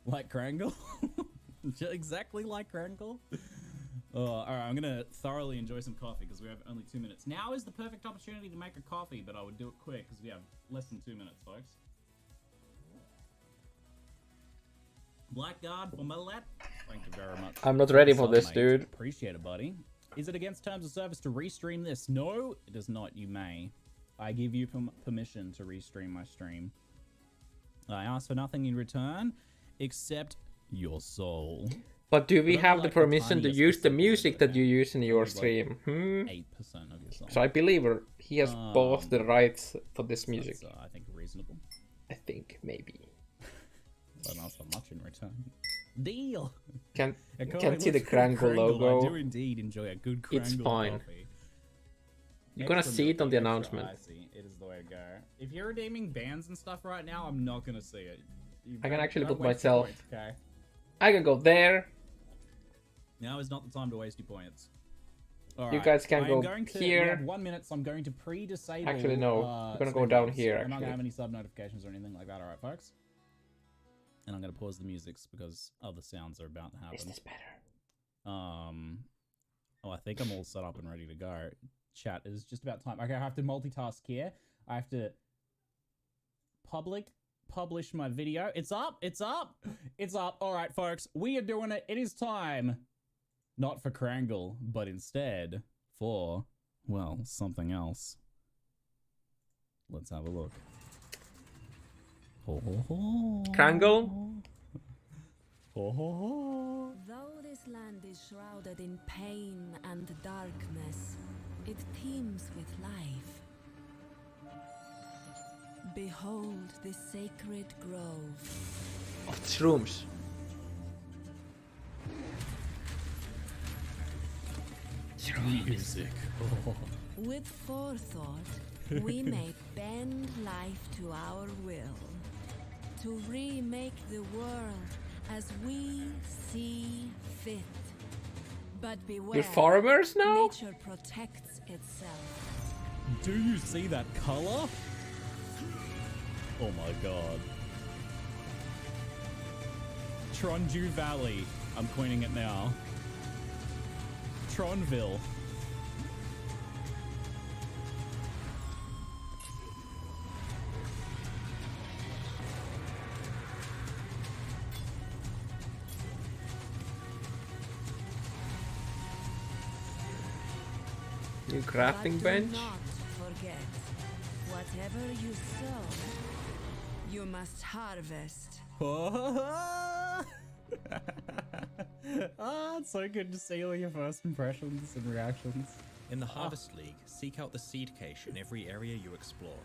Like Krangle? Exactly like Krangle? Alright, I'm gonna thoroughly enjoy some coffee because we have only 2 minutes. Now is the perfect opportunity to make a coffee, but I would do it quick because we have less than 2 minutes, folks. Blackguard for Millet. Thank you very much. I'm not ready for this, dude. Appreciate it, buddy. Is it against terms of service to restream this? No, it is not. You may. I give you permission to restream my stream. I ask for nothing in return except your soul. But do we have the permission to use the music that you use in your stream? 8% of your soul. So I believe he has both the rights for this music. That's, I think reasonable. I think maybe. Don't ask for much in return. Deal. Can't see the Krangle logo. I do indeed enjoy a good Krangle. It's fine. Coffee. You're gonna see it on the announcement. I see. It is the way to go. If you're redeeming bans and stuff right now, I'm not gonna see it. I can actually put myself. Points, okay. I can go there. Now is not the time to waste your points. All you guys can go here. We have 1 minute, so I'm going to pre-disable. Actually, no. We're gonna go down here. I'm not gonna have any sub notifications or anything like that. All right, folks. And I'm gonna pause the music because other sounds are about to happen. Is this better? Oh, I think I'm all set up and ready to go. Chat, it is just about time. Okay, I have to multitask here. I have to publish my video. It's up. It's up. It's up. All right, folks, we are doing it. It is time. Not for Krangle, but instead for, well, something else. Let's have a look. Krangle? Though this land is shrouded in pain and darkness, it teems with life. Behold the sacred grove. Of shrooms. Music. With forethought, we may bend life to our will, to remake the world as we see fit. But beware, You're farmers now? nature protects itself. Do you see that color? Oh my god. Tronju Valley. I'm coining it now. Tronville. New crafting bench. Do not forget, whatever you sow, you must harvest. It's so good to see all your first impressions and reactions. In the Harvest League, seek out the seed cache in every area you explore.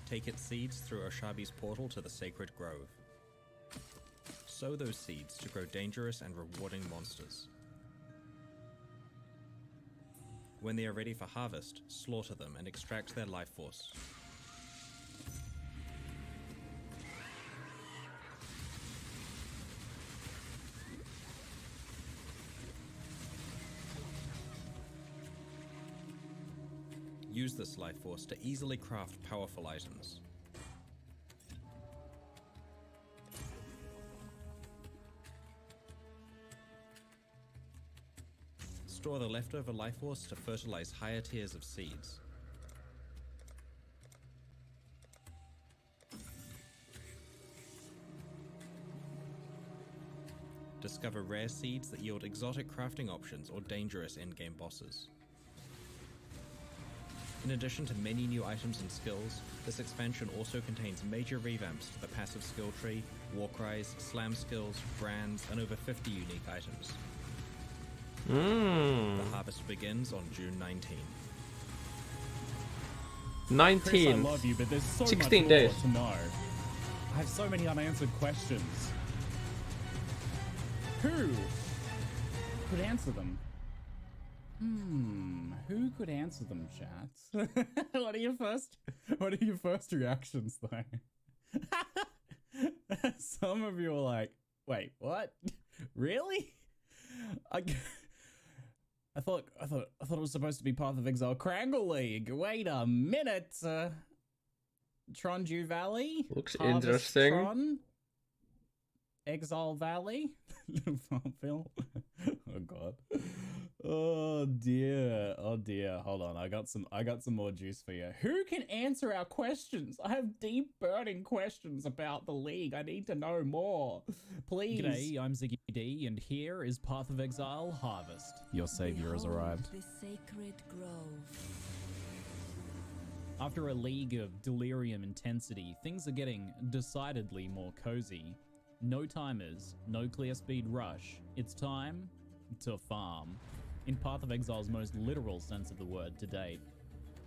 Take its seeds through Oshabi's portal to the Sacred Grove. Sow those seeds to grow dangerous and rewarding monsters. When they are ready for harvest, slaughter them and extract their life force. Use this life force to easily craft powerful items. Store the leftover life force to fertilize higher tiers of seeds. Discover rare seeds that yield exotic crafting options or dangerous endgame bosses. In addition to many new items and skills, this expansion also contains major revamps to the passive skill tree, war cries, slam skills, brands, and over 50 unique items. The harvest begins on June 19. 19. Chris, I love you, but there's so 16 much days. more to know. I have so many unanswered questions. Who could answer them? Who could answer them, chat? What are your first reactions, though? Some of you are like, wait, what? Really? I thought it was supposed to be Path of Exile Krangle League. Wait a minute. Tronju Valley? Looks Harvest interesting. Tron? Exile Valley? Little farmville. Oh god. Oh dear. Oh dear. Hold on. I got some more juice for you. Who can answer our questions? I have deep burning questions about the league. I need to know more. Please. G'day, I'm Ziggy D, and here is Path of Exile Harvest. Your savior has Behold arrived. the sacred grove. After a league of delirium intensity, things are getting decidedly more cozy. No timers, no clear speed rush. It's time to farm. In Path of Exile's most literal sense of the word to date.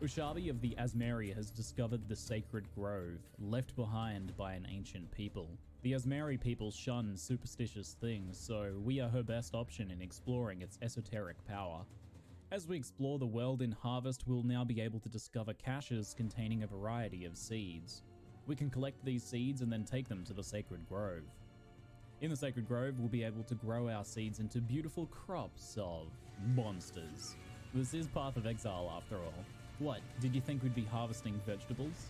Ushabi of the Asmeri has discovered the sacred grove, left behind by an ancient people. The Asmeri people shun superstitious things, so we are her best option in exploring its esoteric power. As we explore the world in Harvest, we'll now be able to discover caches containing a variety of seeds. We can collect these seeds and then take them to the Sacred Grove. In the Sacred Grove, we'll be able to grow our seeds into beautiful crops of monsters. This is Path of Exile after all. What, did you think we'd be harvesting vegetables?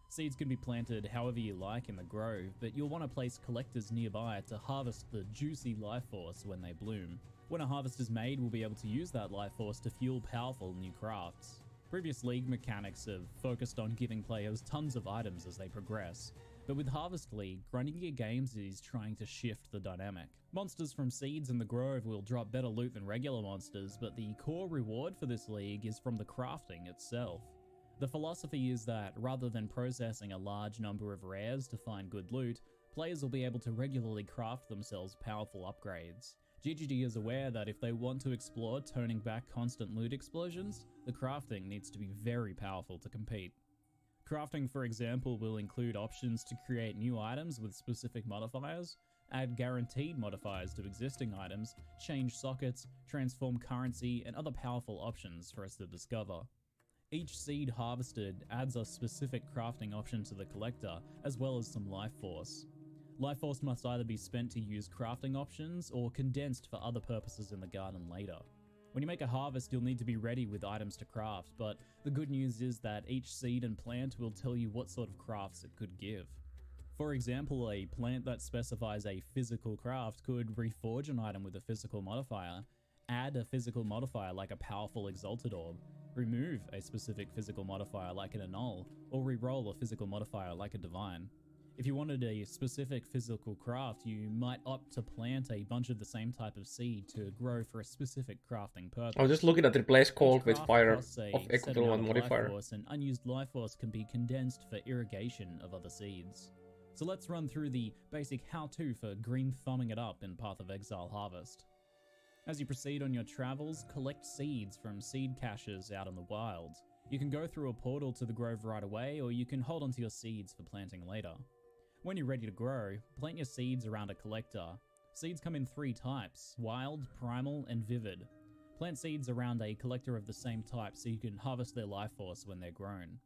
Seeds can be planted however you like in the grove, but you'll want to place collectors nearby to harvest the juicy life force when they bloom. When a harvest is made, we'll be able to use that life force to fuel powerful new crafts. Previous League mechanics have focused on giving players tons of items as they progress, but with Harvest League, Grinding Gear Games is trying to shift the dynamic. Monsters from seeds in the grove will drop better loot than regular monsters, but the core reward for this league is from the crafting itself. The philosophy is that rather than processing a large number of rares to find good loot, players will be able to regularly craft themselves powerful upgrades. GGG is aware that if they want to explore toning back constant loot explosions, the crafting needs to be very powerful to compete. Crafting, for example, will include options to create new items with specific modifiers, add guaranteed modifiers to existing items, change sockets, transform currency, and other powerful options for us to discover. Each seed harvested adds a specific crafting option to the collector, as well as some life force. Life force must either be spent to use crafting options or condensed for other purposes in the garden later. When you make a harvest, you'll need to be ready with items to craft, but the good news is that each seed and plant will tell you what sort of crafts it could give. For example, a plant that specifies a physical craft could reforge an item with a physical modifier, add a physical modifier like a powerful Exalted Orb, remove a specific physical modifier like an Annul, or reroll a physical modifier like a Divine. If you wanted a specific physical craft, you might opt to plant a bunch of the same type of seed to grow for a specific crafting purpose. I was just looking at replace cold Each with craft fire costs a of set equal amount one of modifier. life force, and unused life force can be condensed for irrigation of other seeds. So let's run through the basic how-to for green thumbing it up in Path of Exile Harvest. As you proceed on your travels, collect seeds from seed caches out in the wild. You can go through a portal to the grove right away, or you can hold onto your seeds for planting later. When you're ready to grow, plant your seeds around a collector. Seeds come in 3 types: wild, primal, and vivid. Plant seeds around a collector of the same type so you can harvest their life force when they're grown.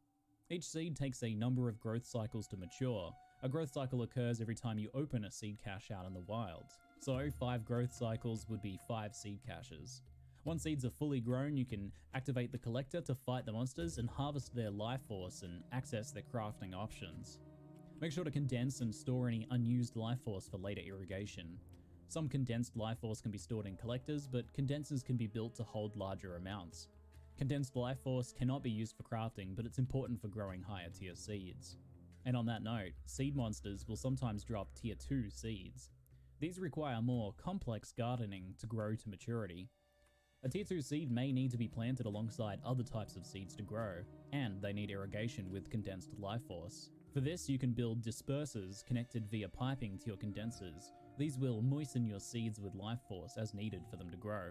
Each seed takes a number of growth cycles to mature. A growth cycle occurs every time you open a seed cache out in the wild. So 5 growth cycles would be 5 seed caches. Once seeds are fully grown, you can activate the collector to fight the monsters and harvest their life force and access their crafting options. Make sure to condense and store any unused life force for later irrigation. Some condensed life force can be stored in collectors, but condensers can be built to hold larger amounts. Condensed life force cannot be used for crafting, but it's important for growing higher tier seeds. And on that note, seed monsters will sometimes drop tier 2 seeds. These require more complex gardening to grow to maturity. A tier 2 seed may need to be planted alongside other types of seeds to grow, and they need irrigation with condensed life force. For this, you can build dispersers connected via piping to your condensers. These will moisten your seeds with life force as needed for them to grow.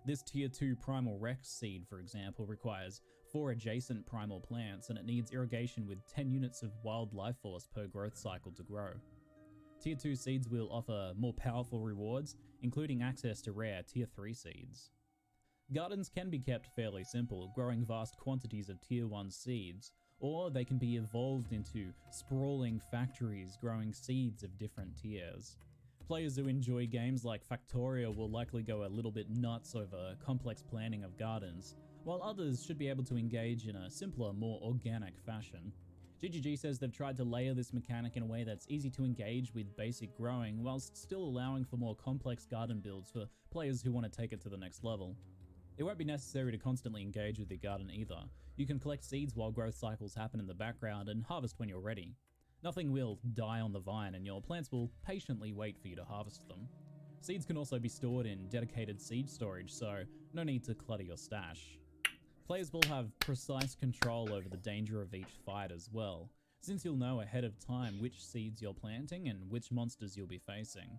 This tier 2 primal Rex seed, for example, requires 4 adjacent primal plants, and it needs irrigation with 10 units of wild life force per growth cycle to grow. Tier 2 seeds will offer more powerful rewards, including access to rare tier 3 seeds. Gardens can be kept fairly simple, growing vast quantities of tier 1 seeds, or they can be evolved into sprawling factories growing seeds of different tiers. Players who enjoy games like Factorio will likely go a little bit nuts over complex planning of gardens, while others should be able to engage in a simpler, more organic fashion. GGG says they've tried to layer this mechanic in a way that's easy to engage with basic growing, whilst still allowing for more complex garden builds for players who want to take it to the next level. It won't be necessary to constantly engage with your garden either. You can collect seeds while growth cycles happen in the background and harvest when you're ready. Nothing will die on the vine, and your plants will patiently wait for you to harvest them. Seeds can also be stored in dedicated seed storage, so no need to clutter your stash. Players will have precise control over the danger of each fight as well, since you'll know ahead of time which seeds you're planting and which monsters you'll be facing.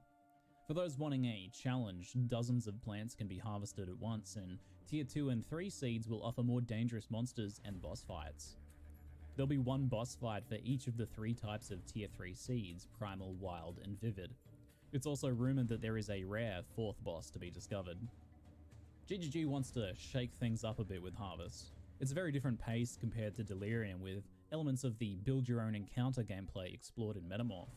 For those wanting a challenge, dozens of plants can be harvested at once, and Tier 2 and 3 seeds will offer more dangerous monsters and boss fights. There'll be one boss fight for each of the 3 types of Tier 3 seeds, Primal, Wild, and Vivid. It's also rumoured that there is a rare 4th boss to be discovered. GGG wants to shake things up a bit with Harvest. It's a very different pace compared to Delirium, with elements of the build your own encounter gameplay explored in Metamorph.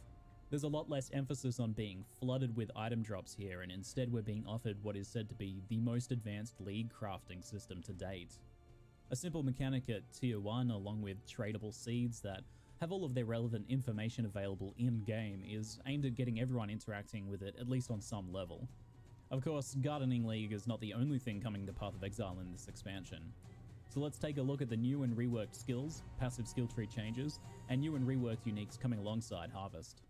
There's a lot less emphasis on being flooded with item drops here, and instead we're being offered what is said to be the most advanced league crafting system to date. A simple mechanic at Tier 1 along with tradable seeds that have all of their relevant information available in-game is aimed at getting everyone interacting with it at least on some level. Of course, Gardening League is not the only thing coming to Path of Exile in this expansion. So let's take a look at the new and reworked skills, passive skill tree changes, and new and reworked uniques coming alongside Harvest.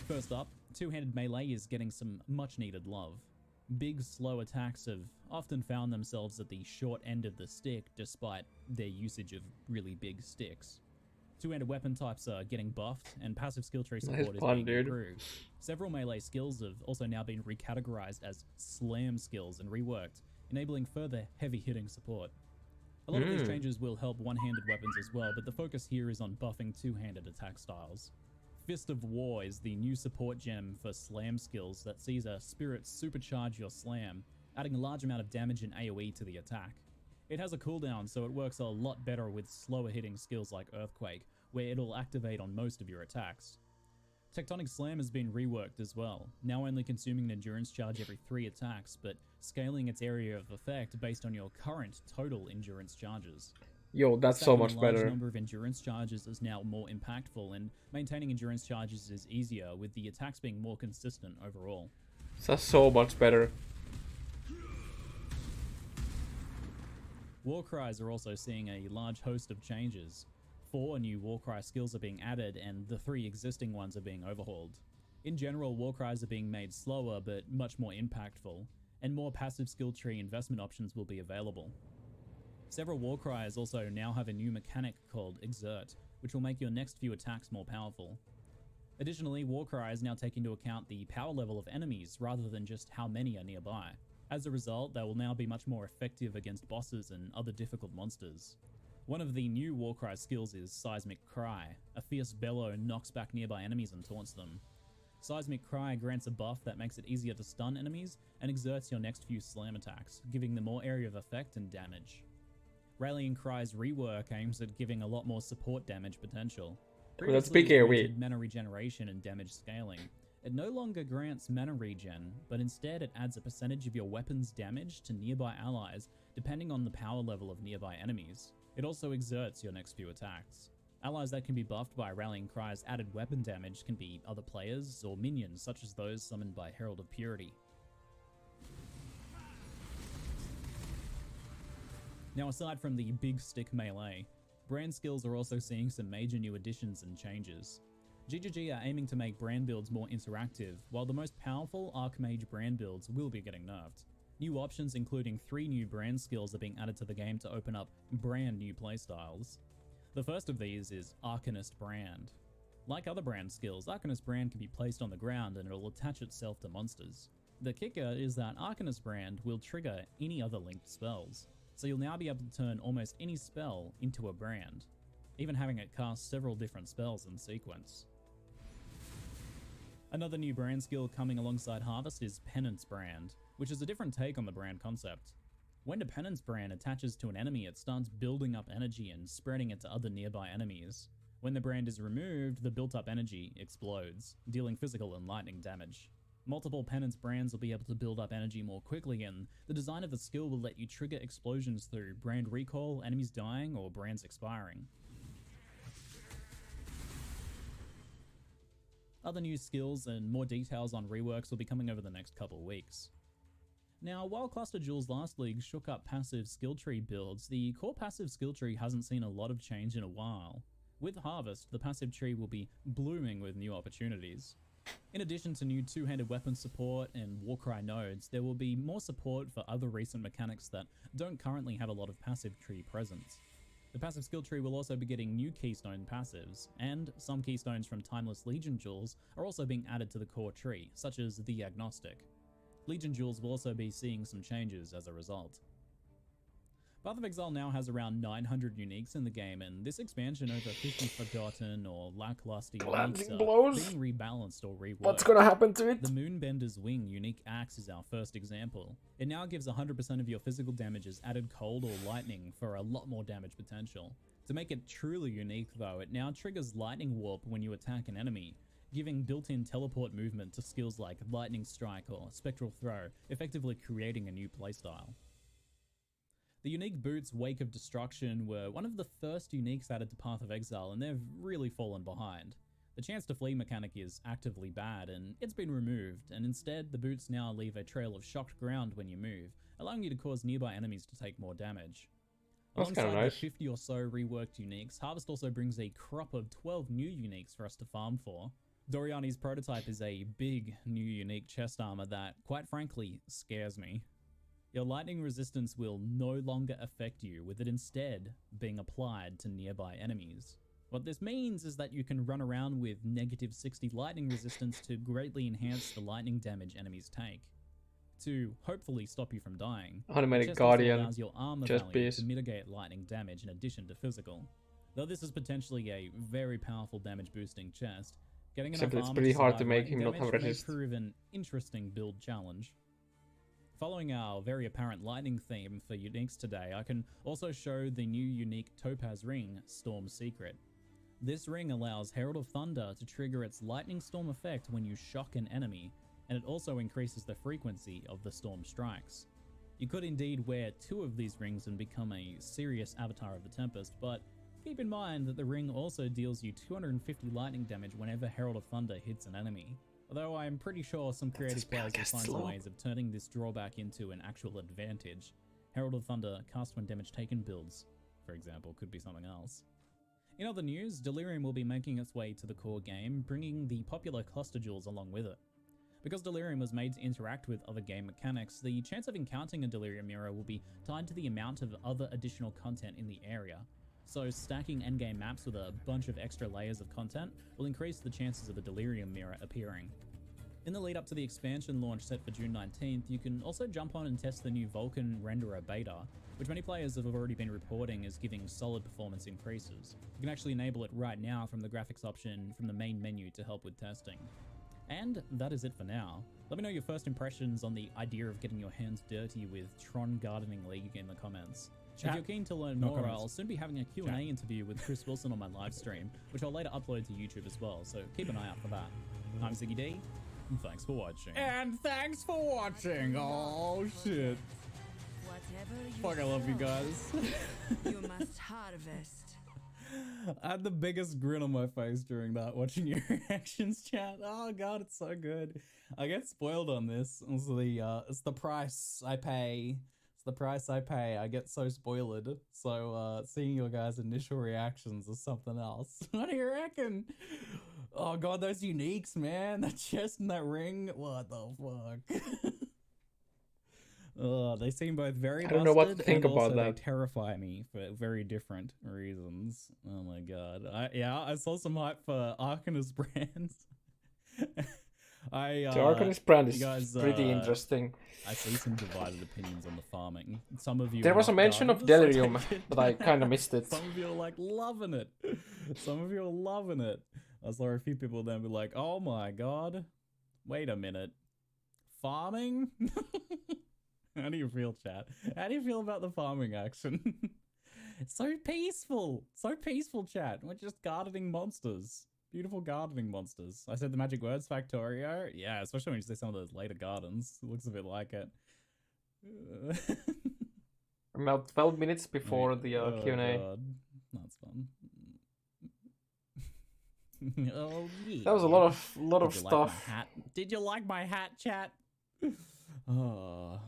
First up, two-handed melee is getting some much-needed love. Big, slow attacks have often found themselves at the short end of the stick despite their usage of really big sticks. Two-handed weapon types are getting buffed, and passive skill tree support is being improved. Several melee skills have also now been recategorized as slam skills and reworked, enabling further heavy-hitting support. A lot of these changes will help one-handed weapons as well, but the focus here is on buffing two-handed attack styles. Fist of War is the new support gem for slam skills that sees a spirit supercharge your slam, adding a large amount of damage and AoE to the attack. It has a cooldown, so it works a lot better with slower hitting skills like Earthquake, where it'll activate on most of your attacks. Tectonic Slam has been reworked as well, now only consuming an endurance charge every 3 attacks, but scaling its area of effect based on your current total endurance charges. Yo, that's so much better. A large number of endurance charges is now more impactful, and maintaining endurance charges is easier, with the attacks being more consistent overall. That's so much better. Warcries are also seeing a large host of changes. 4 new Warcry skills are being added, and the 3 existing ones are being overhauled. In general, Warcries are being made slower but much more impactful, and more passive skill tree investment options will be available. Several Warcries also now have a new mechanic called Exert, which will make your next few attacks more powerful. Additionally, Warcries now take into account the power level of enemies rather than just how many are nearby. As a result, they will now be much more effective against bosses and other difficult monsters. One of the new Warcry skills is Seismic Cry. A fierce bellow knocks back nearby enemies and taunts them. Seismic Cry grants a buff that makes it easier to stun enemies and exerts your next few slam attacks, giving them more area of effect and damage. Rallying Cry's rework aims at giving a lot more support damage potential. That's big AoE. Mana regeneration and damage scaling. It no longer grants mana regen, but instead it adds a percentage of your weapon's damage to nearby allies depending on the power level of nearby enemies. It also exerts your next few attacks. Allies that can be buffed by Rallying Cry's added weapon damage can be other players or minions, such as those summoned by Herald of Purity. Now, aside from the big stick melee, brand skills are also seeing some major new additions and changes. GGG are aiming to make brand builds more interactive, while the most powerful Archmage brand builds will be getting nerfed. New options including 3 new brand skills are being added to the game to open up brand new playstyles. The first of these is Arcanist Brand. Like other brand skills, Arcanist Brand can be placed on the ground and it'll attach itself to monsters. The kicker is that Arcanist Brand will trigger any other linked spells, so you'll now be able to turn almost any spell into a brand, even having it cast several different spells in sequence. Another new brand skill coming alongside Harvest is Penance Brand, which is a different take on the brand concept. When the Penance Brand attaches to an enemy, it starts building up energy and spreading it to other nearby enemies. When the brand is removed, the built-up energy explodes, dealing physical and lightning damage. Multiple penance brands will be able to build up energy more quickly, and the design of the skill will let you trigger explosions through brand recall, enemies dying, or brands expiring. Other new skills and more details on reworks will be coming over the next couple weeks. Now, while Cluster Jewels last league shook up passive skill tree builds, the core passive skill tree hasn't seen a lot of change in a while. With Harvest, the passive tree will be blooming with new opportunities. In addition to new two-handed weapon support and Warcry nodes, there will be more support for other recent mechanics that don't currently have a lot of passive tree presence. The passive skill tree will also be getting new keystone passives, and some keystones from Timeless Legion jewels are also being added to the core tree, such as the Agnostic. Legion jewels will also be seeing some changes as a result. Path of Exile now has around 900 uniques in the game, and this expansion over 50 forgotten or lackluster uniques are being rebalanced or reworked. What's gonna happen to it? The Moonbender's Wing unique axe is our first example. It now gives 100% of your physical damage as added cold or lightning for a lot more damage potential. To make it truly unique though, it now triggers lightning warp when you attack an enemy, giving built-in teleport movement to skills like Lightning Strike or Spectral Throw, effectively creating a new playstyle. The unique boots Wake of Destruction were one of the first uniques added to Path of Exile, and they've really fallen behind. The chance to flee mechanic is actively bad, and it's been removed, and instead the boots now leave a trail of shocked ground when you move, allowing you to cause nearby enemies to take more damage. That's kind of nice. The 50 or so reworked uniques, Harvest also brings a crop of 12 new uniques for us to farm for. Doriani's prototype is a big new unique chest armor that, quite frankly, scares me. Your lightning resistance will no longer affect you, with it instead being applied to nearby enemies. What this means is that you can run around with negative 60 lightning resistance to greatly enhance the lightning damage enemies take. To hopefully stop you from dying, Automatic the chest Guardian, also allows your armor chest value piece. to mitigate lightning damage in addition to physical. Though this is potentially a very powerful damage boosting chest, getting enough Except it's armor pretty hard to survive make lightning him not have damage may resist. prove an interesting build challenge. Following our very apparent lightning theme for uniques today, I can also show the new unique Topaz ring, Storm Secret. This ring allows Herald of Thunder to trigger its lightning storm effect when you shock an enemy, and it also increases the frequency of the storm strikes. You could indeed wear 2 of these rings and become a serious avatar of the Tempest, but keep in mind that the ring also deals you 250 lightning damage whenever Herald of Thunder hits an enemy. Although I'm pretty sure some creative players will find some ways of turning this drawback into an actual advantage. Herald of Thunder cast when damage taken builds, for example, could be something else. In other news, Delirium will be making its way to the core game, bringing the popular cluster jewels along with it. Because Delirium was made to interact with other game mechanics, the chance of encountering a Delirium mirror will be tied to the amount of other additional content in the area. So stacking endgame maps with a bunch of extra layers of content will increase the chances of a Delirium mirror appearing. In the lead up to the expansion launch set for June 19th, you can also jump on and test the new Vulkan Renderer beta, which many players have already been reporting is giving solid performance increases. You can actually enable it right now from the graphics option from the main menu to help with testing. And that is it for now. Let me know your first impressions on the idea of getting your hands dirty with Tron Gardening League in the comments. If you're keen to learn more, I'll soon be having a Q&A interview with Chris Wilson on my live stream, which I'll later upload to YouTube as well, so keep an eye out for that. I'm Ziggy D, and thanks for watching. And thanks for watching. Oh shit. Fuck, I love you guys. You must harvest. I had the biggest grin on my face during that, watching your reactions, chat. Oh god, it's so good. I get spoiled on this. It's the price I pay. It's the price I pay. I get so spoiled. So seeing your guys' initial reactions is something else. What do you reckon? Oh god, those uniques, man. That chest and that ring. What the fuck? They seem both very busted. I don't know what to think and about also that. They terrify me for very different reasons. Oh my god. I saw some hype for Arcanist Brand. The Arcanist Brand is guys, pretty interesting. I see some divided opinions on the farming. Some of you There are was a not mention done, of so take Delirium, it but I down. kind of missed it. Some of you are like loving it. Some of you are loving it. I saw a few people then be like, oh my god. Wait a minute. Farming? How do you feel, chat? How do you feel about the farming action? It's so peaceful. So peaceful, chat. We're just gardening monsters. Beautiful gardening monsters. I said the magic words, Factorio. Yeah, especially when you say some of those later gardens. It looks a bit like it. I'm about 12 minutes before the Q&A. God. That's fun. Oh yeah. That was a lot of Did you like stuff. my hat? Did you like my hat, chat? Oh.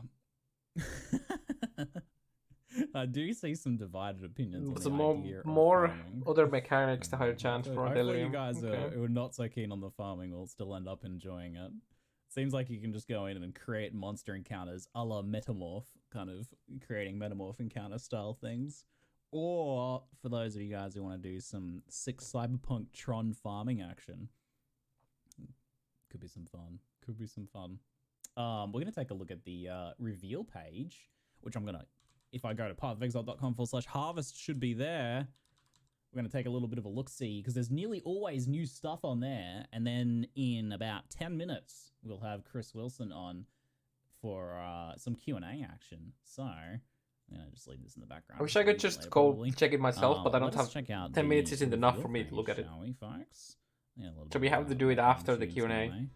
I do see some divided opinions on the Some idea more of farming. other mechanics to higher chance So for hopefully you Delirium. guys Okay. who are not so keen on the farming will still end up enjoying it. Seems like you can just go in and create monster encounters a la Metamorph, kind of creating Metamorph encounter style things. Or for those of you guys who want to do some sick cyberpunk Tron farming action, could be some fun. Could be some fun. We're gonna take a look at the reveal page, which I'm gonna, if I go to pathofexile.com/harvest, should be there. We're gonna take a little bit of a look-see because there's nearly always new stuff on there, and then in about 10 minutes we'll have Chris Wilson on for some Q&A action. So I'm gonna just leave this in the background. I wish I could just go check it myself, but I don't have. Check out 10 minutes isn't enough reveal for me to look page, at it. shall we, folks? Yeah, a little So bit we of have to do it background after the tunes Q&A. going.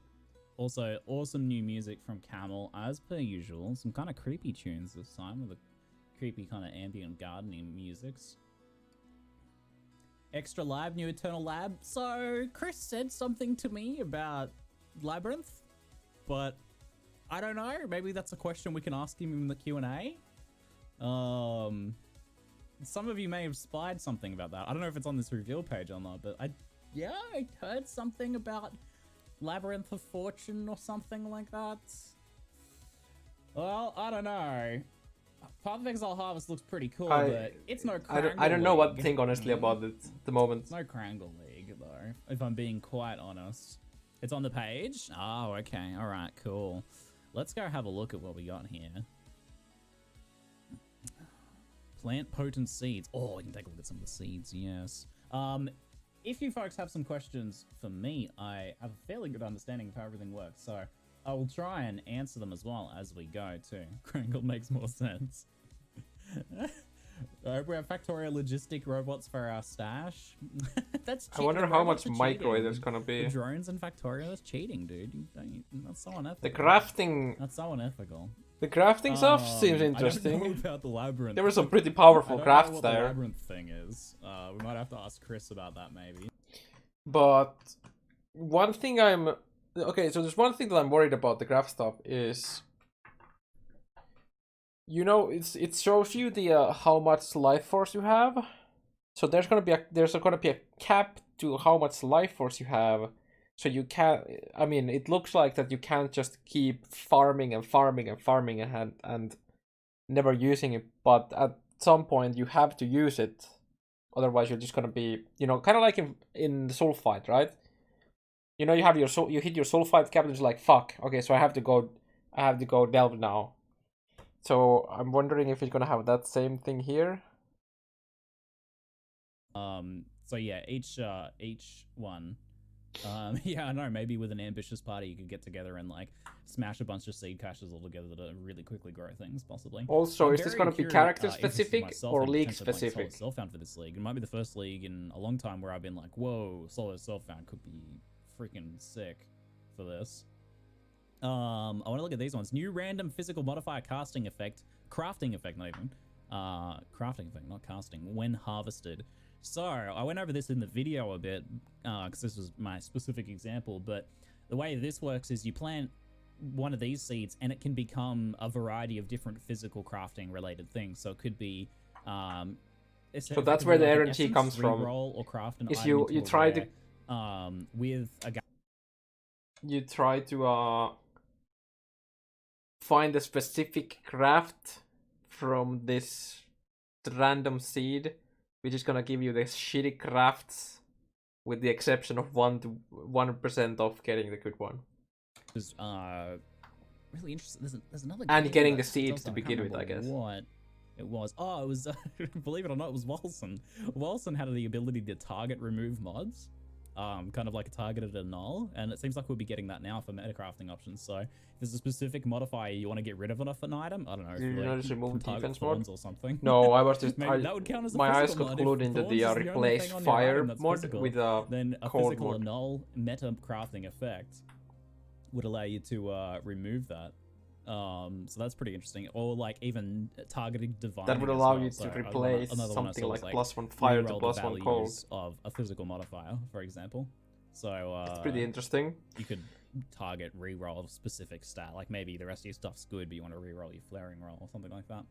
Also, awesome new music from Camel, as per usual. Some kind of creepy tunes this time, with the creepy kind of ambient gardening musics. Extra live, new Eternal Lab. So, Chris said something to me about Labyrinth, but I don't know. Maybe that's a question we can ask him in the Q&A. Some of you may have spied something about that. I don't know if it's on this reveal page or not, but I heard something about Labyrinth of Fortune or something like that. Well, I don't know. Path of Exile Harvest looks pretty cool, but it's no Krangle I don't know what to League. think honestly about it at the moment. It's no Krangle League, though, if I'm being quite honest. It's on the page? Oh, okay. All right, cool. Let's go have a look at what we got here. Plant potent seeds. Oh, we can take a look at some of the seeds, yes. If you folks have some questions for me, I have a fairly good understanding of how everything works, so I will try and answer them as well as we go, too. Krangle makes more sense. I hope we have Factorio logistic robots for our stash. That's cheating. I wonder The how robots much are micro cheating. there's gonna be. The drones in Factorio, that's cheating, dude. That's so unethical. The crafting. That's so unethical. The crafting stuff seems I don't know interesting. about the labyrinth. There were some pretty powerful I don't crafts know what the there. labyrinth thing is. We might have to ask Chris about that, maybe. But one thing okay, so there's one thing that I'm worried about the craft stuff is, you know, it shows you the how much life force you have. So there's gonna be a cap to how much life force you have. So you can't. I mean, it looks like that you can't just keep farming and farming and farming and never using it. But at some point you have to use it. Otherwise, you're just gonna be, you know, kind of like in the soul fight, right? You know, you have you hit your soul fight cap and it's like, fuck. Okay, so I have to go delve now. So I'm wondering if it's gonna have that same thing here. So yeah, each one. Yeah, I know. Maybe with an ambitious party, you could get together and like smash a bunch of seed caches all together to really quickly grow things, possibly. Also, I'm is this very gonna be curious, character interested specific myself or in league potentially playing specific? Solo Self-found for this league. It might be the first league in a long time where I've been like, whoa, Solo Self-found could be freaking sick for this. I want to look at these ones. New random physical modifier crafting effect, not even. Crafting effect, not casting, when harvested. So, I went over this in the video a bit, because this was my specific example, but the way this works is you plant one of these seeds and it can become a variety of different physical crafting related things. So it could be, So that's where the RNG comes from. Roll or craft an Is item you into a try rare, to with a guy. You try to find a specific craft from this random seed, which is gonna give you the shitty crafts, with the exception of 1% of getting the good one. Was really interesting. There's another. And game getting that the seeds does that. to I can't begin with, I remember guess. What it was? Oh, it was. Believe it or not, it was Wilson. Wilson had the ability to target remove mods. kind of like a targeted annul, and it seems like we'll be getting that now for metacrafting options. So if there's a specific modifier you want to get rid of an item, I don't know. Did you like, notice remove target defense thorns mod? or something. No, I was just Maybe that would count as a my eyes physical got mod. glued If into thorns the is only replace thing on your fire item that's mod physical, with a then a cold physical mod. annul meta crafting effect would allow you to remove that. So that's pretty interesting. Or like even targeting divine. That would allow you to replace something like +1 fire to +1 cold of a physical modifier, for example. So it's pretty interesting. You could target reroll a specific stat, like maybe the rest of your stuff's good, but you want to reroll your flaring roll or something like that.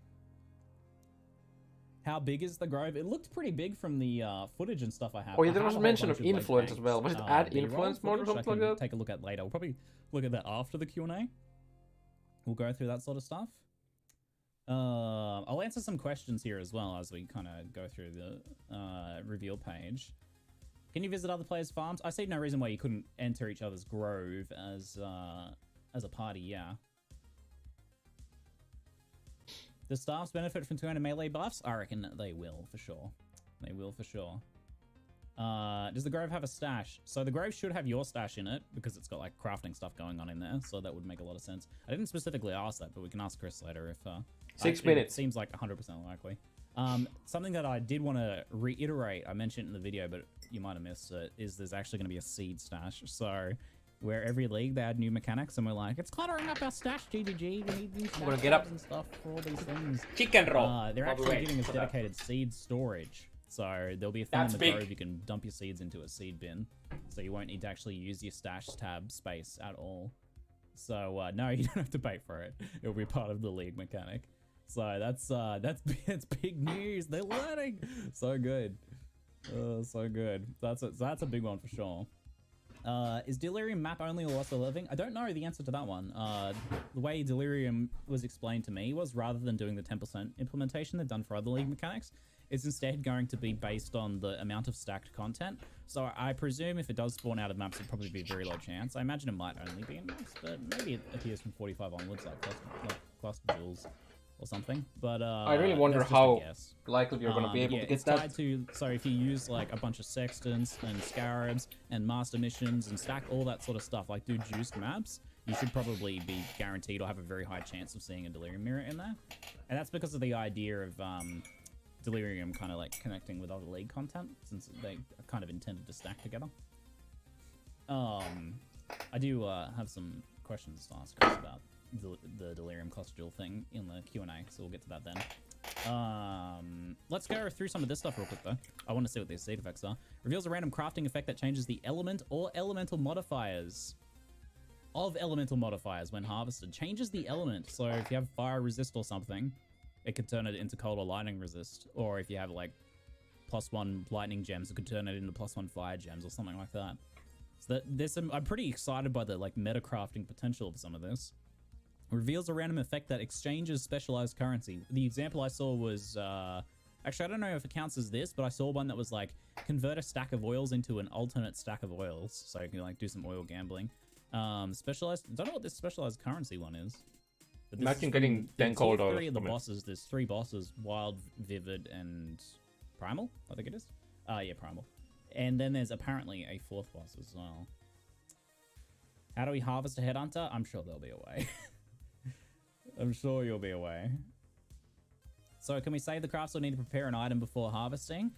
How big is the grove? It looked pretty big from the footage and stuff I have. Oh yeah, I there have was a a whole mention bunch of like, influence as well. Was it add B-roll influence mod or footage something I like can that? take a look at later. We'll probably look at that after the Q&A. We'll go through that sort of stuff. I'll answer some questions here as well as we kind of go through the reveal page. Can you visit other players' farms? I see no reason why you couldn't enter each other's grove as a party, yeah. The staffs benefit from 200 melee buffs? I reckon they will, for sure. They will, for sure. Does the grove have a stash? So the grove should have your stash in it, because it's got, like, crafting stuff going on in there, so that would make a lot of sense. I didn't specifically ask that, but we can ask Chris later if... 6 minutes. It seems like 100% likely. Something that I did want to reiterate, I mentioned in the video, but you might have missed it, is there's actually going to be a seed stash. So, where every league they add new mechanics, and we're like, it's cluttering up our stash, GGG. We need new gonna stash get up. and stuff for all these things. Chicken roll. They're actually giving us dedicated seed storage. So there'll be a thing in the grove you can dump your seeds into a seed bin. So you won't need to actually use your stash tab space at all. So no, you don't have to pay for it. It'll be part of the league mechanic. So that's big news. They're learning. So good. So good. That's a big one for sure. Is Delirium map only or Lost or Living? I don't know the answer to that one. The way Delirium was explained to me was rather than doing the 10% implementation they've done for other league mechanics, it's instead going to be based on the amount of stacked content. So I presume if it does spawn out of maps, it'd probably be a very low chance. I imagine it might only be in maps, but maybe it appears from 45 onwards, like cluster jewels or something. But I really wonder how likely you're going to be able to get that. Tied to, so if you use like a bunch of sextants and scarabs and master missions and stack all that sort of stuff, like do juiced maps, you should probably be guaranteed or have a very high chance of seeing a Delirium mirror in there. And that's because of the idea of Delirium kind of like connecting with other league content, since they are kind of intended to stack together. I do have some questions to ask Chris about the Delirium cluster jewel thing in the Q&A, so we'll get to that then. Let's go through some of this stuff real quick though. I want to see what these seed effects are. Reveals a random crafting effect that changes the element or elemental modifiers of elemental modifiers when harvested. Changes the element, so if you have fire resist or something, it could turn it into cold or lightning resist. Or if you have like +1 lightning gems, it could turn it into +1 fire gems or something like that. So there's some, I'm pretty excited by the like meta crafting potential of some of this. Reveals a random effect that exchanges specialized currency. The example I saw was, actually I don't know if it counts as this, but I saw one that was like, convert a stack of oils into an alternate stack of oils. So you can like do some oil gambling. Specialized, I don't know what this specialized currency one is. Imagine getting 10 cold oil. Three of the bosses, there's 3 bosses, Wild, Vivid, and Primal, I think it is. Yeah, Primal. And then there's apparently a 4th boss as well. How do we harvest a headhunter? I'm sure there'll be a way. I'm sure you'll be a way. So can we save the crafts or need to prepare an item before harvesting?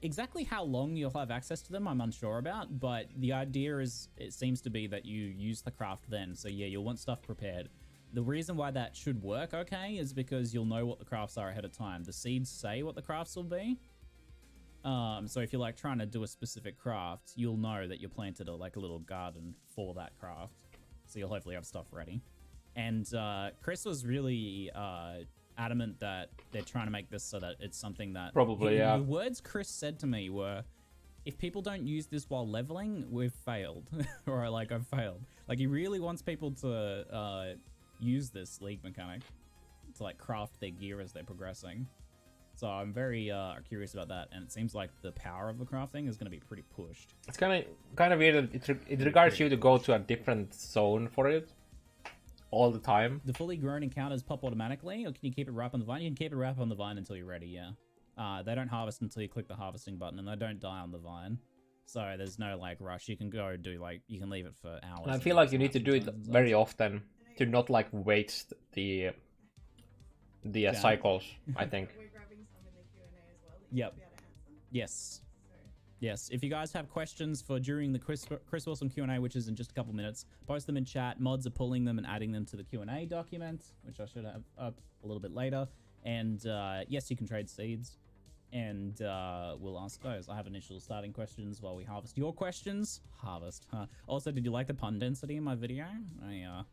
Exactly how long you'll have access to them, I'm unsure about, but the idea is, it seems to be that you use the craft then. So yeah, you'll want stuff prepared. The reason why that should work okay is because you'll know what the crafts are ahead of time. The seeds say what the crafts will be. So if you're like trying to do a specific craft, you'll know that you planted a little garden for that craft. So you'll hopefully have stuff ready. And Chris was really adamant that they're trying to make this so that it's something that... Probably, yeah. The words Chris said to me were, if people don't use this while leveling, we've failed. Or like, I've failed. Like, he really wants people to use this league mechanic to like craft their gear as they're progressing. So I'm very curious about that, and it seems like the power of the crafting is going to be pretty pushed. It's kind of weird that it requires you to go to a different zone for it all the time. The fully grown encounters pop automatically, or can you keep it ripe on the vine? You can keep it ripe on the vine until you're ready, yeah. They don't harvest until you click the harvesting button, and they don't die on the vine. So there's no like rush. You can go do like you can leave it for hours. And I and feel do like you need to do it and very stuff. often to not like waste the Yeah. cycles. I think. We're grabbing some in the Q&A as well that Yep. you'll be able to answer. Yes. So, Yes, if you guys have questions for during the Chris Wilson Q&A, which is in just a couple minutes, post them in chat. Mods are pulling them and adding them to the Q&A document, which I should have up a little bit later. And yes, you can trade seeds, and we'll ask those. I have initial starting questions while we harvest your questions. Harvest, huh? Also, did you like the pun density in my video? I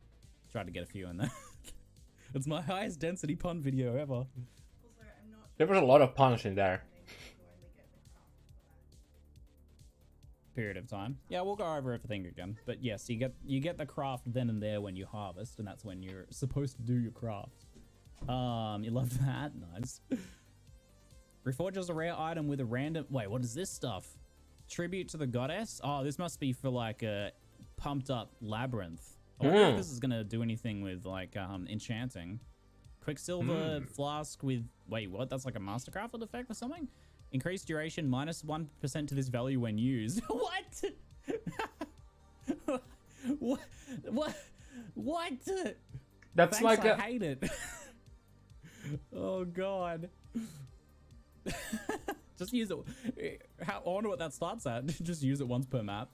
tried to get a few in there. It's my highest density pun video ever. also, I'm not There was a lot of puns in there. Period of time. Yeah, we'll go over everything again. But yes, you get the craft then and there when you harvest, and that's when you're supposed to do your craft. You love that? Nice. Reforges a rare item with a random... Wait, what is this stuff? Tribute to the goddess? Oh, this must be for like a pumped up labyrinth. I wonder if this is gonna do anything with like enchanting. Quicksilver flask with... Wait, what? That's like a mastercraft effect or something? Increased duration minus 1% to this value when used. What? What? That's Thanks, like I a... hate it. Oh god. Just use it. I wonder what that starts at. Just use it once per map.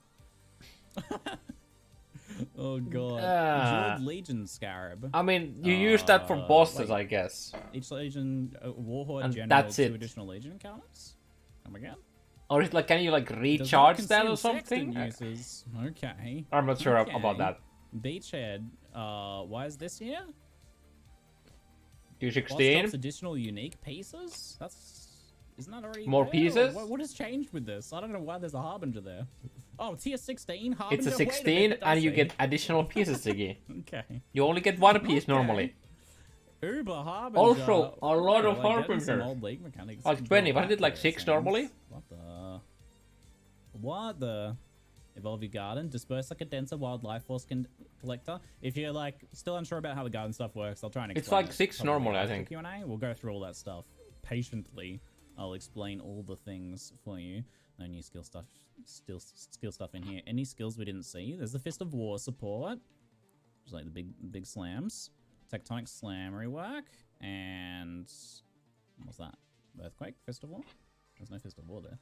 Oh god. Jeweled Legion Scarab. I mean, you use that for bosses, wait. I guess. Each Legion, Warhorde And General, that's 2 it. additional Legion encounters. Come again? Or is it like, can you like Does not recharge that or consume sexton something? uses. Okay. I'm not sure Okay. about that. Beachhead. Why is this here? Boss 216? drops additional unique pieces? Isn't that already More there? pieces? What has changed with this? I don't know why there's a Harbinger there. Oh, tier 16 Harbinger? It's a Wait 16 minute, I and you see. get additional pieces, Ziggy. Okay. You only get one piece Okay. normally. Uber Harbinger. Also, a lot of like getting some Harbinger. old League mechanics. Like 20, wasn't it like There, 6 sounds. normally? What the? Evolve your garden. Disperse like a denser wildlife force collector. If you're like still unsure about how the garden stuff works, I'll try and It's explain like it 6 probably normally, I after think. Q&A. We'll go through all that stuff patiently. I'll explain all the things for you. No new skill stuff. Still skill stuff in here. Any skills we didn't see? There's the Fist of War support. Which is like the big slams. Tectonic slam rework. And what's that? Earthquake? Fist of War? There's no Fist of War there.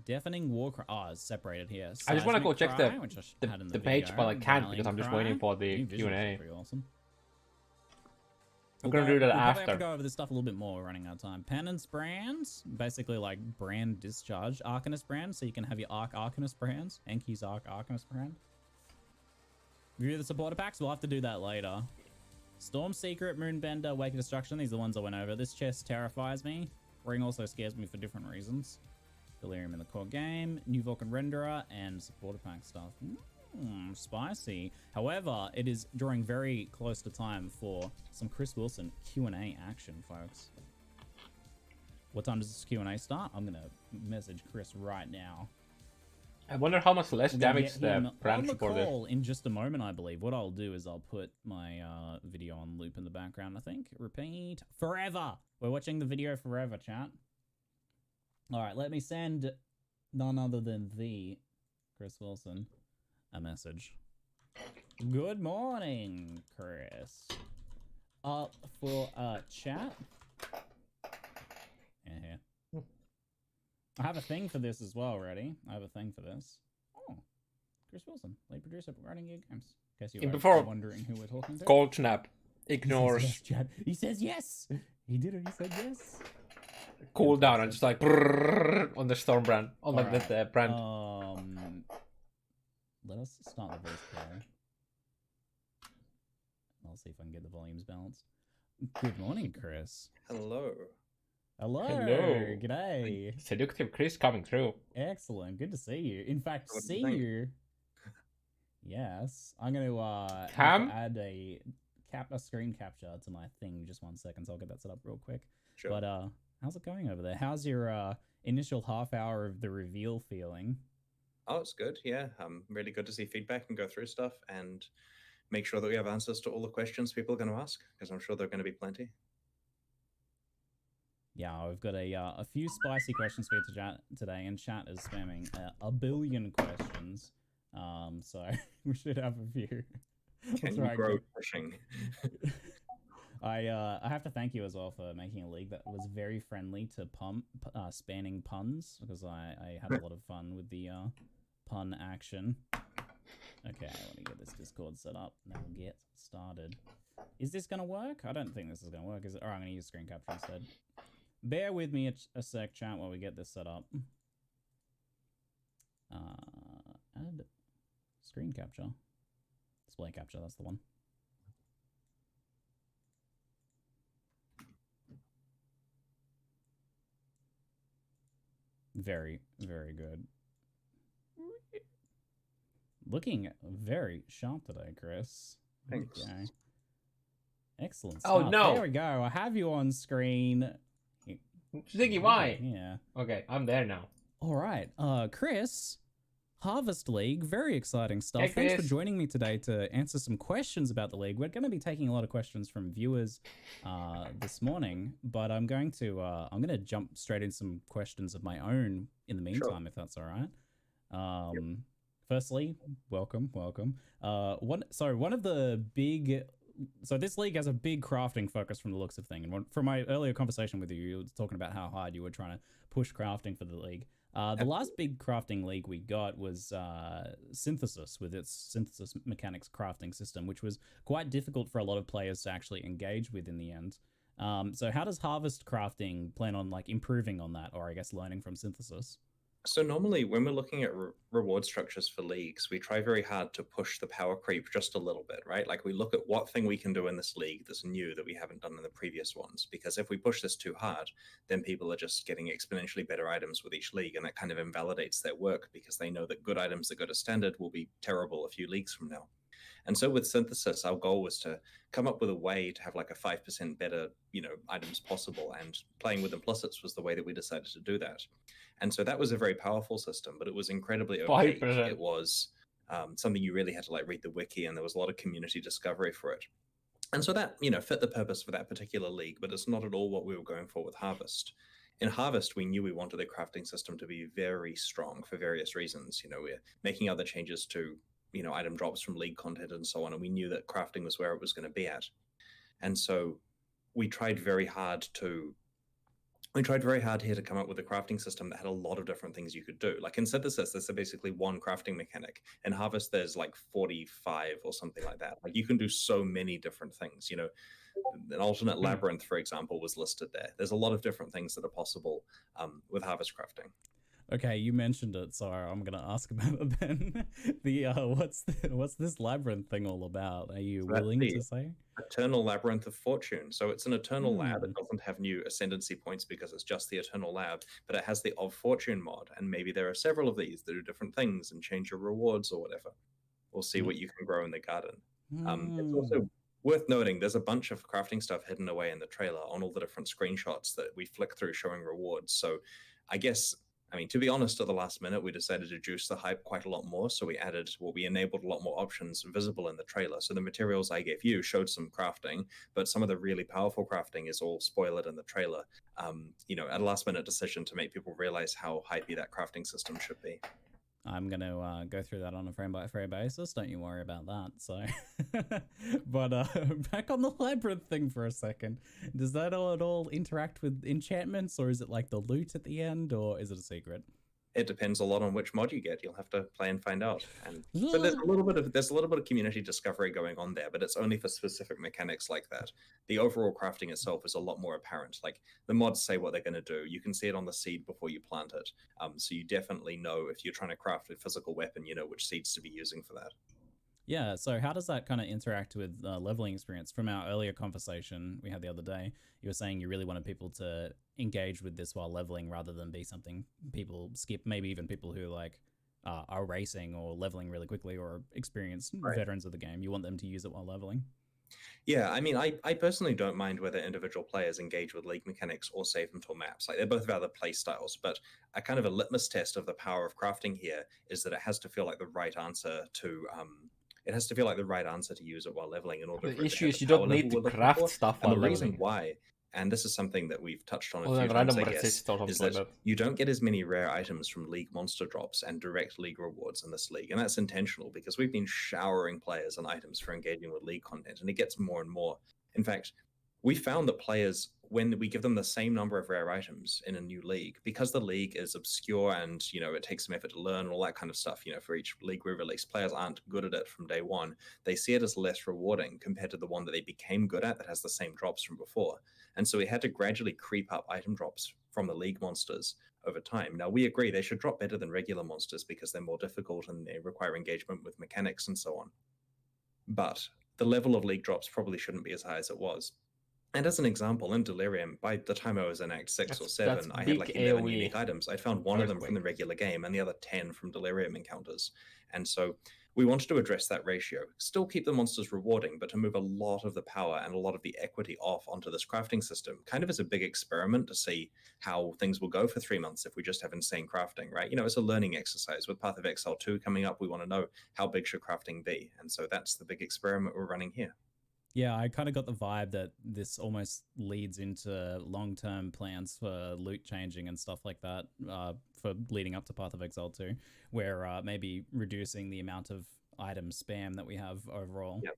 Deafening war cry. Oh, it's separated here. I just want to go Seismic check Cry, which I had in the the page, video. but I can't Rallying because I'm just Cry. waiting for the New visuals Q&A. are pretty awesome. I'm gonna do that We'll probably have after. to go over this stuff a little bit more. We're running out of time. Penance brands, basically like brand discharge. Arcanist brand, so you can have your Arcanist brands. Enki's Arcanist brand. Review the supporter packs. We'll have to do that later. Storm Secret, Moonbender, Wake of Destruction. These are the ones I went over. This chest terrifies me. Ring also scares me for different reasons. Delirium in the core game, New Vulcan Renderer, and supporter pack stuff. Spicy. However, it is drawing very close to time for some Chris Wilson Q&A action, folks. What time does this Q&A start? I'm gonna message Chris right now. I wonder how much less We're gonna damage get the him brand on the support is. call in just a moment, I believe. What I'll do is I'll put my video on loop in the background, I think. Repeat. Forever! We're watching the video forever, chat. Alright, let me send none other than the Chris Wilson a message. Good morning, Chris. Up for a chat? Yeah. I have a thing for this as well, ready? I have a thing for this. Oh, Chris Wilson, lead producer of Writing Gear Games. In case you And were before- wondering who we're talking to. Cold snap. He Ignores. says yes, Chad. He says yes! He did it, he said yes. Cool down and just like brrrr on the Storm brand. On like Alright, the brand. Let us start the voice player. I'll see if I can get the volumes balanced. Good morning, Chris. Hello. Hello. Hello. G'day. Seductive Chris coming through. Excellent. Good to see you. In fact, What do see you think? you. Yes. I'm going to have Cam? to add a screen capture to my thing. Just 1 second, so I'll get that set up real quick. Sure. But how's it going over there? How's your initial half hour of the reveal feeling? Oh, it's good. Yeah, really good to see feedback and go through stuff and make sure that we have answers to all the questions people are going to ask, because I'm sure there are going to be plenty. Yeah, we've got a few spicy questions for you to chat today, and chat is spamming a billion questions. So we should have a few. Can you grow pushing? I have to thank you as well for making a league that was very friendly to spanning puns, because I had a lot of fun with the pun action. Okay, let me get this Discord set up, and then we'll get started. Is this gonna work? I don't think this is gonna work, is it? Or I'm gonna use screen capture instead. Bear with me a sec, chat, while we get this set up. Add screen capture. Display capture, that's the one. Very, very good. Looking very sharp today, Chris. Thanks. Okay. Excellent Oh, stuff. no. There we go. I have you on screen. Ziggy, why? Yeah. Okay, I'm there now. All right. Chris, Harvest League, very exciting stuff. Hey, Thanks for Chris. joining me today to answer some questions about the league. We're going to be taking a lot of questions from viewers this morning, but I'm going to jump straight into some questions of my own in the meantime, if that's all right. Yep. Firstly, welcome. One of the big, so this league has a big crafting focus from the looks of things. And from my earlier conversation with you, you were talking about how hard you were trying to push crafting for the league. The last big crafting league we got was Synthesis, with its Synthesis Mechanics crafting system, which was quite difficult for a lot of players to actually engage with in the end. So how does Harvest crafting plan on like improving on that, or I guess learning from Synthesis? So normally when we're looking at reward structures for leagues, we try very hard to push the power creep just a little bit, right? Like we look at what thing we can do in this league that's new that we haven't done in the previous ones. Because if we push this too hard, then people are just getting exponentially better items with each league, and that kind of invalidates their work because they know that good items that go to standard will be terrible a few leagues from now. And so with Synthesis, our goal was to come up with a way to have like a 5% better, items possible. And playing with implicits was the way that we decided to do that. And so that was a very powerful system, but it was incredibly opaque. 5%. It was something you really had to like read the wiki, and there was a lot of community discovery for it. And so that, fit the purpose for that particular league, but it's not at all what we were going for with Harvest. In Harvest, we knew we wanted the crafting system to be very strong for various reasons. We're making other changes to item drops from league content and so on, and we knew that crafting was where it was going to be at. And so we tried very hard here to come up with a crafting system that had a lot of different things you could do. Like in Synthesis, there's basically one crafting mechanic. In Harvest, there's like 45 or something like that. Like you can do so many different things. An alternate labyrinth, for example, was listed there. There's a lot of different things that are possible with Harvest crafting. Okay, you mentioned it, so I'm gonna ask about it then. What's this labyrinth thing all about? Are you willing to say? Eternal Labyrinth of Fortune. So it's an eternal lab. It doesn't have new ascendancy points because it's just the eternal lab, but it has the of Fortune mod, and maybe there are several of these that do different things and change your rewards or whatever. We'll see what you can grow in the garden. It's also worth noting there's a bunch of crafting stuff hidden away in the trailer on all the different screenshots that we flick through showing rewards. So I guess, to be honest, at the last minute, we decided to juice the hype quite a lot more. So we enabled a lot more options visible in the trailer. So the materials I gave you showed some crafting, but some of the really powerful crafting is all spoiled in the trailer. A last minute decision to make people realize how hypey that crafting system should be. I'm going to go through that on a frame-by-frame basis. Don't you worry about that. So, but back on the labyrinth thing for a second. Does that at all interact with enchantments, or is it like the loot at the end, or is it a secret? It depends a lot on which mod you get. You'll have to play and find out. And so there's a little bit of community discovery going on there, but it's only for specific mechanics like that. The overall crafting itself is a lot more apparent. Like the mods say what they're going to do. You can see it on the seed before you plant it. So you definitely know if you're trying to craft a physical weapon, you know which seeds to be using for that. Yeah, so how does that kind of interact with leveling experience? From our earlier conversation we had the other day, you were saying you really wanted people to engage with this while leveling rather than be something people skip, maybe even people who are racing or leveling really quickly or experienced veterans of the game. You want them to use it while leveling? Yeah, I personally don't mind whether individual players engage with league mechanics or save them till maps. Like they're both valid play styles, but a kind of a litmus test of the power of crafting here is that it has to feel like the right answer to use it while leveling in order. The issue is you don't need to craft stuff while the leveling. reason why, and this is something that we've touched on a Well, few like times, random I guess, resist or is something that like that. you don't get as many rare items from league monster drops and direct league rewards in this league, and that's intentional because we've been showering players on items for engaging with league content, and it gets more and more. In fact, we found that players, when we give them the same number of rare items in a new league, because the league is obscure and, you know, it takes some effort to learn and all that kind of stuff, you know, for each league we release, players aren't good at it from day one. They see it as less rewarding compared to the one that they became good at that has the same drops from before. And so we had to gradually creep up item drops from the league monsters over time. Now, we agree they should drop better than regular monsters because they're more difficult and they require engagement with mechanics and so on. But the level of league drops probably shouldn't be as high as it was. And as an example, in Delirium, by the time I was in Act 6 or 7, I had like 11 AoE unique items. I'd found one of them from the earthquake. regular game and the other 10 from Delirium encounters. And so we wanted to address that ratio. Still keep the monsters rewarding, but to move a lot of the power and a lot of the equity off onto this crafting system, kind of as a big experiment to see how things will go for 3 months if we just have insane crafting, right? You know, it's a learning exercise. With Path of Exile 2 coming up, we want to know how big should crafting be. And so that's the big experiment we're running here. Yeah, I kind of got the vibe that this almost leads into long-term plans for loot changing and stuff like that for leading up to Path of Exile 2, where maybe reducing the amount of item spam that we have overall. Yeah,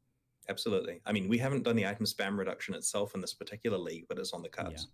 absolutely. I mean, we haven't done the item spam reduction itself in this particular league, but it's on the cards.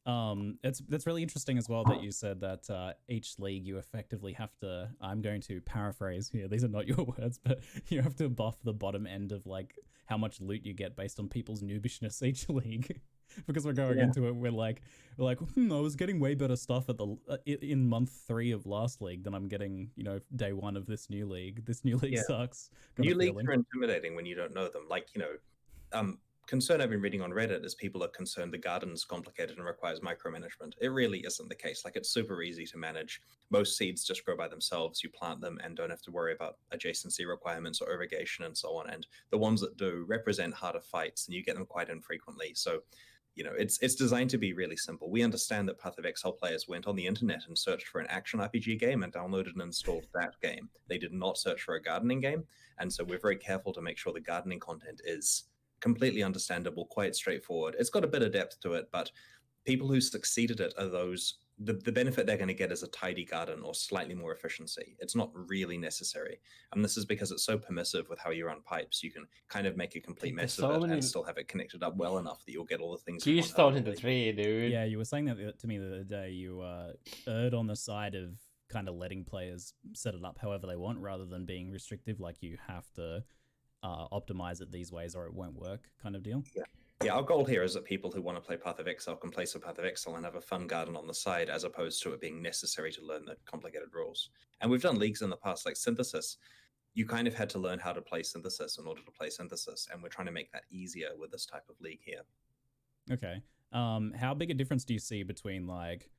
That's really interesting as well that you said that each league you effectively have to, I'm going to paraphrase here, these are not your words, but you have to buff the bottom end of like how much loot you get based on people's noobishness each league. Because we're going into it, we're like, I was getting way better stuff at the in month 3 of last league than I'm getting, you know, day 1 of this new league. This new league sucks. New leagues are intimidating when you don't know them. Like, you know, concern I've been reading on Reddit is people are concerned the garden's complicated and requires micromanagement. It really isn't the case. Like, it's super easy to manage. Most seeds just grow by themselves. You plant them and don't have to worry about adjacency requirements or irrigation and so on. And the ones that do represent harder fights, and you get them quite infrequently. So, you know, it's designed to be really simple. We understand that Path of Exile players went on the internet and searched for an action RPG game and downloaded and installed that game. They did not search for a gardening game. And so we're very careful to make sure the gardening content is completely understandable, quite straightforward. It's got a bit of depth to it, but people who succeeded at are those, the benefit they're going to get is a tidy garden or slightly more efficiency. It's not really necessary. And this is because it's so permissive with how you run pipes. You can kind of make a complete mess of it and still have it connected up well enough that you'll get all the things you want. Keystone in the tree, dude. Yeah, you were saying that to me the other day. You erred on the side of kind of letting players set it up however they want rather than being restrictive, like you have to optimize it these ways or it won't work kind of deal. Yeah, our goal here is that people who want to play Path of Exile can play some Path of Exile and have a fun garden on the side, as opposed to it being necessary to learn the complicated rules. And we've done leagues in the past, like Synthesis. You kind of had to learn how to play Synthesis in order to play Synthesis, and we're trying to make that easier with this type of league here. Okay. How big a difference do you see between like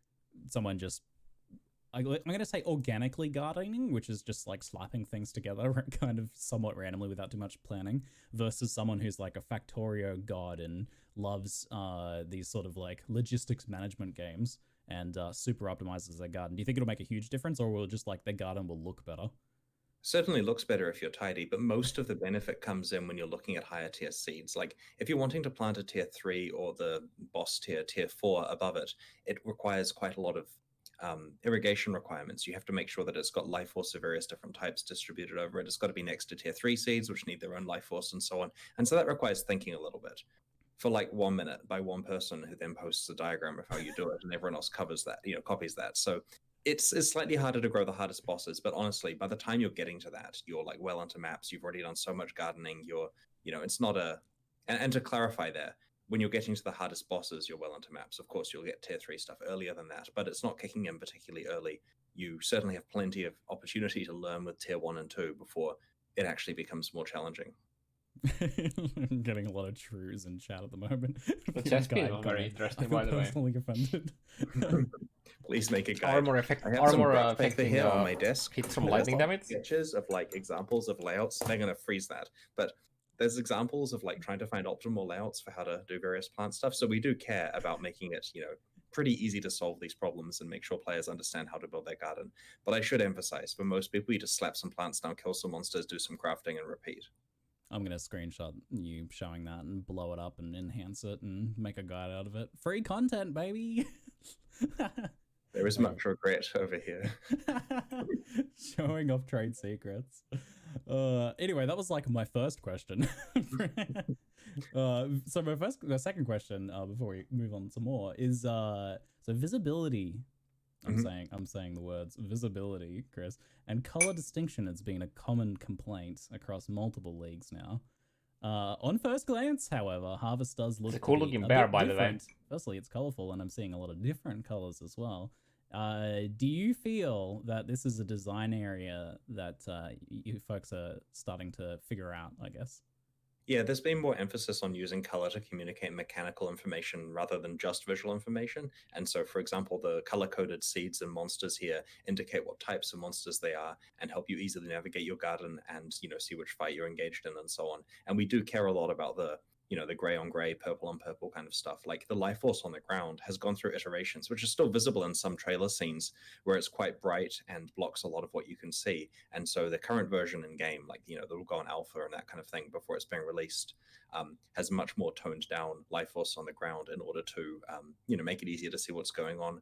someone just, I'm going to say organically gardening, which is just like slapping things together kind of somewhat randomly without too much planning, versus someone who's like a Factorio god and loves these sort of like logistics management games and super optimizes their garden? Do you think it'll make a huge difference, or will just like their garden will look better? Certainly looks better if you're tidy, but most of the benefit comes in when you're looking at higher tier seeds. Like if you're wanting to plant a tier 3 or the boss tier 4 above it, it requires quite a lot of irrigation requirements. You have to make sure that it's got life force of various different types distributed over it. It's got to be next to tier 3 seeds, which need their own life force and so on. And so that requires thinking a little bit for like 1 minute by one person who then posts a diagram of how you do it, and everyone else covers that, you know, copies that. So it's slightly harder to grow the hardest bosses, but honestly, by the time you're getting to that, you're like well onto maps. You've already done so much gardening. You're, you know, it's not a, and to clarify there, when you're getting to the hardest bosses, you're well onto maps. Of course, you'll get tier 3 stuff earlier than that, but it's not kicking in particularly early. You certainly have plenty of opportunity to learn with tier 1 and 2 before it actually becomes more challenging. I'm getting a lot of trues in chat at the moment. The chess piece was very interesting, by the way. I'm personally offended. Please make a guide. Armor I have some armor graph paper affecting here on my desk. hits from There's lightning lots of damage. sketches of like examples of layouts. They're going to freeze that, but there's examples of like trying to find optimal layouts for how to do various plant stuff. So we do care about making it, you know, pretty easy to solve these problems and make sure players understand how to build their garden. But I should emphasize, for most people, you just slap some plants down, kill some monsters, do some crafting, and repeat. I'm gonna screenshot you showing that and blow it up and enhance it and make a guide out of it. Free content, baby. There is much regret over here. Showing off trade secrets. Anyway, that was like my first question. So my second question, before we move on to more, is so visibility. I'm saying the words visibility, Chris, and color distinction has been a common complaint across multiple leagues now. On first glance, however, Harvest does look It's a cool to be looking a bear, bit by the way. different. Firstly, it's colorful, and I'm seeing a lot of different colors as well. Do you feel that this is a design area that you folks are starting to figure out, I guess? Yeah, there's been more emphasis on using color to communicate mechanical information rather than just visual information. And so, for example, the color-coded seeds and monsters here indicate what types of monsters they are and help you easily navigate your garden and, see which fight you're engaged in and so on. And we do care a lot about the gray on gray, purple on purple kind of stuff. Like the life force on the ground has gone through iterations, which is still visible in some trailer scenes where it's quite bright and blocks a lot of what you can see. And so the current version in game, like, that will go on alpha and that kind of thing before it's being released, has much more toned down life force on the ground in order to, make it easier to see what's going on.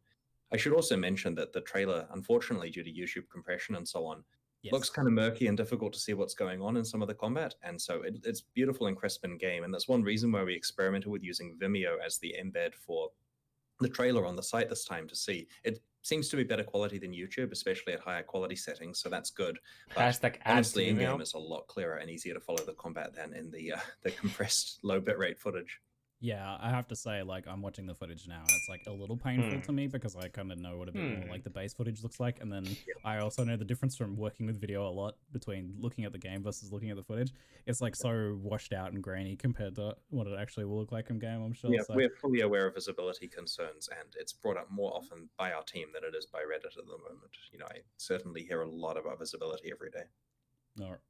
I should also mention that the trailer, unfortunately, due to YouTube compression and so on, looks kind of murky and difficult to see what's going on in some of the combat. And so it's beautiful and crisp in game. And that's one reason why we experimented with using Vimeo as the embed for the trailer on the site this time to see. It seems to be better quality than YouTube, especially at higher quality settings. So that's good. But honestly, in game, it's a lot clearer and easier to follow the combat than in the compressed low bitrate footage. Yeah, I have to say, like, I'm watching the footage now, and it's, like, a little painful to me because I kind of know what a bit more, like, the base footage looks like, and then I also know the difference from working with video a lot between looking at the game versus looking at the footage. It's, like, so washed out and grainy compared to what it actually will look like in game, I'm sure. Yeah, so. We're fully aware of visibility concerns, and it's brought up more often by our team than it is by Reddit at the moment. I certainly hear a lot about visibility every day.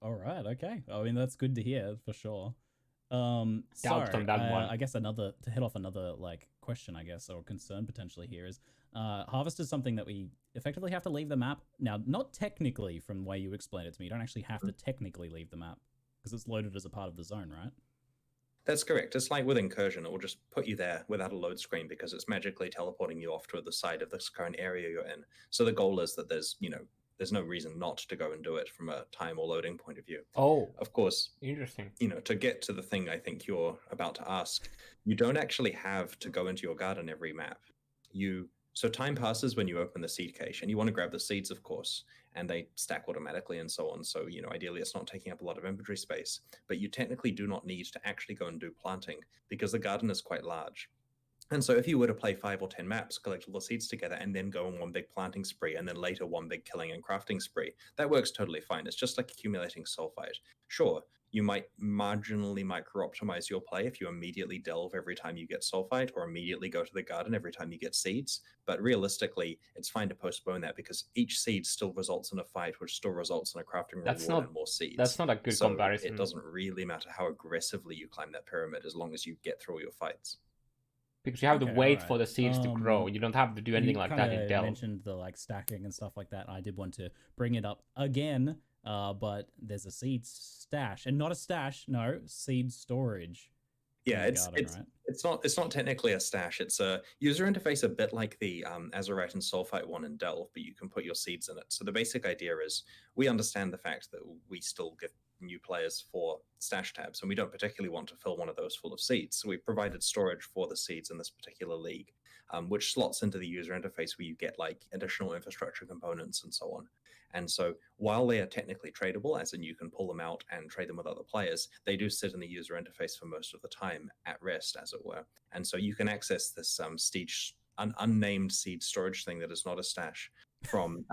All right, okay. I mean, that's good to hear, for sure. On that one. I guess to head off another like question, I guess, or concern potentially here is Harvest is something that we effectively have to leave the map. Now, not technically from the way you explained it to me. You don't actually have to technically leave the map because it's loaded as a part of the zone, right? That's correct. It's like with Incursion, it will just put you there without a load screen because it's magically teleporting you off to the side of this current area you're in. So the goal is that there's no reason not to go and do it from a time or loading point of view. Oh, of course. Interesting. To get to the thing I think you're about to ask, you don't actually have to go into your garden every map. So time passes when you open the seed cache, and you want to grab the seeds, of course, and they stack automatically and so on. So, ideally it's not taking up a lot of inventory space, but you technically do not need to actually go and do planting because the garden is quite large. And so if you were to play 5 or 10 maps, collect all the seeds together, and then go on one big planting spree, and then later one big killing and crafting spree, that works totally fine. It's just like accumulating sulfite. Sure, you might marginally micro-optimize your play if you immediately delve every time you get sulfite, or immediately go to the garden every time you get seeds. But realistically, it's fine to postpone that because each seed still results in a fight, which still results in a crafting reward and more seeds. That's not a good comparison. It doesn't really matter how aggressively you climb that pyramid as long as you get through your fights. Because you have to wait for the seeds to grow. You don't have to do anything like that in Delve. You mentioned the stacking and stuff like that. I did want to bring it up again, but there's a seed stash, and not a stash. No, seed storage. Yeah, it's not technically a stash. It's a user interface a bit like the Azurite and Sulfite one in Delve, but you can put your seeds in it. So the basic idea is we understand the fact that we still give new players 4 stash tabs, and we don't particularly want to fill one of those full of seeds. So we've provided storage for the seeds in this particular league, which slots into the user interface where you get like additional infrastructure components and so on. And so while they are technically tradable, as in you can pull them out and trade them with other players, they do sit in the user interface for most of the time at rest, as it were. And so you can access this unnamed seed storage thing that is not a stash from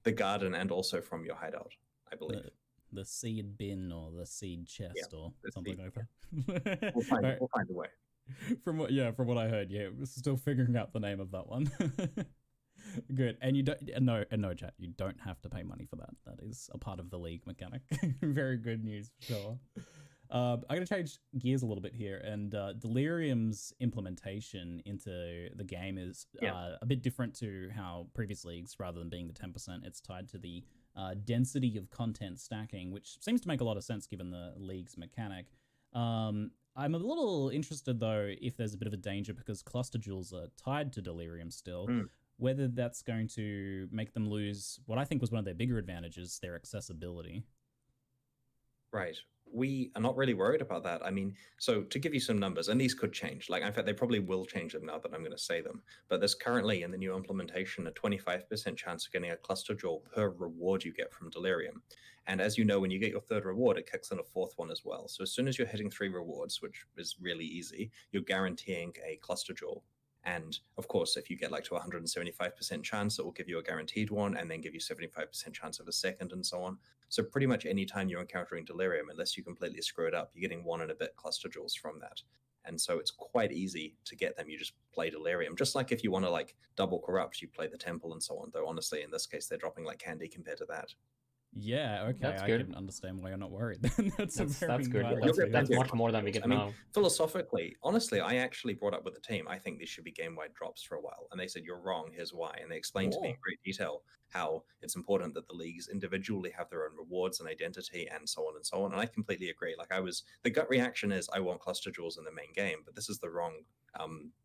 the garden and also from your hideout, I believe. The seed bin or the seed chest or something like that. We'll find a way. From what I heard, we're still figuring out the name of that one. Good. And you don't no chat, you don't have to pay money for that. That is a part of the league mechanic. Very good news for sure. I'm going to change gears a little bit here, and Delirium's implementation into the game is a bit different to how previous leagues, rather than being the 10%, it's tied to the density of content stacking, which seems to make a lot of sense given the league's mechanic. I'm a little interested though if there's a bit of a danger because cluster jewels are tied to Delirium still. Whether that's going to make them lose what I think was one of their bigger advantages, their accessibility. Right. We are not really worried about that. I mean, so to give you some numbers, and these could change. Like, in fact, they probably will change them now that I'm going to say them. But there's currently in the new implementation a 25% chance of getting a cluster jewel per reward you get from Delirium. And as you know, when you get your third reward, it kicks in a fourth one as well. So as soon as you're hitting 3 rewards, which is really easy, you're guaranteeing a cluster jewel. And of course, if you get like to 175% chance, it will give you a guaranteed one and then give you 75% chance of a second and so on. So pretty much any time you're encountering Delirium, unless you completely screw it up, you're getting 1 and a bit cluster jewels from that. And so it's quite easy to get them. You just play Delirium. Just like if you want to like double corrupt, you play the Temple and so on. Though honestly, in this case, they're dropping like candy compared to that. Yeah, okay, That's I good. can understand why you're not worried. That's That's very good. valid That's, reason. that's much more than we get I mean, now. philosophically, honestly, I actually brought up with the team, I think these should be game-wide drops for a while. And they said, you're wrong, here's why. And they explained to me in great detail how it's important that the leagues individually have their own rewards and identity and so on and so on. And I completely agree. Like the gut reaction is I want cluster jewels in the main game, but this is the wrong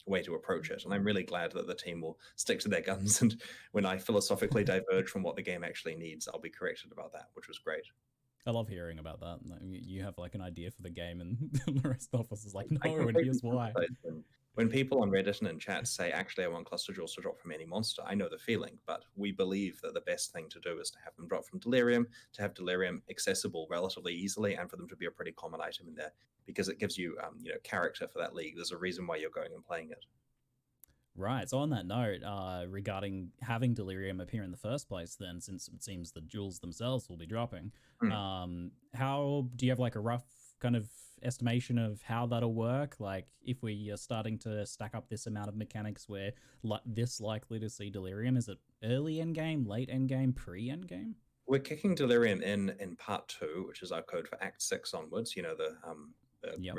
way to approach it. And I'm really glad that the team will stick to their guns. And when I philosophically diverge from what the game actually needs, I'll be corrected about that, which was great. I love hearing about that. You have like an idea for the game, and the rest of us is like, I no, and completely here's why. sympathize when people on Reddit and in chat say, actually, I want cluster jewels to drop from any monster, I know the feeling, but we believe that the best thing to do is to have them drop from Delirium, to have Delirium accessible relatively easily, and for them to be a pretty common item in there, because it gives you, character for that league. There's a reason why you're going and playing it. Right. So on that note, regarding having Delirium appear in the first place, then since it seems the jewels themselves will be dropping, how do you have like a rough kind of estimation of how that'll work? Like if we are starting to stack up this amount of mechanics, we're this likely to see Delirium. Is it early end game, late end game, pre end game? We're kicking Delirium in part 2, which is our code for Act 6 onwards. The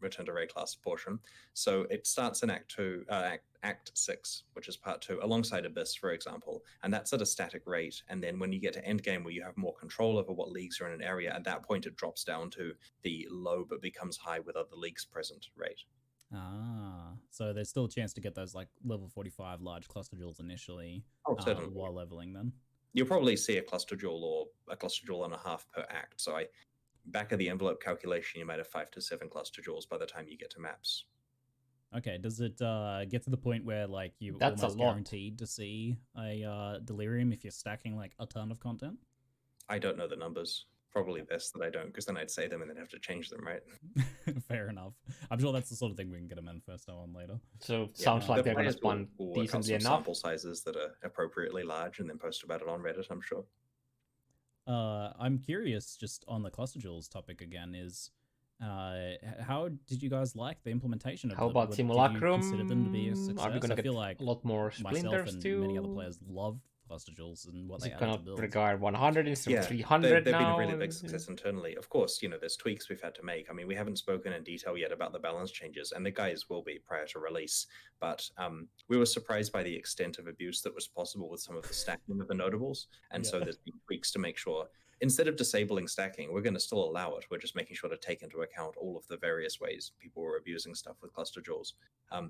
return to Ray class portion. So it starts in Act 2, Act 6, which is part 2, alongside Abyss, for example, and that's at a static rate. And then when you get to endgame, where you have more control over what leagues are in an area, at that point it drops down to the low but becomes high with other leagues present rate. So there's still a chance to get those like level 45 large cluster jewels initially, certainly. while leveling them. You'll probably see a cluster jewel or a cluster jewel and a half per act. So back of the envelope calculation, you might have 5 to 7 cluster jewels by the time you get to maps. Okay, does it get to the point where like you That's almost a lot. guaranteed to see a Delirium if you're stacking like a ton of content? I don't know the numbers. Probably best that I don't, because then I'd say them and then have to change them, right? Fair enough. I'm sure that's the sort of thing we can get a manifesto on later. So sounds like they're going to spawn will work out decently some enough. sample sizes that are appropriately large and then post about it on Reddit, I'm sure. I'm curious, just on the cluster jewels topic again, is how did you guys like the implementation of How them? about Did you Simulacrum? consider them to be a success? Are we going I to feel get like a lot more myself splinters and too? many other players love cluster jewels and what Is they it add going to to builds. regard 100 instead of They've 300 been now? a really big success internally. Of course, there's tweaks we've had to make. I mean, we haven't spoken in detail yet about the balance changes, and the guys will be prior to release. But we were surprised by the extent of abuse that was possible with some of the stacking of the notables. And so there's been tweaks to make sure, instead of disabling stacking, we're going to still allow it. We're just making sure to take into account all of the various ways people were abusing stuff with cluster jewels.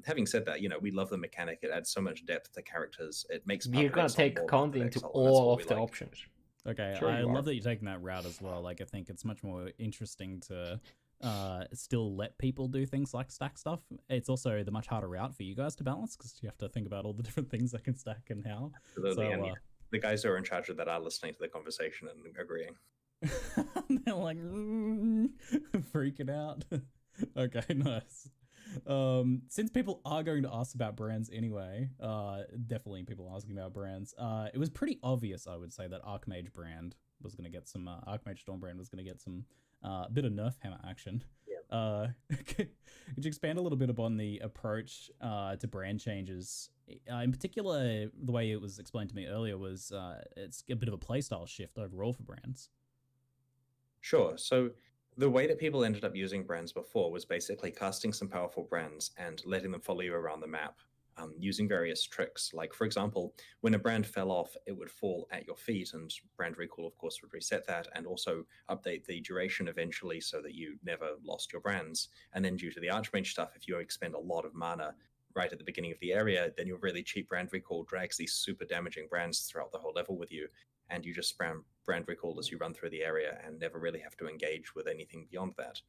Having said that, we love the mechanic. It adds so much depth to characters. It makes We're going to take account into all of the options. Okay, Sure I you love are. that you're taking that route as well. Like, I think it's much more interesting to still let people do things like stack stuff. It's also the much harder route for you guys to balance because you have to think about all the different things that can stack and how. Absolutely. So, And the guys who are in charge of that are listening to the conversation and agreeing. they're like freaking out. Okay, nice. Since people are going to ask about brands anyway, definitely people asking about brands. It was pretty obvious, I would say, that Archmage Brand was going to get some Archmage Storm Brand was going to get some bit of nerf hammer action. Could you expand a little bit upon the approach to brand changes? In particular, the way it was explained to me earlier was it's a bit of a playstyle shift overall for brands. Sure. So the way that people ended up using brands before was basically casting some powerful brands and letting them follow you around the map. using various tricks. Like, for example, when a brand fell off, it would fall at your feet, and brand recall, of course, would reset that and also update the duration eventually so that you never lost your brands. And then due to the Archmage stuff, if you expend a lot of mana right at the beginning of the area, then your really cheap brand recall drags these super damaging brands throughout the whole level with you, and you just spam brand recall as you run through the area and never really have to engage with anything beyond that.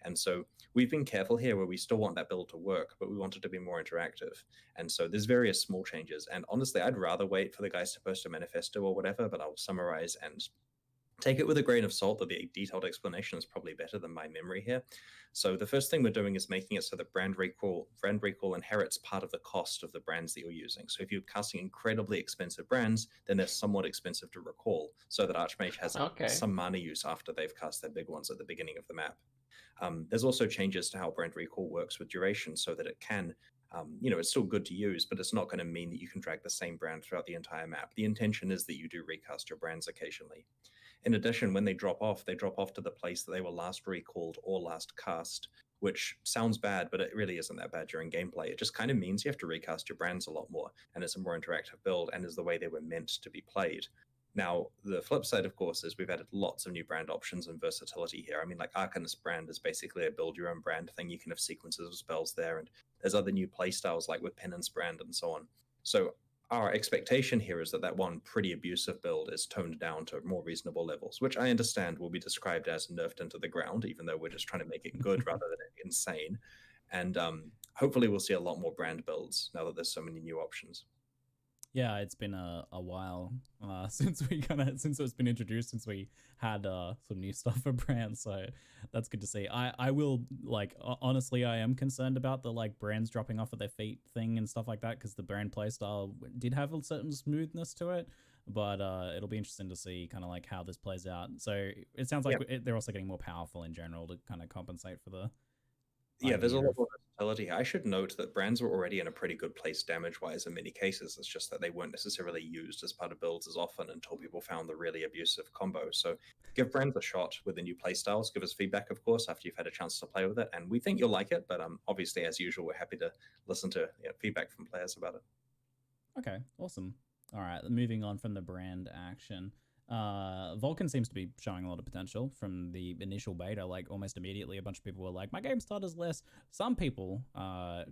And so we've been careful here where we still want that build to work, but we want it to be more interactive. And so there's various small changes. And honestly, I'd rather wait for the guys to post a manifesto or whatever, but I'll summarize and take it with a grain of salt that the detailed explanation is probably better than my memory here. So the first thing we're doing is making it so that brand recall inherits part of the cost of the brands that you're using. So if you're casting incredibly expensive brands, then they're somewhat expensive to recall, so that Archmage has some mana use after they've cast their big ones at the beginning of the map. There's also changes to how brand recall works with duration, so that it can, it's still good to use, but it's not going to mean that you can drag the same brand throughout the entire map. The intention is that you do recast your brands occasionally. In addition, when they drop off to the place that they were last recalled or last cast, which sounds bad, but it really isn't that bad during gameplay. It just kind of means you have to recast your brands a lot more, and it's a more interactive build and is the way they were meant to be played. Now, the flip side, of course, is we've added lots of new brand options and versatility here. I mean, like Arcanist Brand is basically a build your own brand thing. You can have sequences of spells there, and there's other new playstyles like with Penance Brand and so on. So our expectation here is that that one pretty abusive build is toned down to more reasonable levels, which I understand will be described as nerfed into the ground, even though we're just trying to make it good rather than insane. And hopefully we'll see a lot more brand builds now that there's so many new options. Yeah, it's been a while since it's been introduced, since we had some new stuff for brands, so that's good to see. I will, like, honestly, I am concerned about the like brands dropping off at their feet thing and stuff like that, because the brand playstyle did have a certain smoothness to it, but it'll be interesting to see kind of like how this plays out. So it sounds like they're also getting more powerful in general to kind of compensate for the there's a lot more versatility. I should note that brands were already in a pretty good place damage-wise in many cases. It's just that they weren't necessarily used as part of builds as often until people found the really abusive combo. So give brands a shot with the new playstyles. Give us feedback, of course, after you've had a chance to play with it. And we think you'll like it, but obviously, as usual, we're happy to listen to feedback from players about it. Okay, awesome. All right, moving on from the brand action. Vulcan seems to be showing a lot of potential from the initial beta. Like almost immediately, a bunch of people were like, my game starters less. Some people,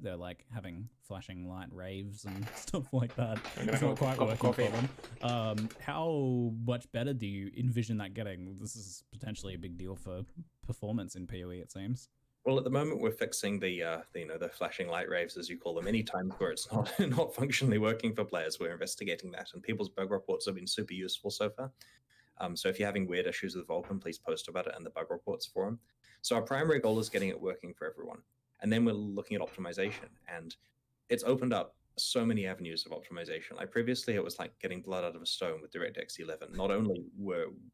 they're like having flashing light raves and stuff like that. It's not quite working for them. How much better do you envision that getting? This is potentially a big deal for performance in PoE, it seems. Well, at the moment, we're fixing the flashing light raves, as you call them. Any times where it's not functionally working for players, we're investigating that, and people's bug reports have been super useful so far. So if you're having weird issues with Vulcan, please post about it in the bug reports forum. So our primary goal is getting it working for everyone, and then we're looking at optimization, and it's opened up so many avenues of optimization. Like previously, it was like getting blood out of a stone with DirectX 11. Not only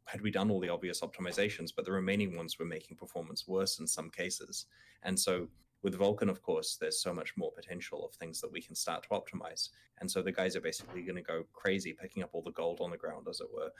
had we done all the obvious optimizations, but the remaining ones were making performance worse in some cases. And so with Vulcan, of course, there's so much more potential of things that we can start to optimize. And so the guys are basically going to go crazy picking up all the gold on the ground, as it were,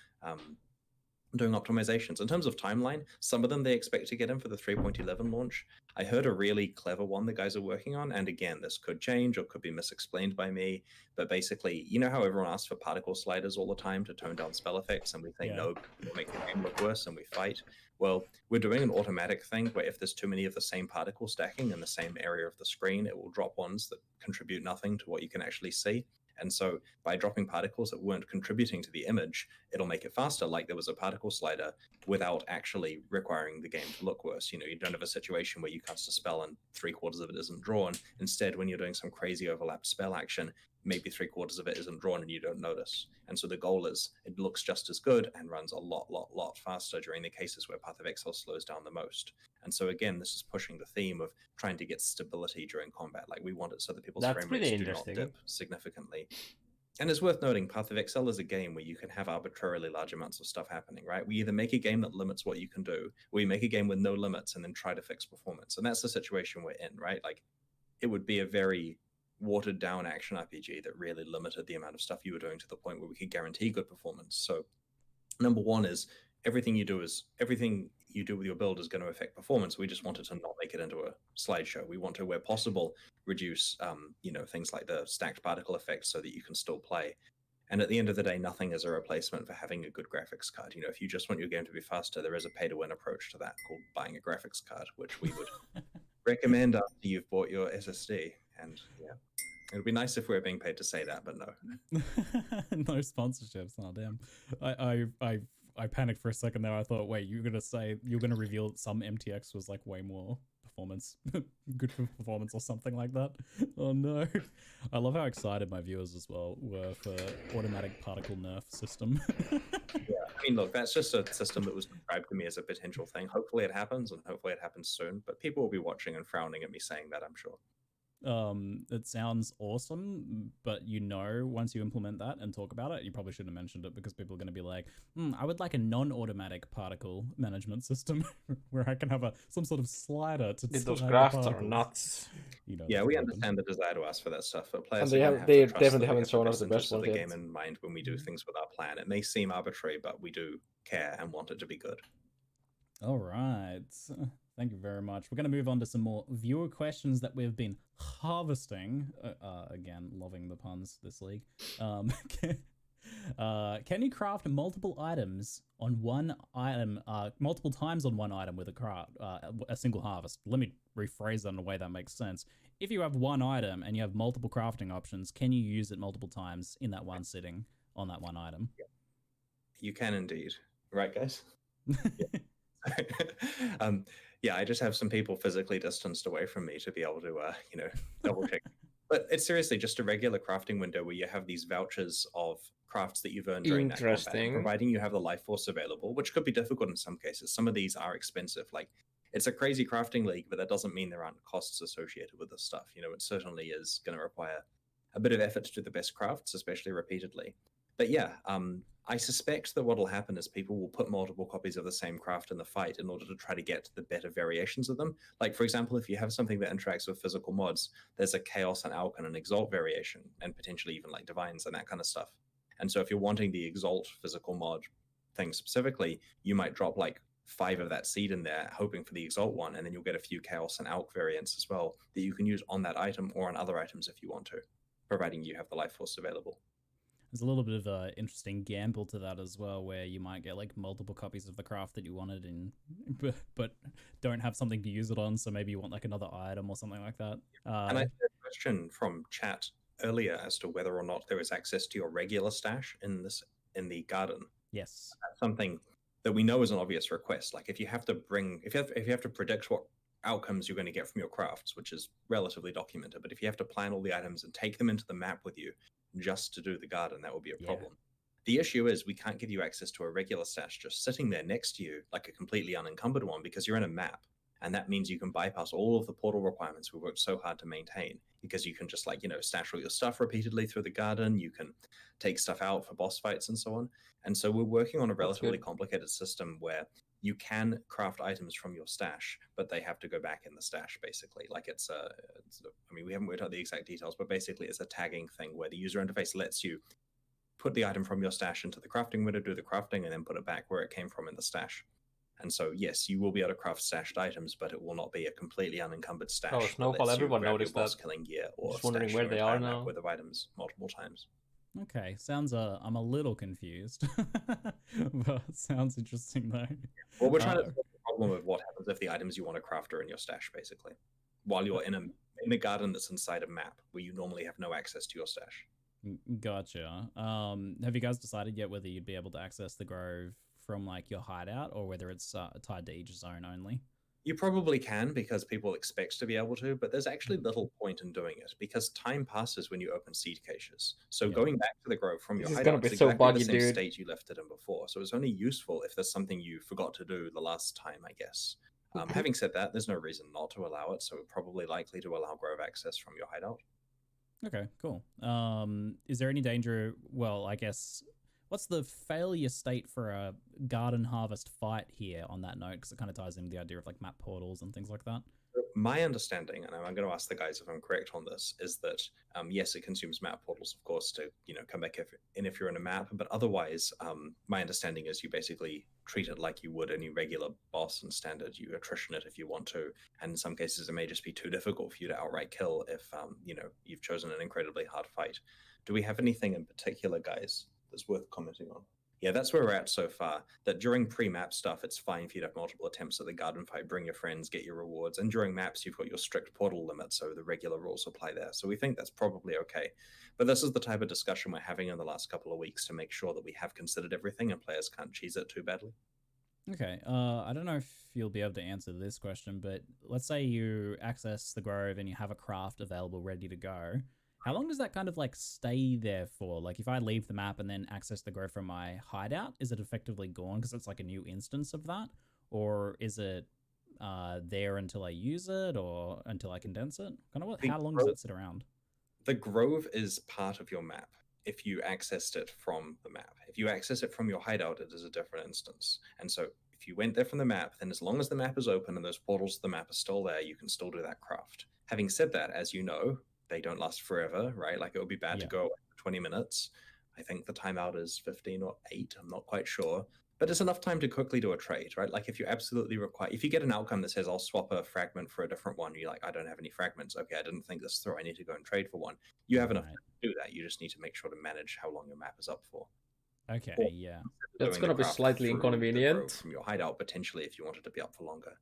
doing optimizations. In terms of timeline, some of them they expect to get in for the 3.11 launch. I heard a really clever one the guys are working on, and again, this could change or could be misexplained by me, but basically, you know how everyone asks for particle sliders all the time to tone down spell effects, and we say no, it'll make the game look worse, and we fight? Well, we're doing an automatic thing where if there's too many of the same particle stacking in the same area of the screen, it will drop ones that contribute nothing to what you can actually see. And so by dropping particles that weren't contributing to the image, it'll make it faster, like there was a particle slider, without actually requiring the game to look worse. You know, you don't have a situation where you cast a spell and 3/4 of it isn't drawn. Instead, when you're doing some crazy overlapped spell action, maybe 3/4 of it isn't drawn and you don't notice. And so the goal is it looks just as good and runs a lot faster during the cases where Path of Exile slows down the most. And so again, this is pushing the theme of trying to get stability during combat. Like we want it so that people's frame rates do not dip significantly. And it's worth noting, Path of Exile is a game where you can have arbitrarily large amounts of stuff happening, right? We either make a game that limits what you can do, or we make a game with no limits and then try to fix performance. And that's the situation we're in, right? Like it would be a very watered down action RPG that really limited the amount of stuff you were doing to the point where we could guarantee good performance. So number one is everything you do with your build is going to affect performance. We just wanted to not make it into a slideshow. We want to, where possible, reduce things like the stacked particle effect so that you can still play. And at the end of the day, nothing is a replacement for having a good graphics card. If you just want your game to be faster, there is a pay-to-win approach to that called buying a graphics card, which we would recommend after you've bought your SSD. And yeah, it would be nice if we were being paid to say that, but no. No sponsorships. Oh damn! I panicked for a second there. I thought, wait, you're gonna reveal that some MTX was like way more performance, good for performance or something like that. Oh no! I love how excited my viewers as well were for automatic particle nerf system. Yeah, I mean, look, that's just a system that was described to me as a potential thing. Hopefully it happens, and hopefully it happens soon. But people will be watching and frowning at me saying that, I'm sure. It sounds awesome, but once you implement that and talk about it, you probably shouldn't have mentioned it because people are going to be like, I would like a non-automatic particle management system where I can have some sort of slider to Those graphs are nuts. Yeah, we understand the desire to ask for that stuff, but players and they definitely haven't shown us the best one of the yet. game in mind when we do things with our plan. It may seem arbitrary, but we do care and want it to be good. All right. Thank you very much. We're going to move on to some more viewer questions that we've been harvesting. Again, loving the puns this league. Can you craft multiple items on one item, multiple times on one item with a single harvest? Let me rephrase that in a way that makes sense. If you have one item and you have multiple crafting options, can you use it multiple times in that one sitting on that one item? You can indeed. Right, guys? Yeah, I just have some people physically distanced away from me to be able to, double check. But it's seriously just a regular crafting window where you have these vouchers of crafts that you've earned during that combat, providing you have the life force available, which could be difficult in some cases. Some of these are expensive. Like, it's a crazy crafting league, but that doesn't mean there aren't costs associated with this stuff. It certainly is going to require a bit of effort to do the best crafts, especially repeatedly. But yeah, I suspect that what will happen is people will put multiple copies of the same craft in the fight in order to try to get the better variations of them. Like, for example, if you have something that interacts with physical mods, there's a Chaos and Alch and an Exalt variation, and potentially even like Divines and that kind of stuff. And so if you're wanting the Exalt physical mod thing specifically, you might drop like 5 of that seed in there, hoping for the Exalt one, and then you'll get a few Chaos and Alch variants as well that you can use on that item or on other items if you want to, providing you have the life force available. There's a little bit of an interesting gamble to that as well, where you might get like multiple copies of the craft that you wanted but don't have something to use it on, so maybe you want like another item or something like that. And I had a question from chat earlier as to whether or not there is access to your regular stash in the garden. Yes. That's something that we know is an obvious request. Like, if you have to predict what outcomes you're going to get from your crafts, which is relatively documented, but if you have to plan all the items and take them into the map with you just to do the garden, that will be a problem. The issue is we can't give you access to a regular stash just sitting there next to you like a completely unencumbered one, because you're in a map, and that means you can bypass all of the portal requirements we worked so hard to maintain, because you can just stash all your stuff repeatedly through the garden. You can take stuff out for boss fights and so on. And so we're working on a relatively complicated system where you can craft items from your stash, but they have to go back in the stash, basically. Like, we haven't worked out the exact details, but basically it's a tagging thing where the user interface lets you put the item from your stash into the crafting window, do the crafting, and then put it back where it came from in the stash. And so, yes, you will be able to craft stashed items, but it will not be a completely unencumbered stash. Oh, Snowfall, everyone noticed that. Killing gear, or just wondering where they are now. With items multiple times. Okay, sounds I'm a little confused, but sounds interesting though. Well, we're trying to solve the problem of what happens if the items you want to craft are in your stash, basically, while you're in a garden that's inside a map where you normally have no access to your stash. Gotcha. Have you guys decided yet whether you'd be able to access the grove from like your hideout, or whether it's tied to each zone only? You probably can, because people expect to be able to, but there's actually little point in doing it, because time passes when you open seed caches. So going back to the grove from your hideout is exactly the same state you left it in before. So it's only useful if there's something you forgot to do the last time, I guess. Having said that, there's no reason not to allow it, so we're probably likely to allow grove access from your hideout. Okay, cool. Is there any danger? Well, I guess, what's the failure state for a garden harvest fight here on that note? Because it kind of ties into the idea of like map portals and things like that. My understanding, and I'm going to ask the guys if I'm correct on this, is that yes, it consumes map portals, of course, to come back if you're in a map, but otherwise, my understanding is you basically treat it like you would any regular boss and standard. You attrition it if you want to, and in some cases, it may just be too difficult for you to outright kill if you've chosen an incredibly hard fight. Do we have anything in particular, guys, that's worth commenting on? Yeah, that's where we're at so far. That during pre-map stuff, it's fine for you to have multiple attempts at the garden fight, bring your friends, get your rewards. And during maps, you've got your strict portal limit, so the regular rules apply there. So we think that's probably okay. But this is the type of discussion we're having in the last couple of weeks to make sure that we have considered everything and players can't cheese it too badly. Okay, I don't know if you'll be able to answer this question, but let's say you access the Grove and you have a craft available ready to go. How long does that kind of like stay there for? Like if I leave the map and then access the Grove from my hideout, is it effectively gone because it's like a new instance of that? Or is it there until I use it or until I condense it? Kind of how long does that sit around? The Grove is part of your map if you accessed it from the map. If you access it from your hideout, it is a different instance. And so if you went there from the map, then as long as the map is open and those portals to the map are still there, you can still do that craft. Having said that, as you know, they don't last forever, right? Like it would be bad to go away for 20 minutes. I think the timeout is 15 or 8. I'm not quite sure. But it's enough time to quickly do a trade, right? Like if you absolutely require, if you get an outcome that says, I'll swap a fragment for a different one, you're like, I don't have any fragments. Okay, I didn't think this through. I need to go and trade for one. You have enough time to do that. You just need to make sure to manage how long your map is up for. Okay, yeah. That's going to be slightly inconvenient. From your hideout, potentially, if you wanted to be up for longer.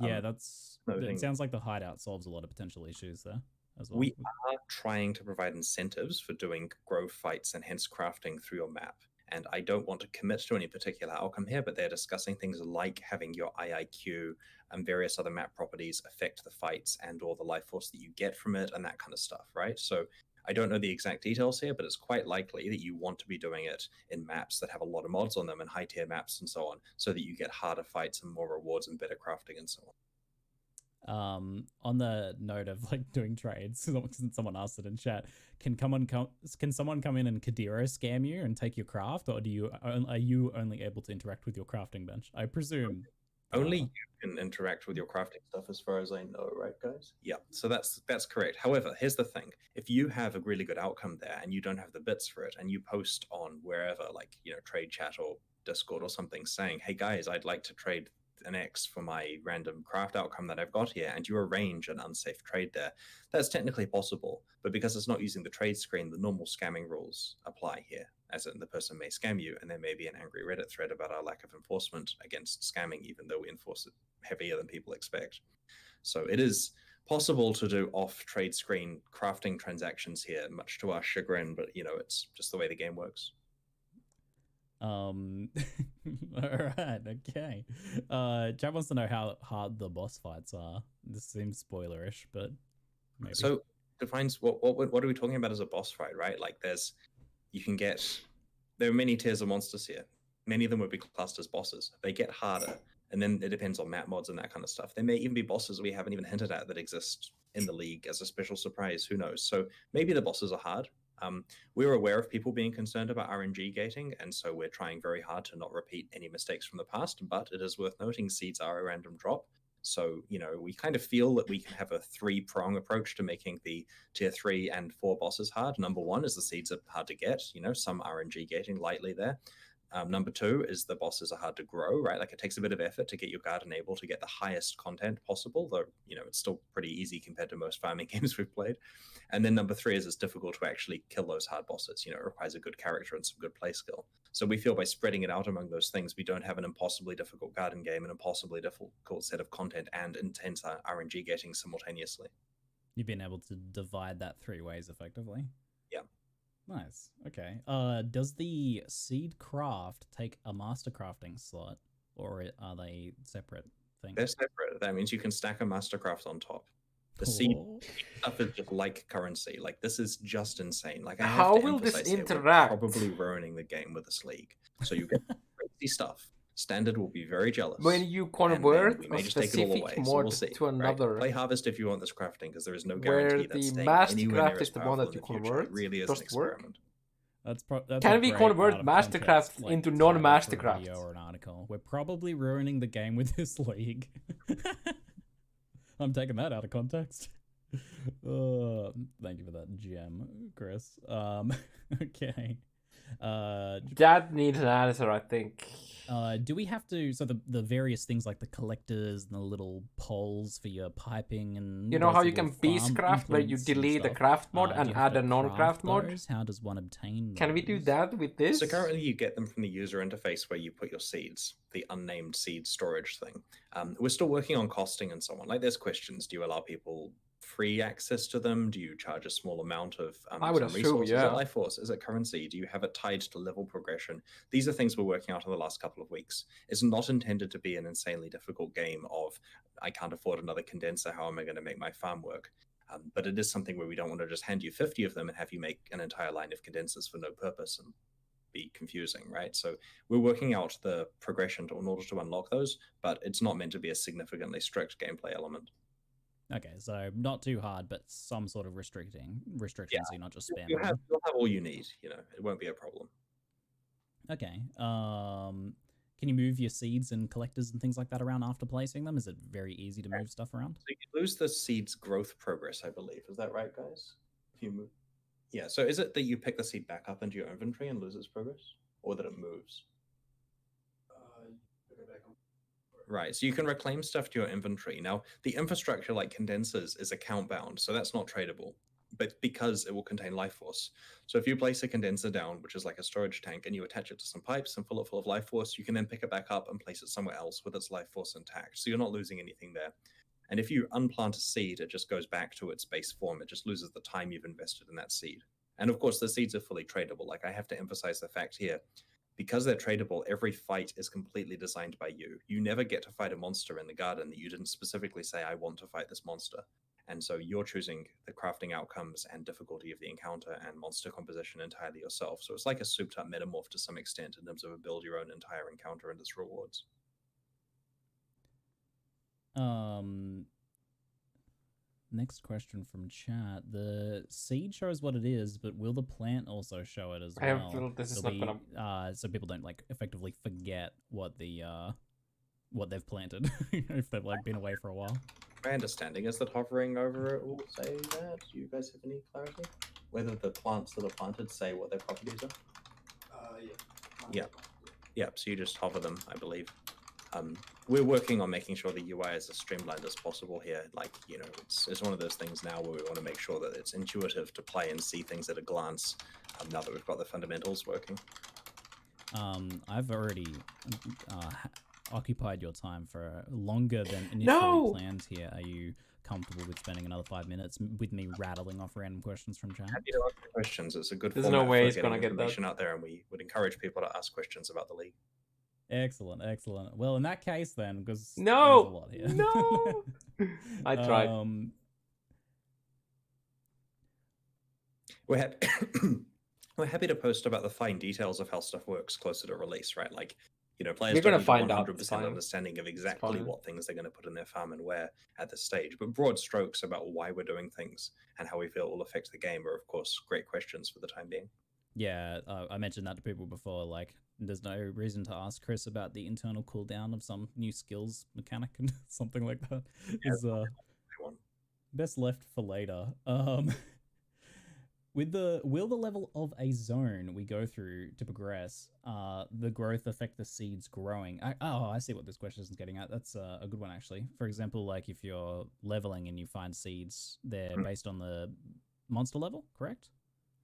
Yeah, it sounds like the hideout solves a lot of potential issues there as well. We are trying to provide incentives for doing Grove fights and hence crafting through your map. And I don't want to commit to any particular outcome here, but they're discussing things like having your IIQ and various other map properties affect the fights and or the life force that you get from it and that kind of stuff, right? So I don't know the exact details here, but it's quite likely that you want to be doing it in maps that have a lot of mods on them and high tier maps and so on, so that you get harder fights and more rewards and better crafting and so on. On the note of like doing trades, since someone asked it in chat, can someone come in and Kadiro scam you and take your craft, or are you only able to interact with your crafting bench? I presume only you can interact with your crafting stuff, as far as I know, right, guys? Yeah, so that's correct. However, here's the thing: if you have a really good outcome there and you don't have the bits for it, and you post on wherever, like trade chat or Discord or something, saying, "Hey guys, I'd like to trade an X for my random craft outcome that I've got here," and you arrange an unsafe trade there, that's technically possible. But because it's not using the trade screen, the normal scamming rules apply here, as in the person may scam you, and there may be an angry Reddit thread about our lack of enforcement against scamming, even though we enforce it heavier than people expect. So it is possible to do off trade screen crafting transactions here, much to our chagrin, but it's just the way the game works. All right, okay. Chad wants to know how hard the boss fights are. This seems spoilerish, but maybe. So defines what are we talking about as a boss fight, right? Like there are many tiers of monsters here. Many of them would be classed as bosses. They get harder, and then it depends on map mods and that kind of stuff. There may even be bosses we haven't even hinted at that exist in the league as a special surprise. Who knows? So maybe the bosses are hard. We're aware of people being concerned about RNG gating, and so we're trying very hard to not repeat any mistakes from the past, but it is worth noting seeds are a random drop. So, we kind of feel that we can have a 3-prong approach to making the tier 3 and 4 bosses hard. Number 1 is the seeds are hard to get, some RNG gating lightly there. Number 2 is the bosses are hard to grow, right? Like it takes a bit of effort to get your garden able to get the highest content possible, though, it's still pretty easy compared to most farming games we've played. And then number 3 is it's difficult to actually kill those hard bosses. It requires a good character and some good play skill. So we feel by spreading it out among those things, we don't have an impossibly difficult garden game, an impossibly difficult set of content and intense RNG gating simultaneously. You've been able to divide that 3 ways effectively. Yeah. Nice. Okay. Does the seed craft take a master crafting slot, or are they separate things? They're separate. That means you can stack a mastercraft on top. The seed stuff is just like currency. Like this is just insane. Like how will this interact? We're probably ruining the game with this league. So you get crazy stuff. Standard will be very jealous. When you convert we may a just take it all away. specific So we'll mod see, to another, right? Play Harvest if you want this crafting, because there is no where guarantee that the staying anywhere near mastercraft as is the one powerful that you in the future. convert, It really is does an it work? experiment. That's Can a we great convert out of mastercraft context, like, into title for a non-mastercraft? video or an article. We're probably ruining the game with this league. I'm taking that out of context. Thank you for that gem, Chris. Okay. That needs an answer, I think. Do we have to? So the various things like the collectors and the little poles for your piping and You know those how you little can beast farm craft where you implements and delete the stuff, craft mod do and you have add to a non-craft craft mod? those? How does one obtain Can we do those? that with this? So currently you get them from the user interface where you put your seeds, the unnamed seed storage thing. We're still working on costing and so on. Like there's questions. Do you allow people free access to them? Do you charge a small amount of I would some assume, resources? Is yeah. it life force? Is it currency? Do you have it tied to level progression? These are things we're working out in the last couple of weeks. It's not intended to be an insanely difficult game of I can't afford another condenser. How am I going to make my farm work? But it is something where we don't want to just hand you 50 of them and have you make an entire line of condensers for no purpose and be confusing, right? So we're working out the progression in order to unlock those, but it's not meant to be a significantly strict gameplay element. Okay, so not too hard, but some sort of restrictions, so you're not just spamming. You'll have all you need, you know, it won't be a problem. Okay. Can you move your seeds and collectors and things like that around after placing them? Is it very easy to move stuff around? So you lose the seed's growth progress, I believe. Is that right, guys? If you move. Yeah, so is it that you pick the seed back up into your inventory and lose its progress? Or that it moves? Right, so you can reclaim stuff to your inventory. Now, the infrastructure like condensers is account bound, so that's not tradable, but because it will contain life force. So if you place a condenser down, which is like a storage tank, and you attach it to some pipes and fill it full of life force, you can then pick it back up and place it somewhere else with its life force intact. So you're not losing anything there. And if you unplant a seed, it just goes back to its base form. It just loses the time you've invested in that seed. And of course, the seeds are fully tradable. Like I have to emphasize the fact here, because they're tradable, every fight is completely designed by you. You never get to fight a monster in the garden that you didn't specifically say, I want to fight this monster. And so you're choosing the crafting outcomes and difficulty of the encounter and monster composition entirely yourself. So it's like a souped up metamorph to some extent in terms of a build your own entire encounter and its rewards. Next question from chat. The seed shows what it is, but will the plant also show it as well? I feel this is not gonna... so people don't like effectively forget what what they've planted if they've like been away for a while. My understanding is that hovering over it will say that. Do you guys have any clarity? Whether the plants that are planted say what their properties are? Yeah. Yeah, so you just hover them, I believe. We're working on making sure the UI is as streamlined as possible here. Like, you know, it's one of those things now where we want to make sure that it's intuitive to play and see things at a glance, now that we've got the fundamentals working. I've already occupied your time for longer than initially planned here. Are you comfortable with spending another 5 minutes with me rattling off random questions from chat? Happy to ask questions. It's a good There's format no way for it's getting gonna get information that. out there, and we would encourage people to ask questions about the league. Excellent, excellent. Well, in that case, then, because there's a No! lot here. No! I tried. We're happy to post about the fine details of how stuff works closer to release, right? Like, you know, players You're gonna don't find need out, 100% it's fine. understanding of exactly fine. what things they're going to put in their farm and where at this stage, but broad strokes about why we're doing things and how we feel it will affect the game are, of course, great questions for the time being. Yeah, I mentioned that to people before. Like, there's no reason to ask Chris about the internal cooldown of some new skills mechanic and something like that. Is best left for later. Will the level of a zone we go through to progress, the growth affect the seeds growing? I see what this question is getting at. That's a good one actually. For example, like if you're leveling and you find seeds, they're based on the monster level, correct?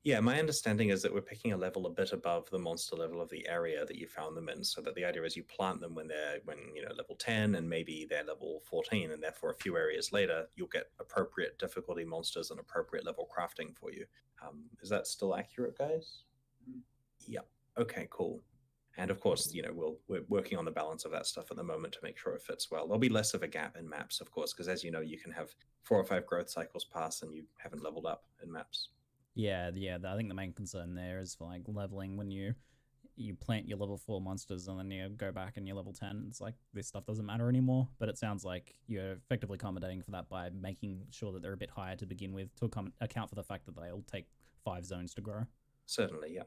Yeah, my understanding is that we're picking a level a bit above the monster level of the area that you found them in, so that the idea is you plant them when you know, level 10 and maybe they're level 14, and therefore a few areas later you'll get appropriate difficulty monsters and appropriate level crafting for you. Is that still accurate, guys? Yeah. Okay, cool. And of course, you know, we're working on the balance of that stuff at the moment to make sure it fits well. There'll be less of a gap in maps, of course, because as you know, you can have 4 or 5 growth cycles pass and you haven't leveled up in maps. Yeah. I think the main concern there is for like leveling when you plant your level 4 monsters and then you go back and you're level 10. It's like this stuff doesn't matter anymore. But it sounds like you're effectively accommodating for that by making sure that they're a bit higher to begin with to account for the fact that they'll take 5 zones to grow. Certainly, yeah.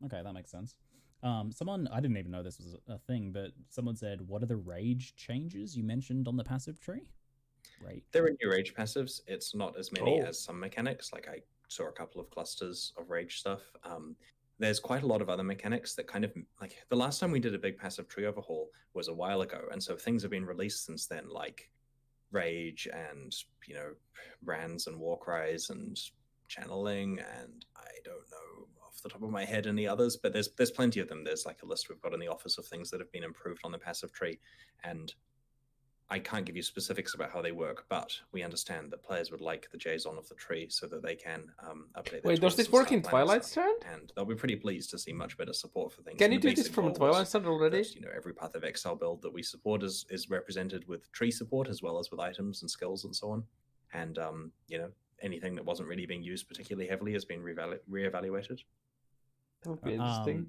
Okay, that makes sense. Someone, I didn't even know this was a thing, but someone said, what are the rage changes you mentioned on the passive tree? Right. There are new rage passives. It's not as many Oh. as some mechanics. Like I saw a couple of clusters of rage stuff. There's quite a lot of other mechanics that kind of like the last time we did a big passive tree overhaul was a while ago, and so things have been released since then, like rage and brands and war cries and channeling, and I don't know off the top of my head any others, but there's plenty of them. There's like a list we've got in the office of things that have been improved on the passive tree, and I can't give you specifics about how they work, but we understand that players would like the JSON of the tree so that they can update their Wait, does tools this and work start in planning Twilight stuff. Strand? And they'll be pretty pleased to see much better support for things. Can And you the do this basic from goal Twilight was Strand already? that, every Path of Exile build that we support is represented with tree support as well as with items and skills and so on. And anything that wasn't really being used particularly heavily has been reevaluated. That would be interesting.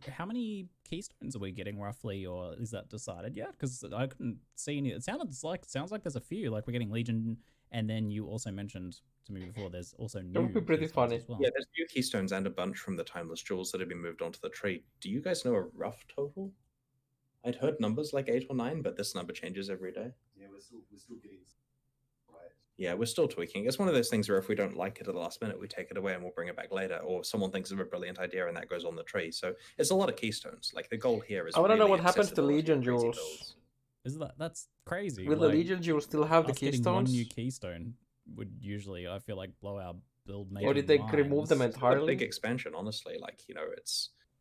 How many keystones are we getting roughly, or is that decided yet? Because I couldn't see any. It sounds like there's a few. Like we're getting Legion, and then you also mentioned to me before there's also new. That would be pretty keystones funny. as well. Yeah, there's new keystones and a bunch from the Timeless Jewels that have been moved onto the tree. Do you guys know a rough total? I'd heard numbers like 8 or 9, but this number changes every day. Yeah, we're still getting right. Yeah, we're still tweaking. It's one of those things where if we don't like it at the last minute, we take it away and we'll bring it back later, or someone thinks of a brilliant idea and that goes on the tree. So it's a lot of keystones. Like the goal here is. I want to know really what happens to accessibility Legion and crazy Jewels. builds. Is that's crazy? Will the Legion Jewels still have the us getting one keystones? new keystone would usually, I feel like, blow our build. Or did they remove them minds. It's a entirely? big expansion, honestly. Like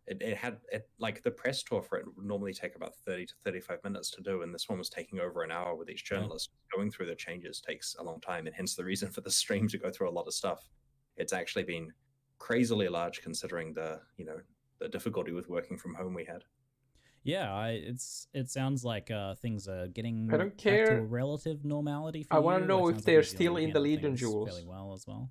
it had like the press tour for it would normally take about 30 to 35 minutes to do, and this one was taking over an hour with each journalist. Going through the changes takes a long time, and hence the reason for the stream to go through a lot of stuff. It's actually been crazily large considering the difficulty with working from home we had. Yeah, it sounds like things are getting I don't back to care. a relative normality for I you. wanna It know if sounds like they're New still Zealand in the handled Legion things Jewels. fairly well as well.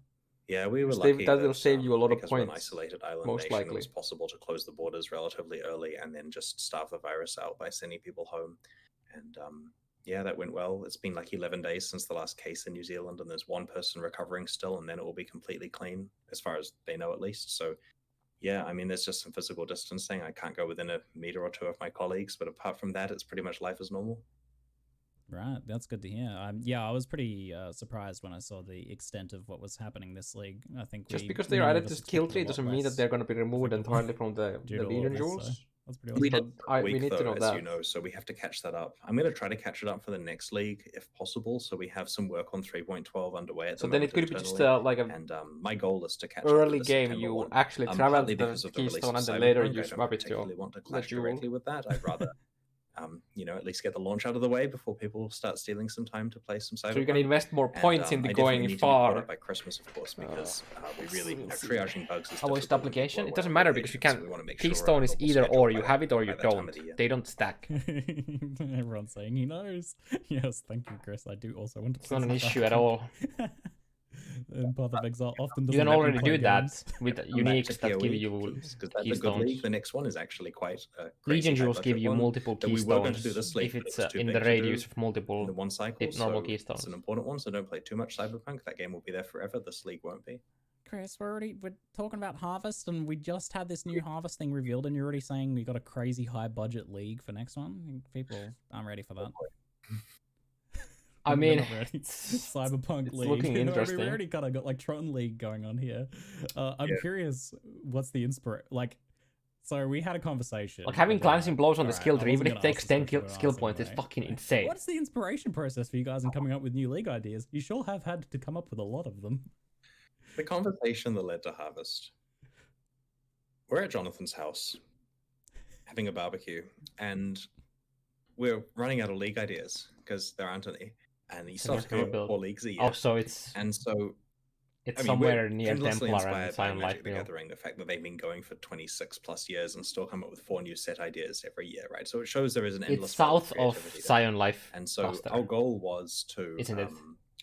Yeah, we were Because lucky. that will save you a lot of because we're an points, isolated island most nation, likely. it was possible to close the borders relatively early and then just starve the virus out by sending people home. And yeah, that went well. It's been like 11 days since the last case in New Zealand, and there's one person recovering still, and then it will be completely clean, as far as they know at least. So yeah, I mean, there's just some physical distancing. I can't go within a meter or two of my colleagues, but apart from that, it's pretty much life as normal. Right, that's good to hear. Yeah, I was pretty surprised when I saw the extent of what was happening this league. I think Just because many they're of added us to skill expected tree a lot doesn't mean that less they're going to be removed entirely from the due to all Legion of this, Jewels. so that's pretty We awesome. But week, we need though, to know as that. you know, so we have to catch that up. I'm going to try to catch it up for the next league if possible. So we have some work on 3.12 underway at the So then moment it could be just internally, like a and my goal is to catch up early to the game. September You one. actually travel Partly to the because of the release keystone of and then later Cyberpunk, you I swap don't it to particularly want to clash jewel. directly with that. I'd rather at least get the launch out of the way before people start stealing some time to play some Cyberpunk. So you can invest more points in the I definitely going need to be caught far. up by Christmas, of course, because we really triaging bugs is How was the difficult when application? people It are doesn't away matter on because you vacation, so can. we wanna make sure we're Keystone on a is normal either schedule or. You by have it or you that time don't. of the year. They don't stack. Everyone's saying he knows. Yes, thank you, Chris. I do also want to. It's not an issue at all. And Path of Exile often You doesn't can let me already play do that games. with Come back uniques to that give POE, you please, 'cause that's a good league. keystones. The next one is actually quite a Legion crazy Jewels give high-budget you one multiple that we were going to do keystones this league, if but it's it was too in big the to do radius of multiple in the one cycle. normal so keystones. It's an important one, so don't play too much Cyberpunk. That game will be there forever. This league won't be. Chris, we're talking about Harvest, and we just had this new Harvest thing revealed, and you're already saying we got a crazy high budget league for next one. People aren't ready for that. I mean, We're not ready. Cyberpunk it's League. looking I mean, interesting. we already kind of got like Tron League going on here. I'm Yeah. curious, what's the inspiration? Like, so we had a conversation. like having about- glancing blows on the Alright, skill I tree, even wasn't if it gonna takes ask 10 this question, but skill I'll ask points, it's anyway. fucking insane. What's the inspiration process for you guys in coming up with new league ideas? You sure have had to come up with a lot of them. The conversation that led to Harvest. We're at Jonathan's house having a barbecue, and we're running out of league ideas because there aren't any. And he starts have to coming up rebuild. with 4 leagues a year. Oh, so it's And so it's I mean, somewhere we're near endlessly Templar and inspired by Silent Magic Light the Mill. Gathering, the fact that they've been going for 26 plus years and still come up with 4 new set ideas every year, right? So it shows there is an endless It's well south of creativity there. Scion Life. And so Cluster. our goal was to Isn't it?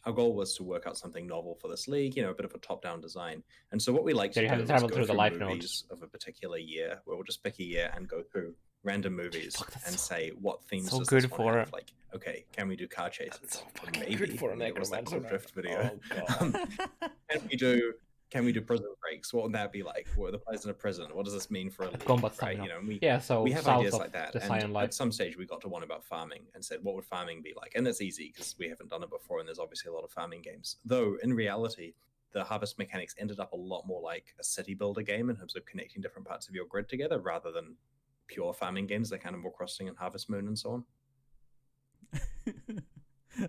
our goal was to work out something novel for this league, a bit of a top-down design. And so what we like There to you have do to is travel go through the through life movies of a particular year, where we'll just pick a year and go through random movies Fuck, that's and so- say what themes so does good this one for- have? Like, okay, can we do car chases? so fucking Maybe. good for a There was that necromancer. Cold Drift video. Oh, God. Can we do Can we do prison breaks? What would that be like? What are the players in a prison? What does this mean for a league, combat right? style. You know, and Yeah, so we have south ideas of like that. the And Cyan Life. at some stage, we got to one about farming and said, what would farming be like? And it's easy because we haven't done it before, and there's obviously a lot of farming games. Though in reality, the harvest mechanics ended up a lot more like a city builder game in terms of connecting different parts of your grid together rather than pure farming games like Animal Crossing and Harvest Moon and so on.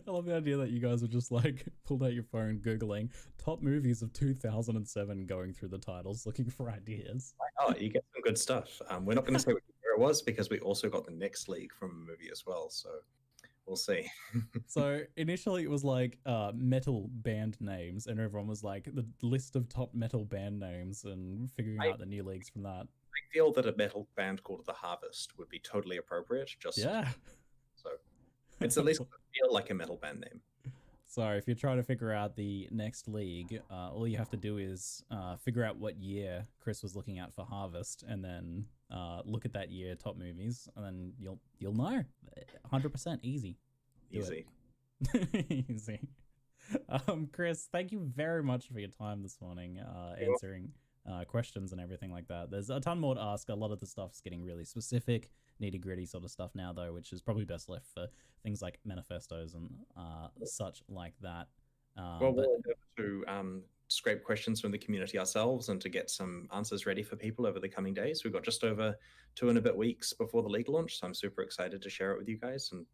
I love the idea that you guys were just like pulled out your phone, Googling top movies of 2007, going through the titles, looking for ideas. Oh, you get some good stuff. We're not going to say where it was because we also got the next league from a movie as well. So we'll see. So initially it was like metal band names, and everyone was like the list of top metal band names and figuring out the new leagues from that. I feel that a metal band called The Harvest would be totally appropriate. Yeah. So it's at least feel like a metal band name. So if you're trying to figure out the next league, all you have to do is figure out what year Chris was looking at for Harvest, and then look at that year top movies, and then you'll know. 100% easy. Easy. Easy. Chris, thank you very much for your time this morning, answering questions and everything like that. There's a ton more to ask. A lot of the stuff's getting really specific, nitty-gritty sort of stuff now, though, which is probably best left for things like manifestos and such like that. Well, we'll endeavor to scrape questions from the community ourselves and to get some answers ready for people over the coming days. We've got just over 2 and a bit weeks before the league launch, so I'm super excited to share it with you guys. And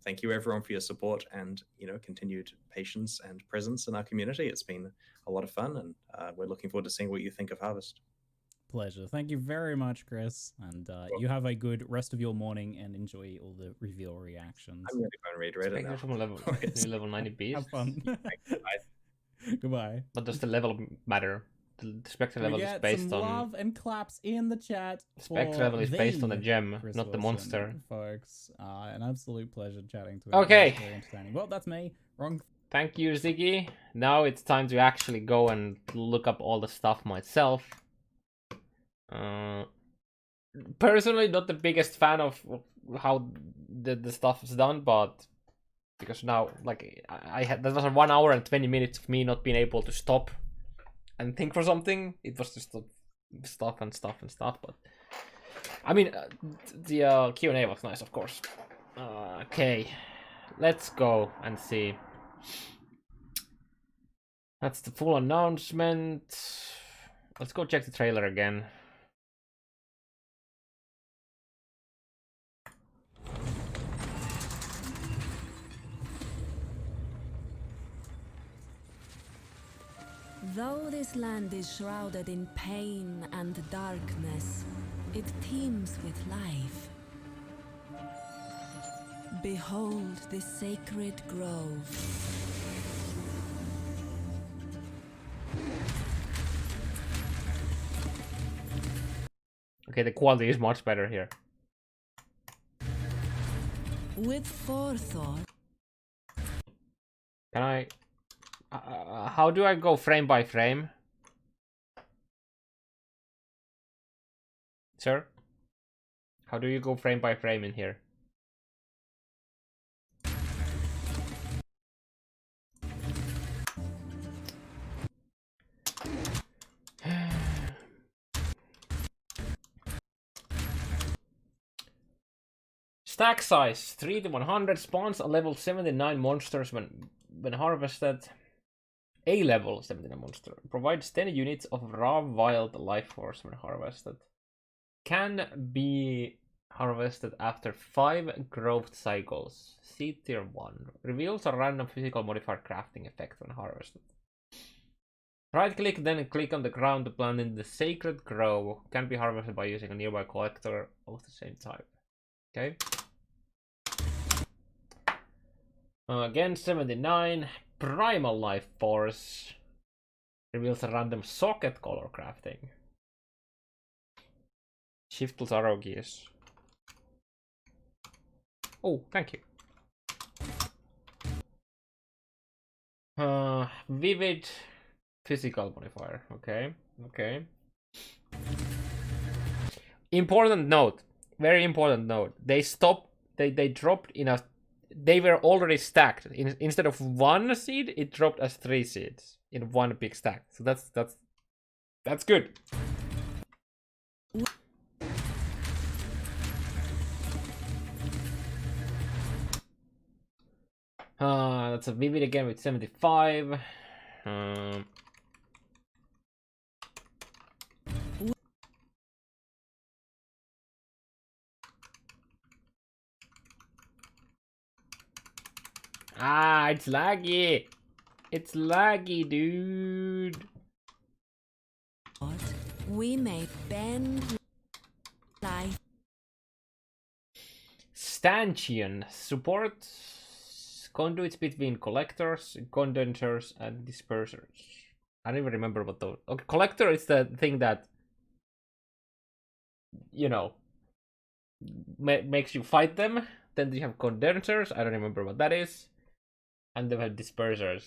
thank you everyone for your support and continued patience and presence in our community. It's been a lot of fun, and we're looking forward to seeing what you think of Harvest. Pleasure. Thank you very much, Chris. And you have a good rest of your morning and enjoy all the reveal reactions. I'm going to go and reiterate it now. From new level 90 beast. Have fun. Goodbye. But does the level matter? The spectre level is based some on love and claps in the chat. spectre level is based on the gem, Chris not the Wilson, monster. folks. An absolute pleasure chatting to him. Okay. Very entertaining. Well, that's me. Wrong. Thank you, Ziggy. Now it's time to actually go and look up all the stuff myself. Personally, not the biggest fan of how the stuff is done, but because now, like, I had that was a 1 hour and 20 minutes of me not being able to stop and think for something. It was just stuff and stuff and stuff. But I mean, the Q&A was nice, of course. Okay, let's go and see. That's the full announcement. Let's go check the trailer again. Though this land is shrouded in pain and darkness, it teems with life. Behold this sacred grove. Okay, the quality is much better here. With forethought. Can I... how do I go frame by frame? Sir? How do you go frame by frame in here? Stack size 3 to 100 spawns a level 79 monsters when harvested. A level 79 monster provides 10 units of raw wild life force when harvested. Can be harvested after 5 growth cycles. Seed tier 1 reveals a random physical modifier crafting effect when harvested. Right click, then click on the ground to plant in the sacred grove. Can be harvested by using a nearby collector of the same type. Okay. Again, 79. Primal life force reveals a random socket color crafting. Shift plus arrow keys. Oh, thank you. Vivid physical modifier. Okay, okay. Important note. Very important note. They dropped in a. They were already stacked. Instead of 1 seed, it dropped as 3 seeds in 1 big stack. So that's That's good. That's a vivid again with 75. It's laggy. It's laggy, dude. We may bend life. Stanchion supports conduits between collectors, condensers, and dispersers. I don't even remember what those. Okay, collector is the thing that, you know, makes you fight them. Then you have condensers. I don't remember what that is. And they have dispersers.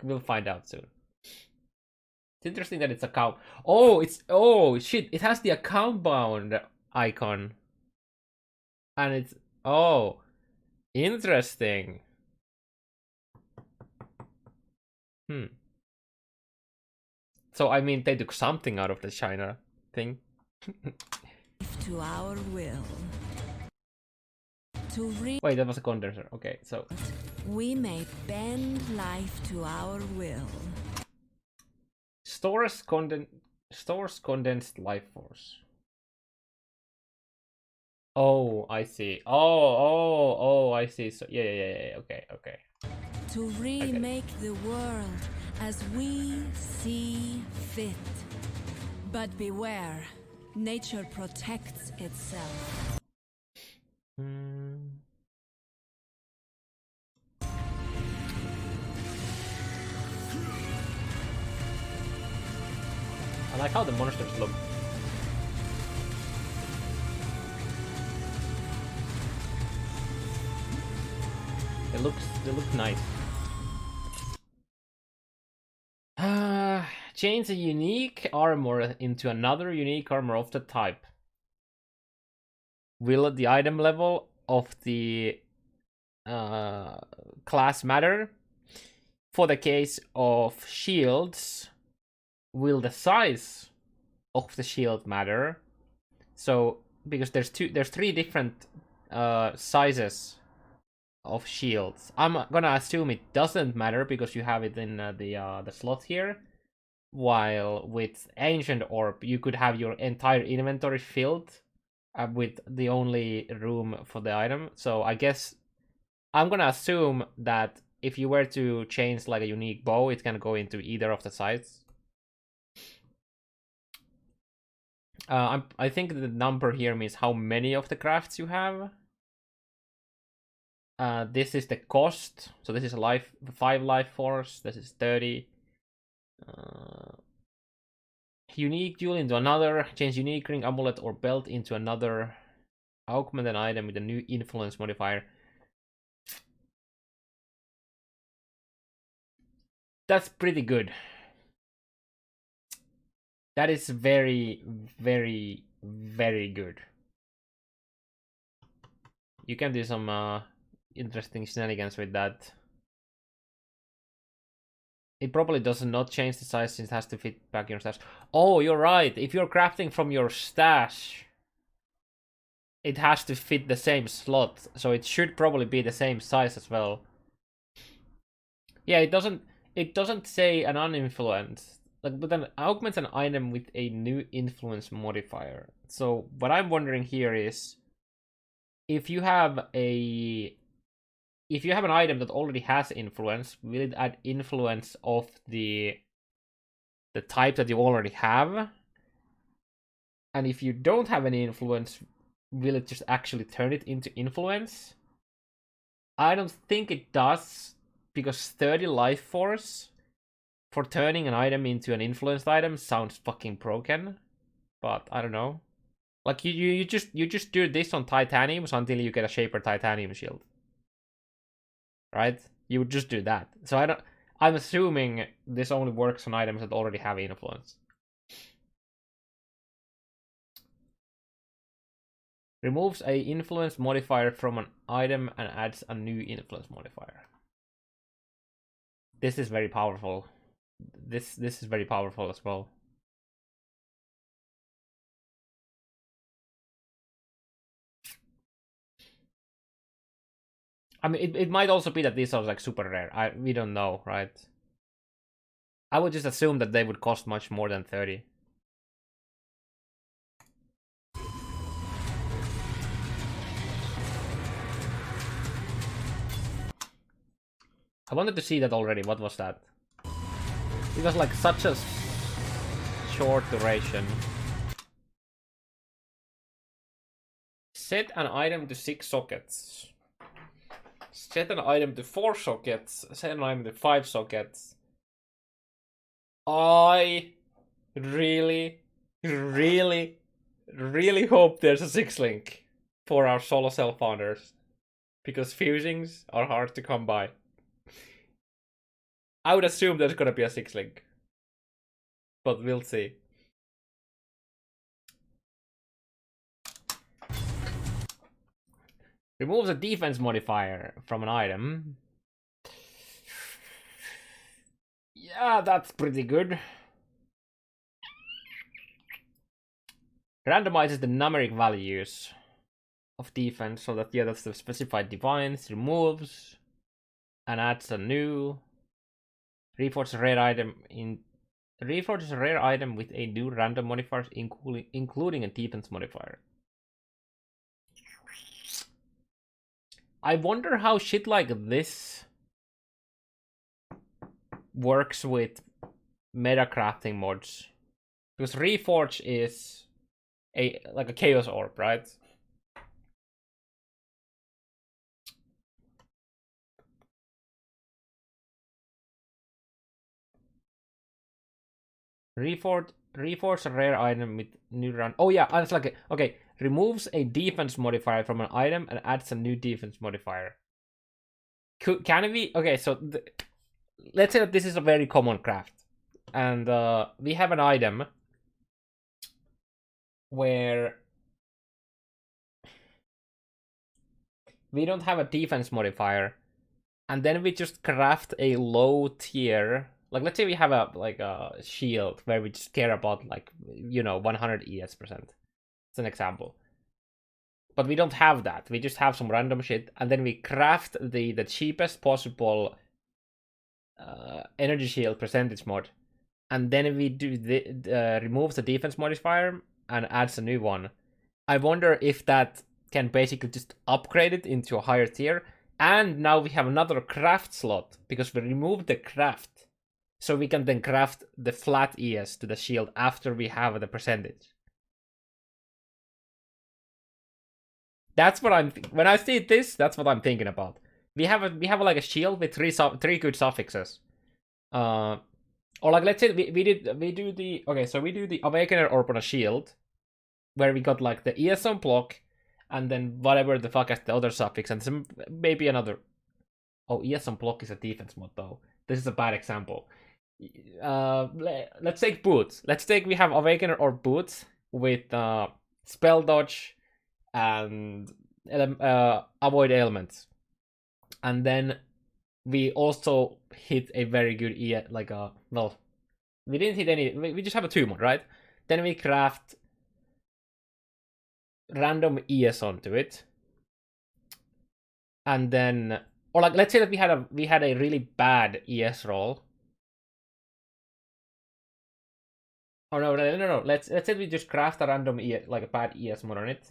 We'll find out soon. It's interesting that it's account. Oh, shit! It has the account bound icon, and it's interesting. So I mean, they took something out of the China thing. To our will. Wait, that was a condenser. Okay, so we may bend life to our will. Stores condensed life force. Oh, I see. Oh, I see. So yeah. Okay. To remake the world as we see fit. But beware, nature protects itself. I like how the monsters look. They look nice. Change a unique armor into another unique armor of the type. Will the item level of the class matter? For the case of shields, will the size of the shield matter? So because there's three different sizes of shields. I'm gonna assume it doesn't matter because you have it in the slot here. While with Ancient Orb, you could have your entire inventory filled with the only room for the item. So I guess I'm gonna assume that if you were to change like a unique bow, it's gonna go into either of the sides. I think the number here means how many of the crafts you have. This is the cost. So this is 5 life force. This is 30. Unique jewel into another. Change unique ring, amulet, or belt into another. Augment an item with a new influence modifier. That's pretty good. That is very, very, very good. You can do some interesting shenanigans with that. It probably does not change the size since it has to fit back in your stash. Oh, you're right. If you're crafting from your stash, it has to fit the same slot. So it should probably be the same size as well. Yeah, it doesn't say an uninfluence. But then augments an item with a new influence modifier. So what I'm wondering here is if you have an item that already has influence, will it add influence of the type that you already have? And if you don't have any influence, will it just actually turn it into influence? I don't think it does, because 30 life force for turning an item into an influenced item sounds fucking broken. But I don't know. Like you just do this on titaniums until you get a Shaper titanium shield. Right? You would just do that. So I'm assuming this only works on items that already have influence. Removes a influence modifier from an item and adds a new influence modifier. This is very powerful. This is very powerful as well. I mean, it might also be that these are like super rare. We don't know, right? I would just assume that they would cost much more than 30. I wanted to see that already. What was that? It was like such a short duration. Set an item to 6 sockets. Set an item to 4 sockets. Set an item to 5 sockets. I really hope there's a 6-link for our solo self founders. Because fusings are hard to come by. I would assume there's gonna be a 6-link. But we'll see. Removes a defense modifier from an item. Yeah, that's pretty good. Randomizes the numeric values of defense so that, yeah, that's the specified divines. Removes and adds a new. Reforges a rare item with a new random modifier, including a defense modifier. I wonder how shit like this works with meta crafting mods, because Reforge is like a chaos orb, right? Reforge a rare item with new run. Oh yeah, it's like okay. Removes a defense modifier from an item and adds a new defense modifier. Can we? Okay, so let's say that this is a very common craft, and we have an item where we don't have a defense modifier, and then we just craft a low tier. Like, let's say we have a shield where we just care about 100 ES%. It's an example. But we don't have that. We just have some random shit, and then we craft the cheapest possible energy shield percentage mod, and then we do removes the defense modifier and adds a new one. I wonder if that can basically just upgrade it into a higher tier, and now we have another craft slot because we removed the craft. So we can then craft the flat ES to the shield after we have the percentage. That's what when I see this, that's what I'm thinking about. We have like a shield with three good suffixes. Or like, let's say we do the Awakener Orb on a shield, where we got like the ES on block, and then whatever the fuck as the other suffix, and some maybe another. Oh, ES on block is a defense mod though. This is a bad example. Let's take boots. We have Awakener or boots with spell dodge and avoid ailments, and then we also hit a very good we didn't hit any. We just have a 2 mod, right? Then we craft random ES onto it, and then or like, let's say that we had a really bad ES roll. Oh no. Let's say we just craft a random like a bad ES mod on it,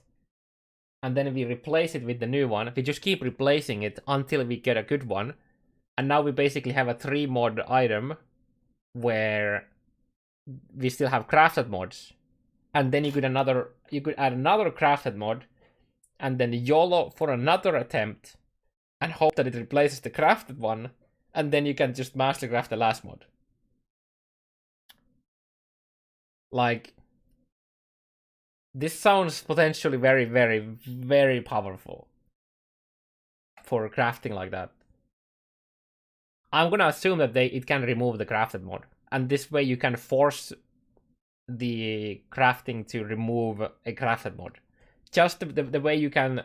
and then we replace it with the new one. We just keep replacing it until we get a good one, and now we basically have a 3 mod item where we still have crafted mods, and then you could add another crafted mod, and then YOLO for another attempt, and hope that it replaces the crafted one, and then you can just master craft the last mod. Like, this sounds potentially very, very, very powerful for crafting like that. I'm gonna assume that it can remove the crafted mod, and this way you can force the crafting to remove a crafted mod. Just the way you can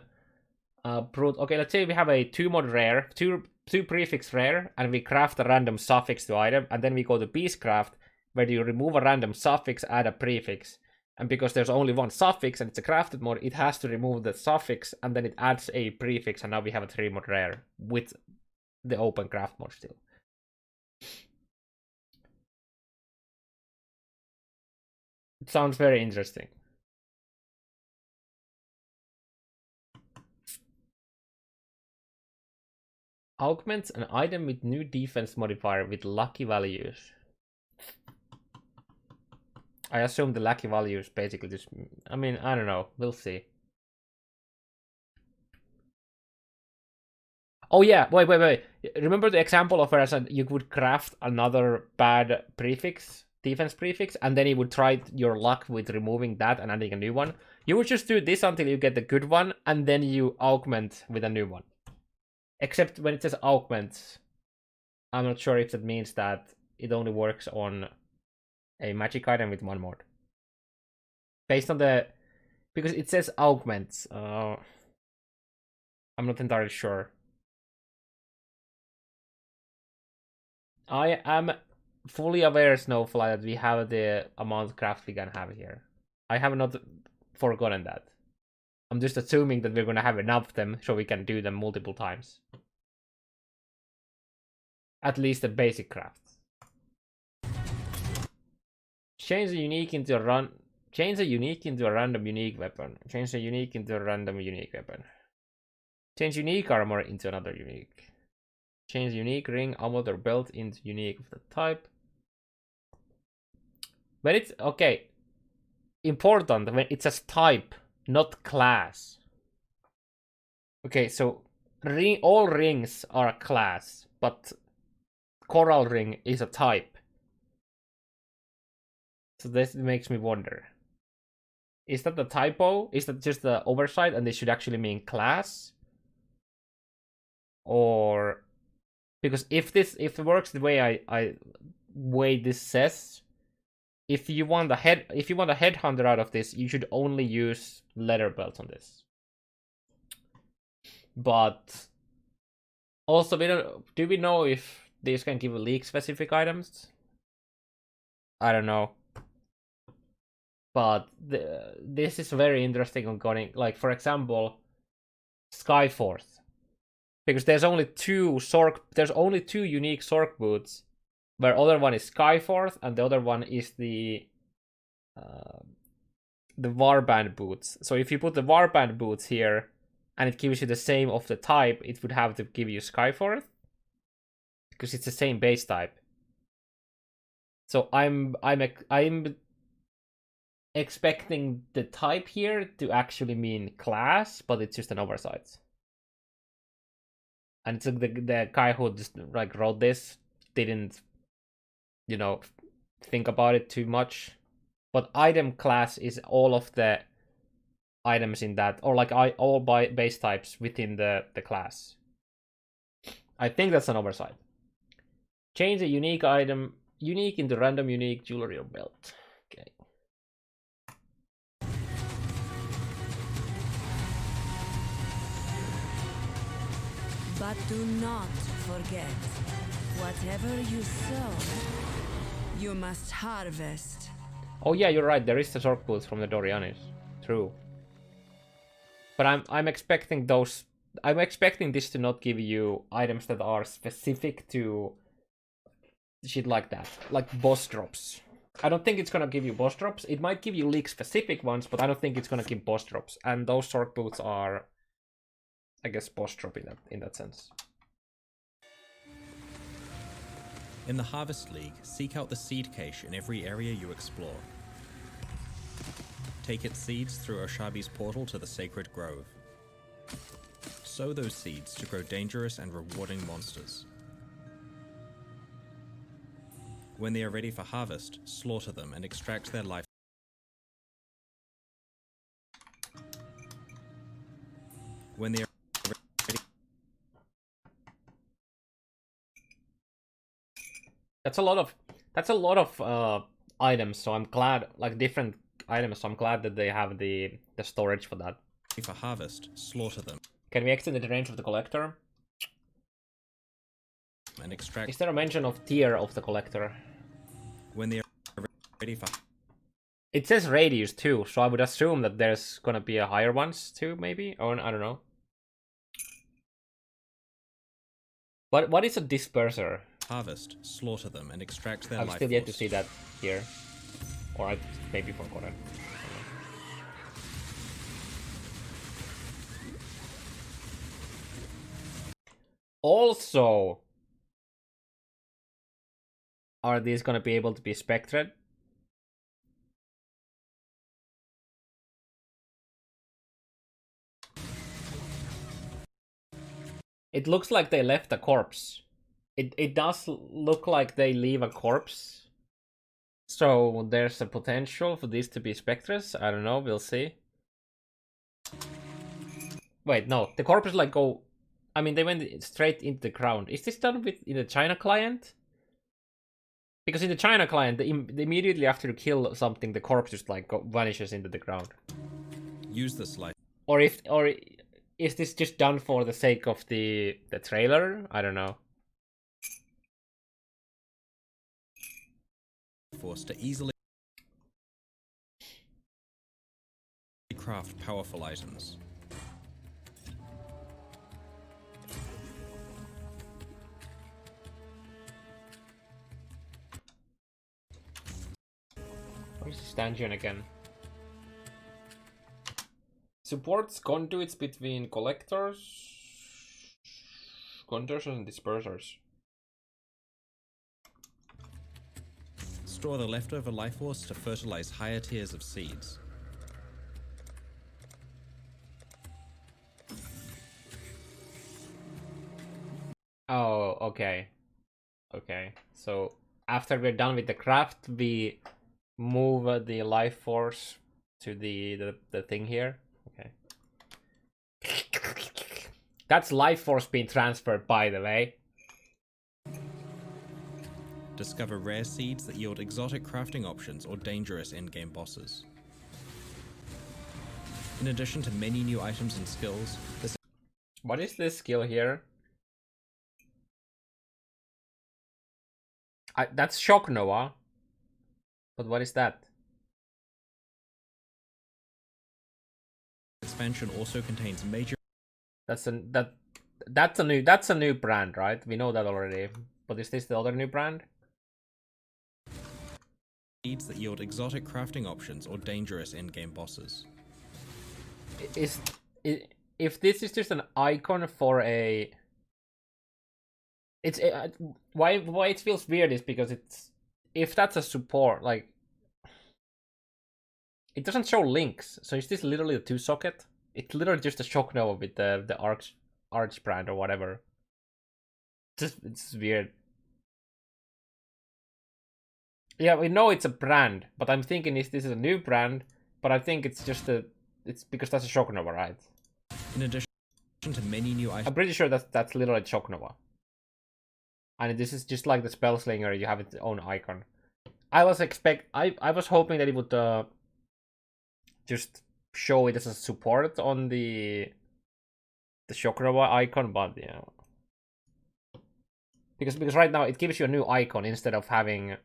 okay, let's say we have a 2 mod rare, two prefix rare, and we craft a random suffix to item, and then we go to Beastcraft, where you remove a random suffix, add a prefix, And because there's only one suffix and it's a crafted mod, it has to remove the suffix and then it adds a prefix, and now we have a 3 mod rare with the open craft mod still. It sounds very interesting. Augments an item with new defense modifier with lucky values. I assume the lucky values basically just... I mean, I don't know. We'll see. Oh yeah, wait. Remember the example of where I said you could craft another bad prefix, defense prefix, and then you would try your luck with removing that and adding a new one? You would just do this until you get the good one, and then you augment with a new one. Except when it says augments, I'm not sure if that means that it only works on a magic item with one mod. Based on the... because it says augments. I'm not entirely sure. I am fully aware, Snowfly, that we have the amount of craft we can have here. I have not forgotten that. I'm just assuming that we're gonna have enough of them so we can do them multiple times. At least the basic crafts. Change the unique into a run. Change the unique into a random unique weapon. Change the unique into a random unique weapon. Change unique armor into another unique. Change unique ring, amulet, or belt into unique of the type. But it's okay. Important when it says type, not class. Okay, so all rings are a class, but coral ring is a type. So this makes me wonder. Is that the typo? Is that just the oversight and they should actually mean class? Or because if it works the way way this says, if you want a headhunter out of this, you should only use leather belts on this. But also, do we know if these can give league specific items? I don't know. But this is very interesting on going, like, for example, Skyforth. Because there's only two unique Sork boots, where other one is Skyforth and the other one is the Warband boots. So if you put the Warband boots here and it gives you the same of the type, it would have to give you Skyforth because it's the same base type. So I'm expecting the type here to actually mean class, but it's just an oversight. And it's the guy who just like wrote this didn't, think about it too much. But item class is all of the items in that, or like all base types within the class. I think that's an oversight. Change a unique item, unique into random unique jewelry or belt. Okay. But do not forget, whatever you sow, you must harvest. Oh yeah, you're right. There is the Sork boots from the Dorianis. True. But I'm expecting those. I'm expecting this to not give you items that are specific to shit like that, like boss drops. I don't think it's gonna give you boss drops. It might give you league specific ones, but I don't think it's gonna give boss drops. And those Sork boots are, I guess, boss drop in that sense. In the Harvest League, seek out the seed cache in every area you explore. Take its seeds through Oshabi's portal to the Sacred Grove. Sow those seeds to grow dangerous and rewarding monsters. When they are ready for harvest, slaughter them and extract their life. When they are ready... That's a lot of items, so I'm glad, like different items, so I'm glad that they have the storage for that. For harvest, slaughter them. Can we extend the range of the collector? And extract... Is there a mention of tier of the collector? When they are ready for... It says radius too, so I would assume that there's gonna be a higher ones too, maybe? Or I don't know. What is a disperser? Harvest, slaughter them, and extract their I've life still yet to force. see that here. Or I maybe forgotten. Also, are these gonna be able to be spectred? It looks like they left a corpse. It does look like they leave a corpse. So there's a potential for these to be spectres. I don't know, we'll see. Wait, no, the corpses like go. I mean, they went straight into the ground. Is this done with in the China client? Because in the China client, immediately after you kill something, the corpse just like vanishes into the ground. Use this life Or is this just done for the sake of the trailer? I don't know. force to easily craft powerful items. Where's the stanchion again? Supports conduits between collectors, and dispersers. Store the leftover life force to fertilize higher tiers of seeds. Oh, okay. Okay, so after we're done with the craft, we move the life force to the thing here. Okay. That's life force being transferred, by the way. Discover rare seeds that yield exotic crafting options or dangerous endgame bosses. In addition to many new items and skills, this What is this skill here? That's Shock Noah. But what is that? expansion also contains major That's a new brand, right? We know that already. But is this the other new brand? seeds that yield exotic crafting options or dangerous endgame bosses. If this is just an icon for a, it's why it feels weird is because it's, if that's a support, like it doesn't show links. So is this literally a 2-socket? It's literally just a Shock Nova with the Arch brand or whatever. It's weird. Yeah, we know it's a brand, but I'm thinking this is a new brand, but I think it's just it's because that's a Shock Nova, right? In addition to many new I'm items, pretty sure that's literally Shock Nova. And this is just like the Spellslinger, you have its own icon. I was hoping that it would just show it as a support on the Shock Nova icon, but yeah. Because right now it gives you a new icon instead of having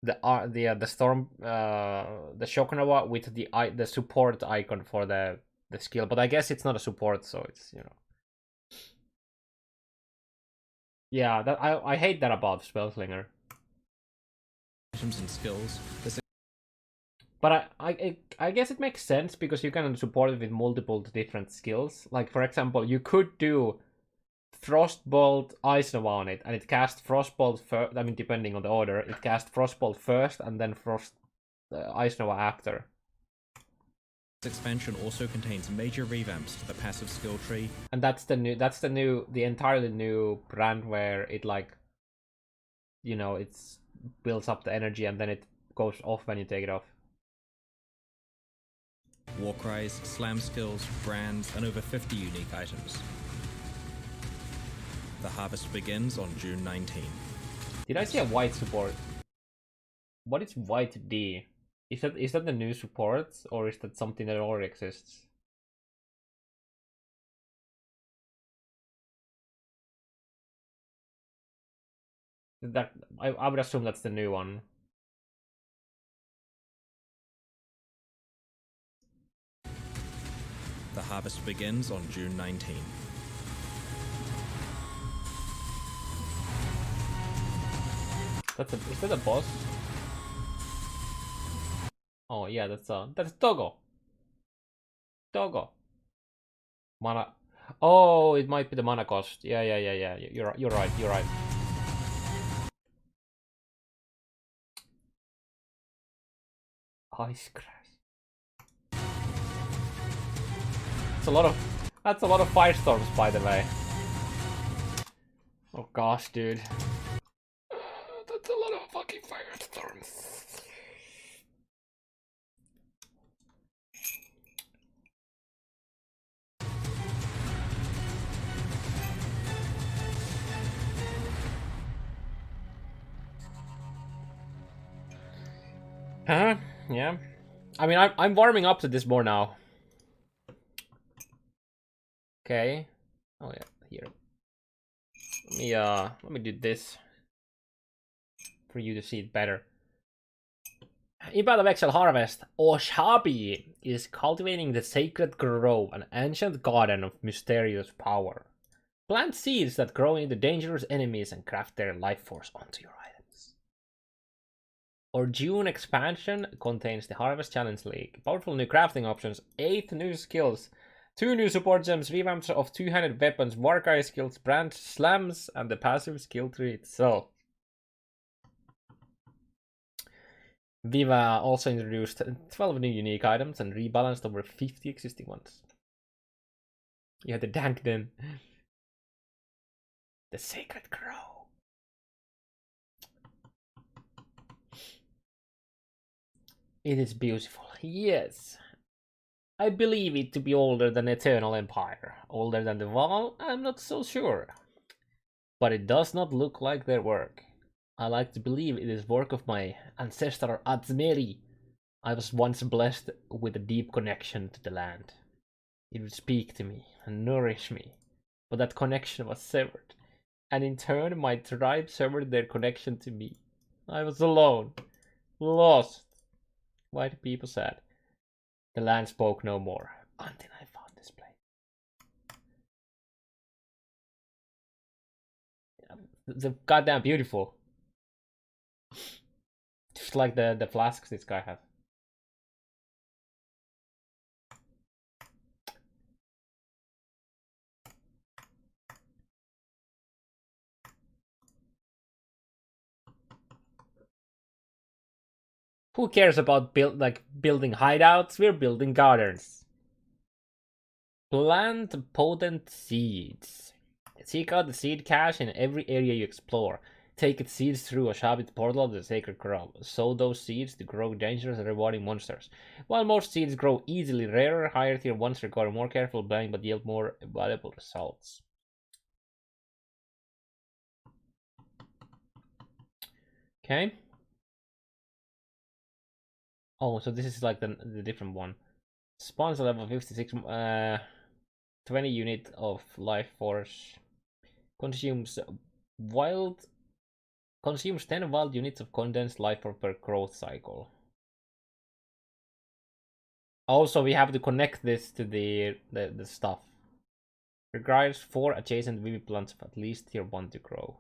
the storm the Shock Nova with the support icon for the skill. But I guess it's not a support, so it's, you know. Yeah, that I hate that about Spellslinger. items and skills, this But I guess it makes sense because you can support it with multiple different skills. Like for example, you could do Frostbolt Ice Nova on it, and it casts Frostbolt first. I mean, depending on the order, it casts Frostbolt first, and then Ice Nova after. This expansion also contains major revamps to the passive skill tree. And that's the entirely new brand where it, like, you know, it's builds up the energy and then it goes off when you take it off. War cries, slam skills, brands, and over 50 unique items. The harvest begins on June 19. Did I see a white support? What is white D? Is that the new support, or is that something that already exists? That I would assume that's the new one. The harvest begins on June 19. Is that a boss? Oh yeah, that's Togo. Togo. Mana. Oh, it might be the mana cost. Yeah. You're right. Ice crash. That's a lot of firestorms, by the way. Oh gosh, dude. That's a lot of fucking firestorms. Yeah. I mean, I'm warming up to this more now. Okay. Oh yeah, here. Let me do this for you to see it better. In Path of Exile Harvest, Oshabi is cultivating the Sacred Grove, an ancient garden of mysterious power. Plant seeds that grow into dangerous enemies and craft their life force onto your items. Our June expansion contains the Harvest Challenge League, powerful new crafting options, 8 new skills, 2 new support gems, revamps of 200 weapons, Warcry skills, brand slams, and the passive skill tree itself. Viva also introduced 12 new unique items and rebalanced over 50 existing ones. You had the Dankden. The Sacred Grove. It is beautiful, yes. I believe it to be older than Eternal Empire. Older than the Wall, I'm not so sure. But it does not look like their work. I like to believe it is work of my ancestor Adzmeri. I was once blessed with a deep connection to the land. It would speak to me and nourish me, but that connection was severed, and in turn my tribe severed their connection to me. I was alone, lost. White people said. The land spoke no more until I found this place. They're goddamn beautiful. Just like the flasks this guy has. Who cares about building hideouts? We're building gardens. Plant potent seeds. Seek out the seed cache in every area you explore. Take its seeds through a Shabbat portal of the Sacred Grove. Sow those seeds to grow dangerous and rewarding monsters. While most seeds grow easily, rarer, higher tier ones require more careful planning but yield more valuable results. Okay. Oh, so this is like the different one. Spawns level 56, 20 unit of life force. Consumes 10 wild units of condensed life force per growth cycle. Also, we have to connect this to the stuff. Requires 4 adjacent VV plants of at least tier 1 to grow.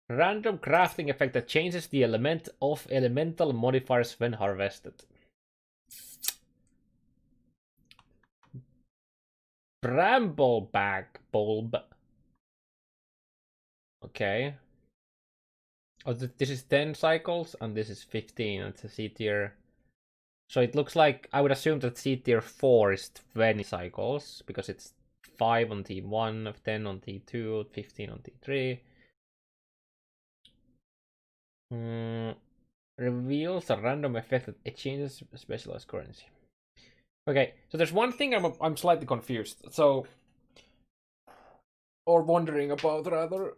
Random crafting effect that changes the element of elemental modifiers when harvested. Brambleback bulb. Okay. Oh, this is 10 cycles and this is 15. It's a C tier. So it looks like I would assume that C tier 4 is 20 cycles because it's 5 on T1, 10 on T2, 15 on T3. Reveals a random effect that it changes specialized currency. Okay, so there's one thing I'm slightly confused. So, or wondering about rather.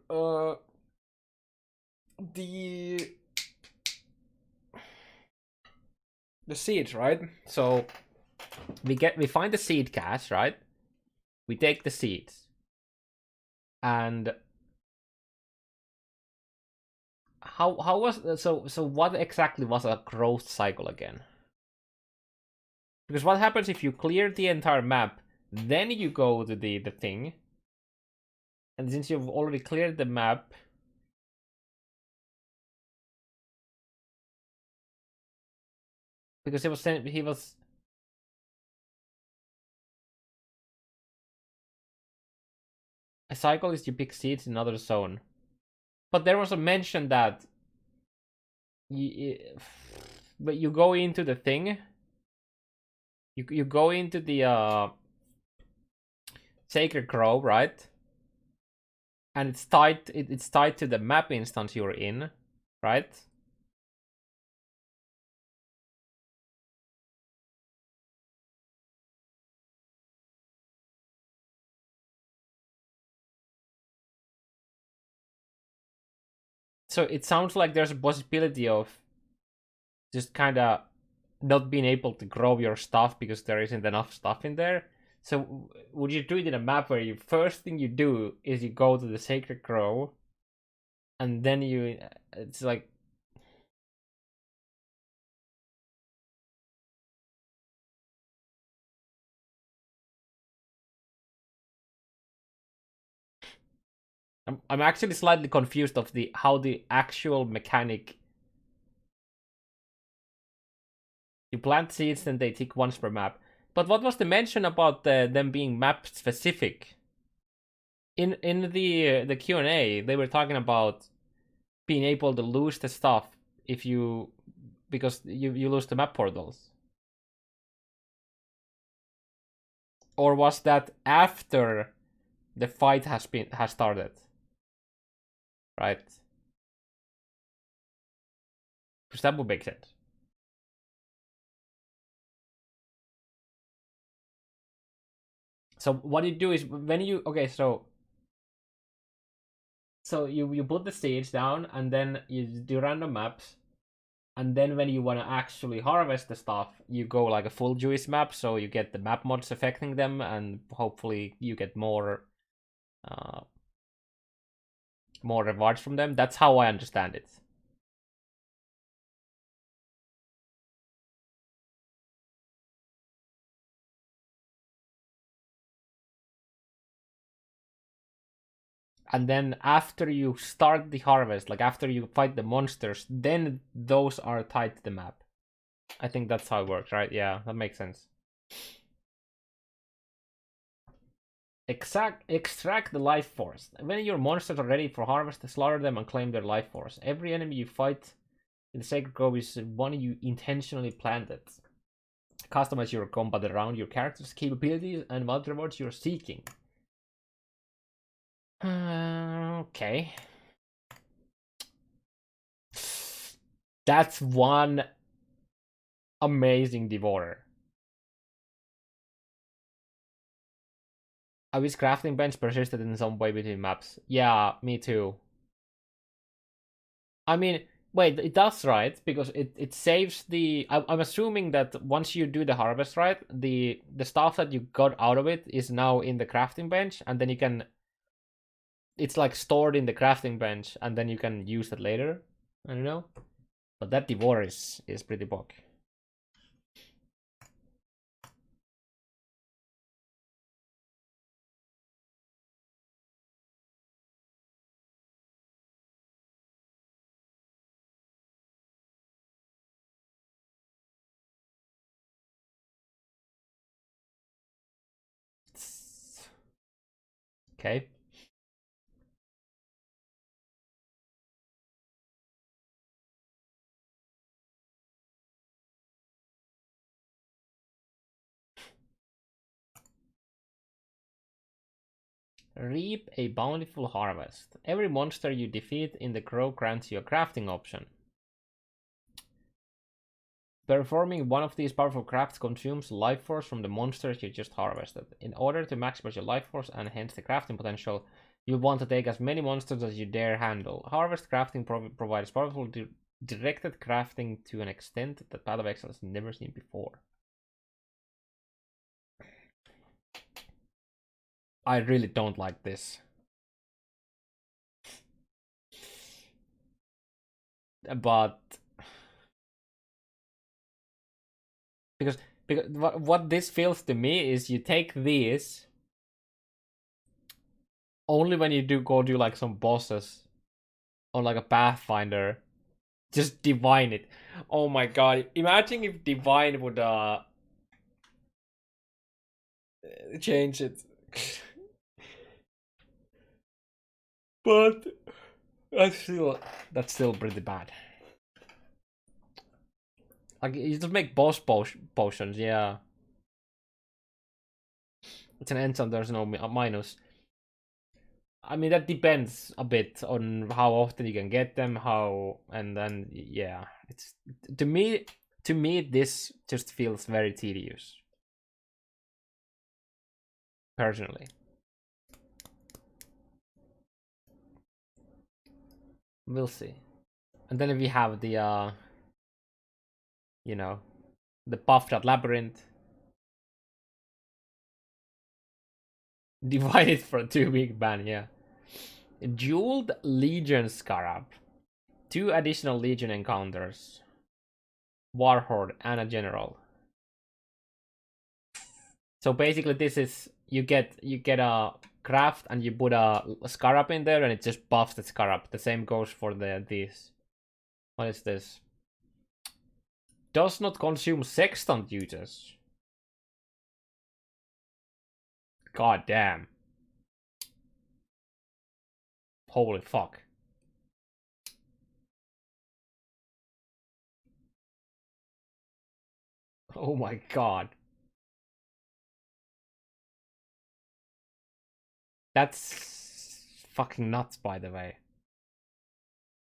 The seeds, right? So we find the seed cache, right? We take the seeds, and how was so what exactly was a growth cycle again? Because what happens if you clear the entire map, then you go to the thing, and since you've already cleared the map, because he was a cycle is you pick seeds in another zone, but there was a mention that but you go into the thing, you go into the Sacred Grove, right? And it's tied to the map instance you're in, right? So it sounds like there's a possibility of just kind of not being able to grow your stuff because there isn't enough stuff in there. So would you do it in a map where you first thing you do is you go to the Sacred Grove, and then it's like, I'm actually slightly confused of how the actual mechanic. You plant seeds, then they tick once per map. But what was the mention about them being map specific? In the Q&A, they were talking about being able to lose the stuff because you lose the map portals. Or was that after the fight has started? Right? Because that would make sense. So what you do is when you so you put the stage down, and then you do random maps, and then when you want to actually harvest the stuff, you go like a full juice map, so you get the map mods affecting them, and hopefully you get more rewards from them. That's how I understand it. And then after you start the harvest, like after you fight the monsters, then those are tied to the map. I think that's how it works, right? Yeah, that makes sense. Extract the life force. When your monsters are ready for harvest, slaughter them and claim their life force. Every enemy you fight in the Sacred Grove is one you intentionally planted. Customize your combat around your character's capabilities and what rewards you're seeking. Okay. That's one amazing Devourer. I wish crafting bench persisted in some way between maps. Yeah, me too. I mean, wait, it does, right? Because it saves the... I'm assuming that once you do the harvest, right, the stuff that you got out of it is now in the crafting bench, and then you can... It's like stored in the crafting bench, and then you can use it later. I don't know. But that Devourer is pretty bug. Okay. Reap a bountiful harvest. Every monster you defeat in the grove grants you a crafting option. Performing one of these powerful crafts consumes life force from the monsters you just harvested. In order to maximize your life force and hence the crafting potential, you'll want to take as many monsters as you dare handle. Harvest crafting provides powerful directed crafting to an extent that Path of Exile has never seen before. I really don't like this. But... Because Because what this feels to me is you take these only when you go do like some bosses on like a Pathfinder. Just divine it. Oh my god! Imagine if divine would change it. But that's still pretty bad. Like you just make boss potions, yeah. It's an enchant. There's no minus. I mean that depends a bit on how often you can get them, and then yeah, it's to me this just feels very tedious. Personally. We'll see. And then we have the you know, the buffed out labyrinth. Divided for a 2-week ban, yeah. Jeweled Legion Scarab. 2 additional Legion encounters. Warhorde and a General. So basically this is you get a craft and you put a Scarab in there and it just buffs the Scarab. The same goes for these. What is this? Does not consume sextant users. God damn. Holy fuck. Oh my god. That's fucking nuts, by the way.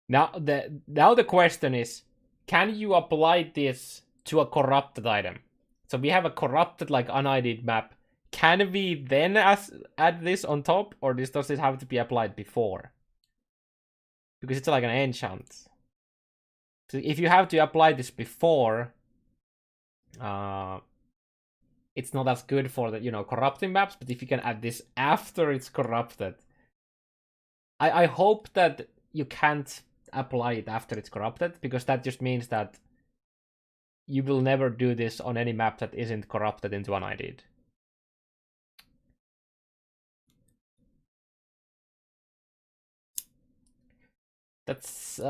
Now the question is, can you apply this to a corrupted item? So we have a corrupted, like, un-ID'd map. Can we then add this on top, or does it have to be applied before? Because it's like an enchant. So if you have to apply this before, it's not as good for the, corrupting maps, but if you can add this after it's corrupted, I hope that you can't apply it after it's corrupted, because that just means that you will never do this on any map that isn't corrupted into an ID'd. That's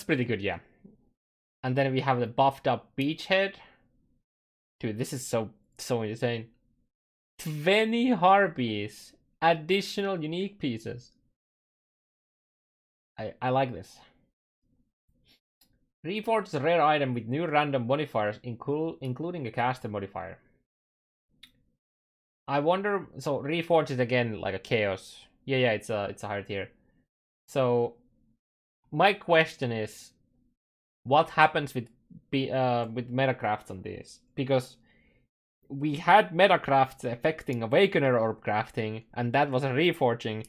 pretty good, yeah. And then we have the buffed up beachhead. Dude, this is so insane. 20 harpies, additional unique pieces. I like this. Reforged is a rare item with new random modifiers, including a caster modifier. I wonder. So Reforged is again like a chaos. Yeah, it's a higher tier. So my question is, what happens with metacrafts on this? Because we had metacrafts affecting Awakener Orb crafting, and that was a reforging.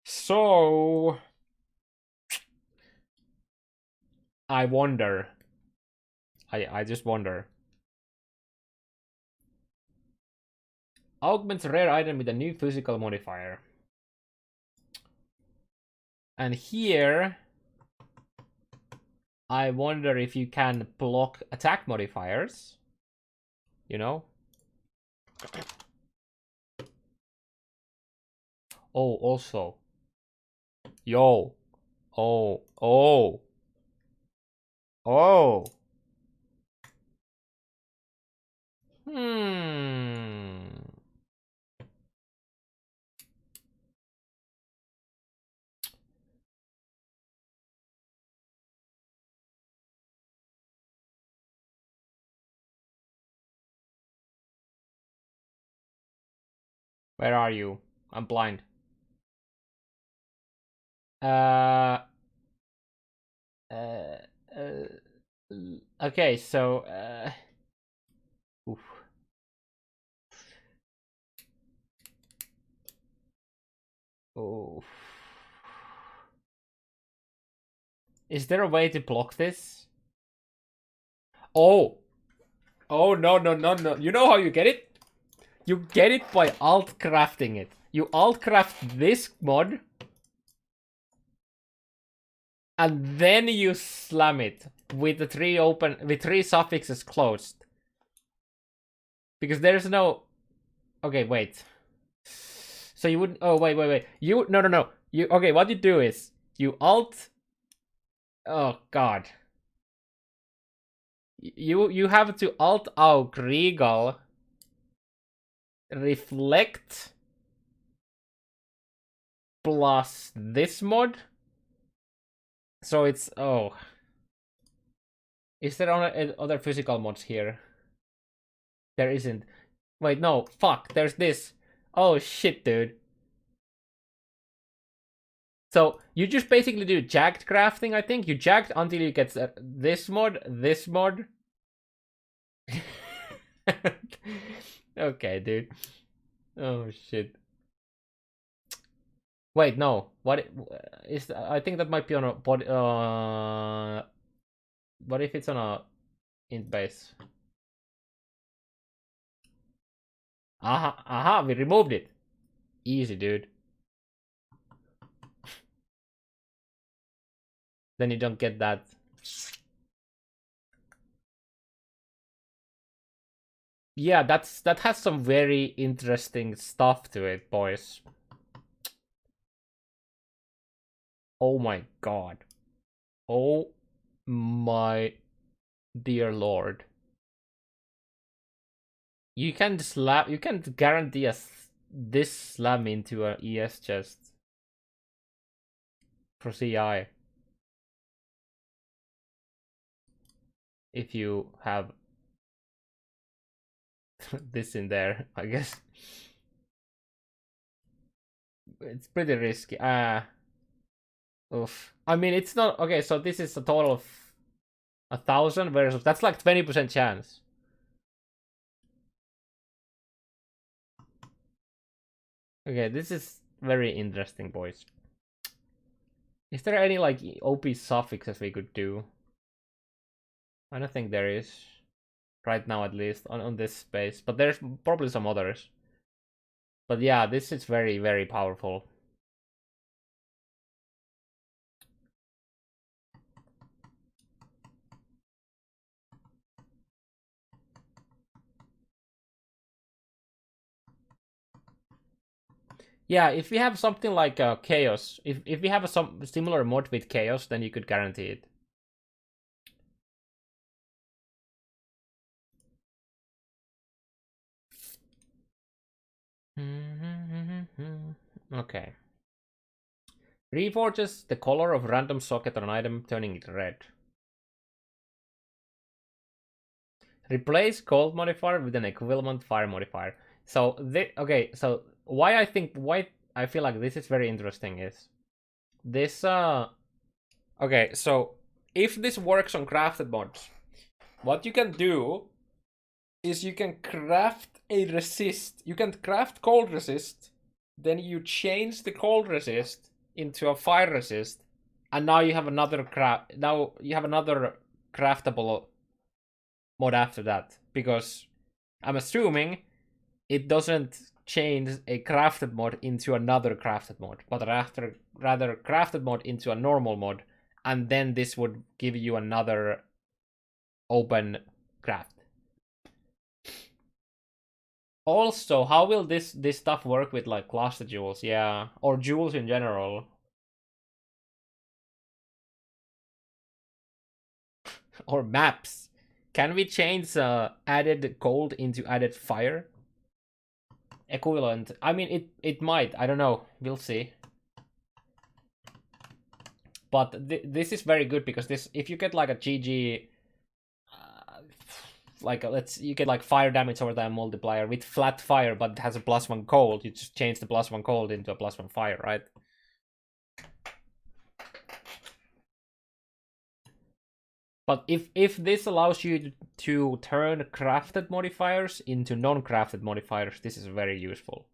So I wonder. I just wonder. Augments a rare item with a new physical modifier. And here, I wonder if you can block attack modifiers. Oh, also. Yo. Oh. Where are you? I'm blind. Okay, so oof. Oh. Is there a way to block this? Oh. Oh, no. You know how you get it? You get it by alt crafting it. You alt craft this mod, and then you slam it with the 3 suffixes closed. Because there's no... Okay, wait. So you wouldn't... Oh, wait. You... No. You... Okay, what you do is... You alt... Oh, God. You have to alt out Regal... Reflect... Plus this mod. So it's... Oh... Is there other physical mods here? There isn't. Wait, no. Fuck. There's this. Oh, shit, dude. So, you just basically do jagged crafting, I think. You jagged until you get this mod. Okay, dude. Oh, shit. Wait, no. What is... I think that might be on a... What if it's on a int base? Aha, we removed it. Easy, dude. Then you don't get that. Yeah, that has some very interesting stuff to it, boys. Oh my god. Oh my dear lord. You can guarantee this slam into an ES chest for CI. If you have this in there, I guess. It's pretty risky. Oof. I mean, it's not... Okay, so this is a total of 1,000 versus... That's like 20% chance. Okay, this is very interesting, boys. Is there any, like, OP suffixes we could do? I don't think there is. Right now, at least, on this space. But there's probably some others. But yeah, this is very, very powerful. Yeah, if we have something like Chaos, if we have some similar mod with Chaos, then you could guarantee it. Okay. Reforges the color of random socket on an item, turning it red. Replace cold modifier with an equivalent fire modifier. So okay, so why I feel like this is very interesting is this okay, so if this works on crafted mods, what you can do is you can craft a resist. You can craft cold resist, then you change the cold resist into a fire resist, and now you have another craftable mod after that, because I'm assuming it doesn't change a crafted mod into another crafted mod, but rather crafted mod into a normal mod, and then this would give you another open craft. Also, how will this stuff work with like cluster jewels? Yeah, or jewels in general. Or maps. Can we change added cold into added fire? Equivalent. I mean, it might. I don't know. We'll see. But this is very good because this, if you get like a GG, like you get like fire damage over that multiplier with flat fire, but it has a +1 cold. You just change the +1 cold into a +1 fire, right? But if this allows you to turn crafted modifiers into non-crafted modifiers, this is very useful.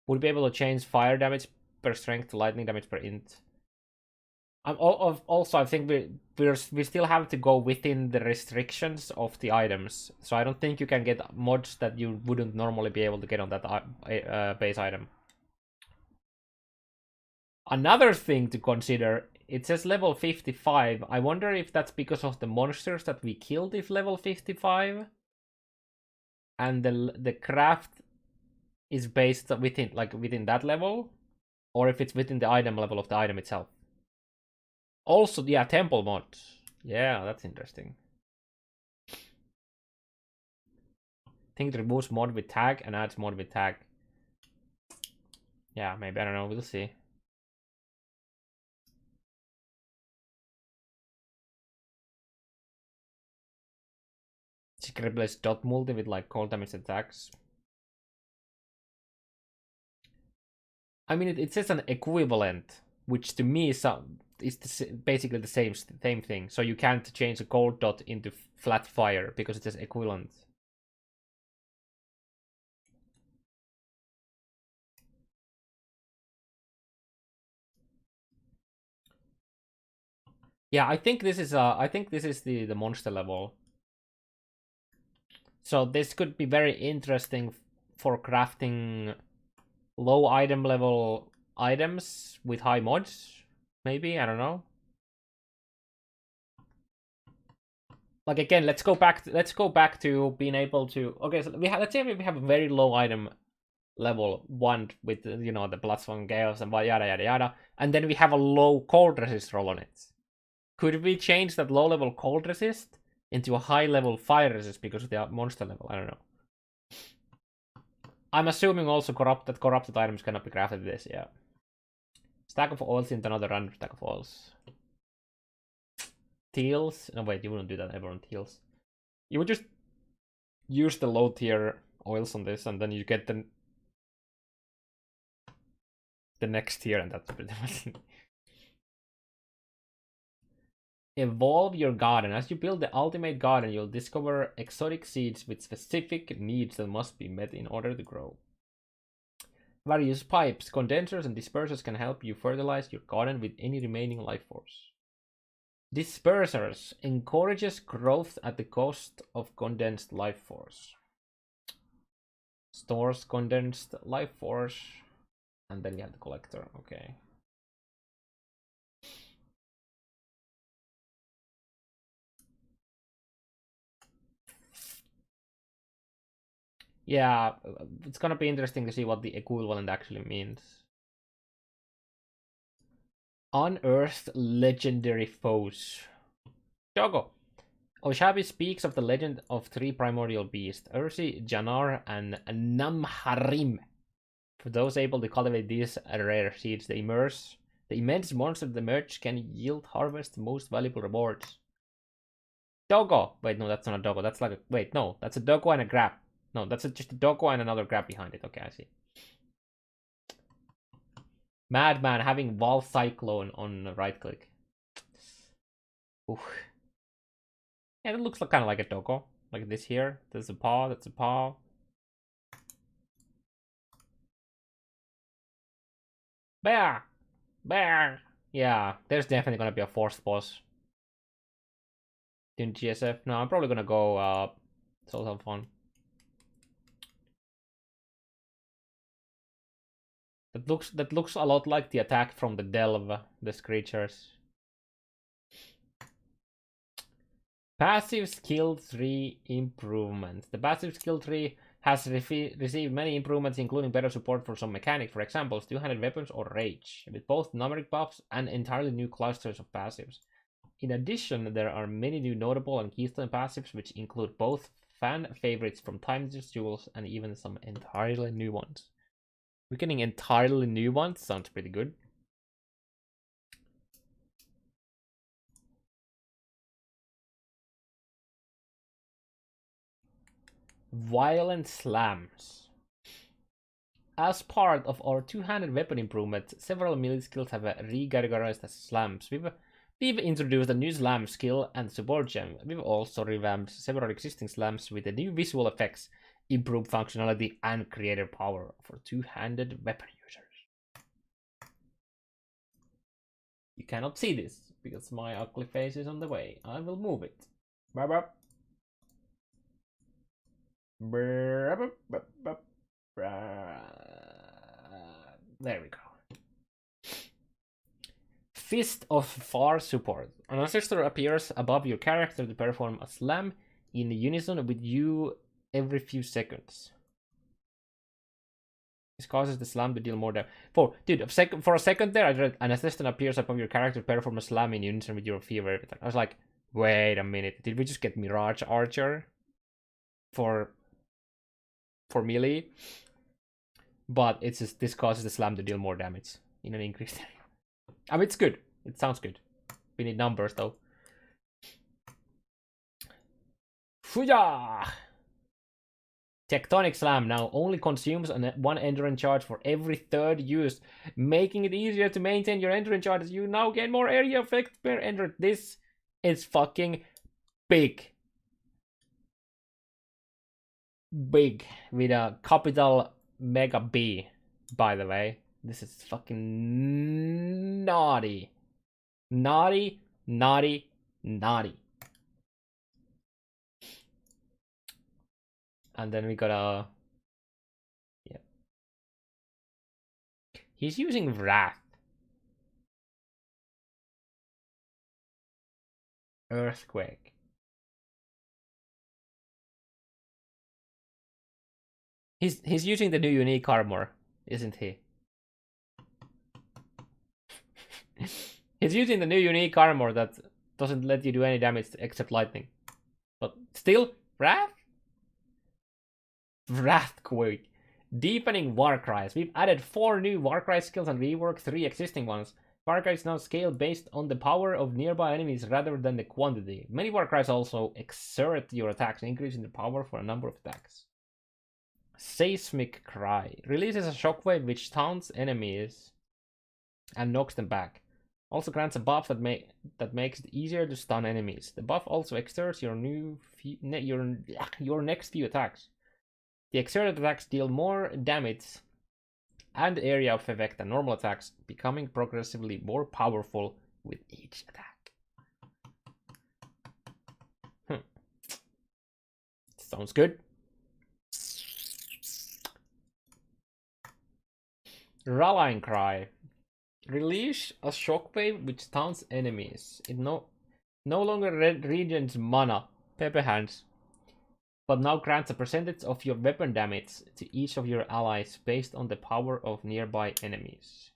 Would be able to change fire damage per strength to lightning damage per int. Also, I think we still have to go within the restrictions of the items. So I don't think you can get mods that you wouldn't normally be able to get on that base item. Another thing to consider It says level 55. I wonder if that's because of the monsters that we killed if level 55. And the craft is based within that level. Or if it's within the item level of the item itself. Also, yeah, temple mod. Yeah, that's interesting. I think it removes mod with tag and adds mod with tag. Yeah, maybe, I don't know, we'll see. She can replace dot multi with like cold damage attacks. I mean, it says an equivalent, which to me is basically the same thing. So you can't change a cold dot into flat fire because it says equivalent. Yeah, I think this is the monster level. So this could be very interesting for crafting low item level items with high mods. Maybe, I don't know. Like again, let's go back to being able to. Okay, so let's say we have a very low item level 1 with the plus 1 chaos and yada yada yada, and then we have a low cold resist roll on it. Could we change that low level cold resist into a high level fire resist because of the monster level? I don't know. I'm assuming also corrupted items cannot be crafted with this, yeah. Stack of oils into another random stack of oils. Teals? No, wait, you wouldn't do that ever on teals. You would just use the low tier oils on this, and then you get the next tier, and that's pretty much it. Evolve your garden. As you build the ultimate garden, you'll discover exotic seeds with specific needs that must be met in order to grow. Various pipes, condensers, and dispersers can help you fertilize your garden with any remaining life force. Dispersers encourages growth at the cost of condensed life force. Stores condensed life force, and then you have the collector. Okay. Yeah, it's gonna be interesting to see what the equivalent actually means. Unearthed legendary foes. Jogo. Oshabi speaks of the legend of 3 primordial beasts, Ursi, Janar, and Namharim. For those able to cultivate these rare seeds, the immense monster of the merge can yield harvest most valuable rewards. Doggo! Wait, no, that's not a doggo. That's like a... Wait, no. That's a doggo and a grab. No, that's just a doggo and another grab behind it. Okay, I see. Madman having Wall Cyclone on right click. Oof. Yeah, it looks kind of like a doggo. Like this here. There's a paw. That's a paw. Bear! Bear! Yeah, there's definitely gonna be a forced boss. In GSF. No, I'm probably gonna go it's also fun. That looks a lot like the attack from the Delve, the creatures. Passive skill tree improvements. The passive skill tree has received many improvements, including better support for some mechanics, for example, two-handed weapons or rage, with both numeric buffs and entirely new clusters of passives. In addition, there are many new notable and keystone passives, which include both fan favorites from Timeless Jewels and even some entirely new ones. We're getting entirely new ones, sounds pretty good. Violent slams. As part of our two-handed weapon improvement, several melee skills have re-categorized as slams. We've introduced a new slam skill and support gem. We've also revamped several existing slams with the new visual effects, improved functionality, and creative power for two-handed weapon users. You cannot see this because my ugly face is on the way. I will move it. There we go. Fist of Far support. An ancestor appears above your character to perform a slam in unison with you every few seconds. This causes the slam to deal more damage. For a second there, I read an assistant appears above your character to perform a slam in unison with your fever. I was like, wait a minute, did we just get Mirage Archer for melee? But it's just this causes the slam to deal more damage in an increased area. I mean, it's good. It sounds good. We need numbers though. Fuya! Tectonic Slam now only consumes one endurance charge for every third used, making it easier to maintain your endurance charge as you now gain more area effect per endurance. This is fucking big. Big. With a capital mega B, by the way. This is fucking naughty. Naughty, naughty, naughty. And then we got a... Yeah. He's using Wrath. Earthquake. He's using the new unique armor, isn't he? He's using the new unique armor that doesn't let you do any damage except lightning. But still, Wrath? Wrathquake. Deepening Warcries. We've added 4 new Warcry skills and reworked 3 existing ones. Warcries now scale based on the power of nearby enemies rather than the quantity. Many Warcries also exert your attacks, increasing the power for a number of attacks. Seismic Cry. Releases a shockwave which taunts enemies and knocks them back. Also grants a buff that makes it easier to stun enemies. The buff also exerts your next few attacks. The exerted attacks deal more damage and area of effect than normal attacks, becoming progressively more powerful with each attack. Sounds good. Rallying Cry. Release a shockwave which taunts enemies. It no longer regens mana, Pepe Hands, but now grants a percentage of your weapon damage to each of your allies based on the power of nearby enemies.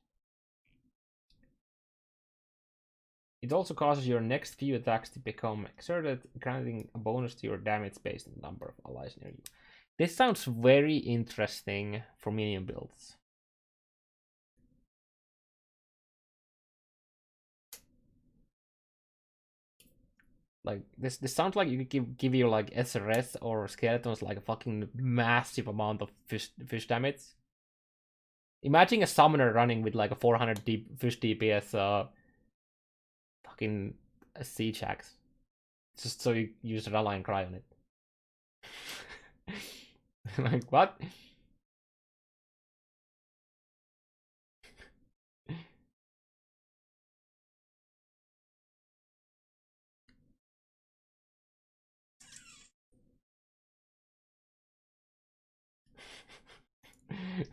It also causes your next few attacks to become exerted, granting a bonus to your damage based on the number of allies near you. This sounds very interesting for minion builds. Like this sounds like you could give you like SRS or skeletons like a fucking massive amount of fish damage. Imagine a summoner running with like a 400 fish DPS fucking siege axe. Just so you use Rally and Cry on it. Like what?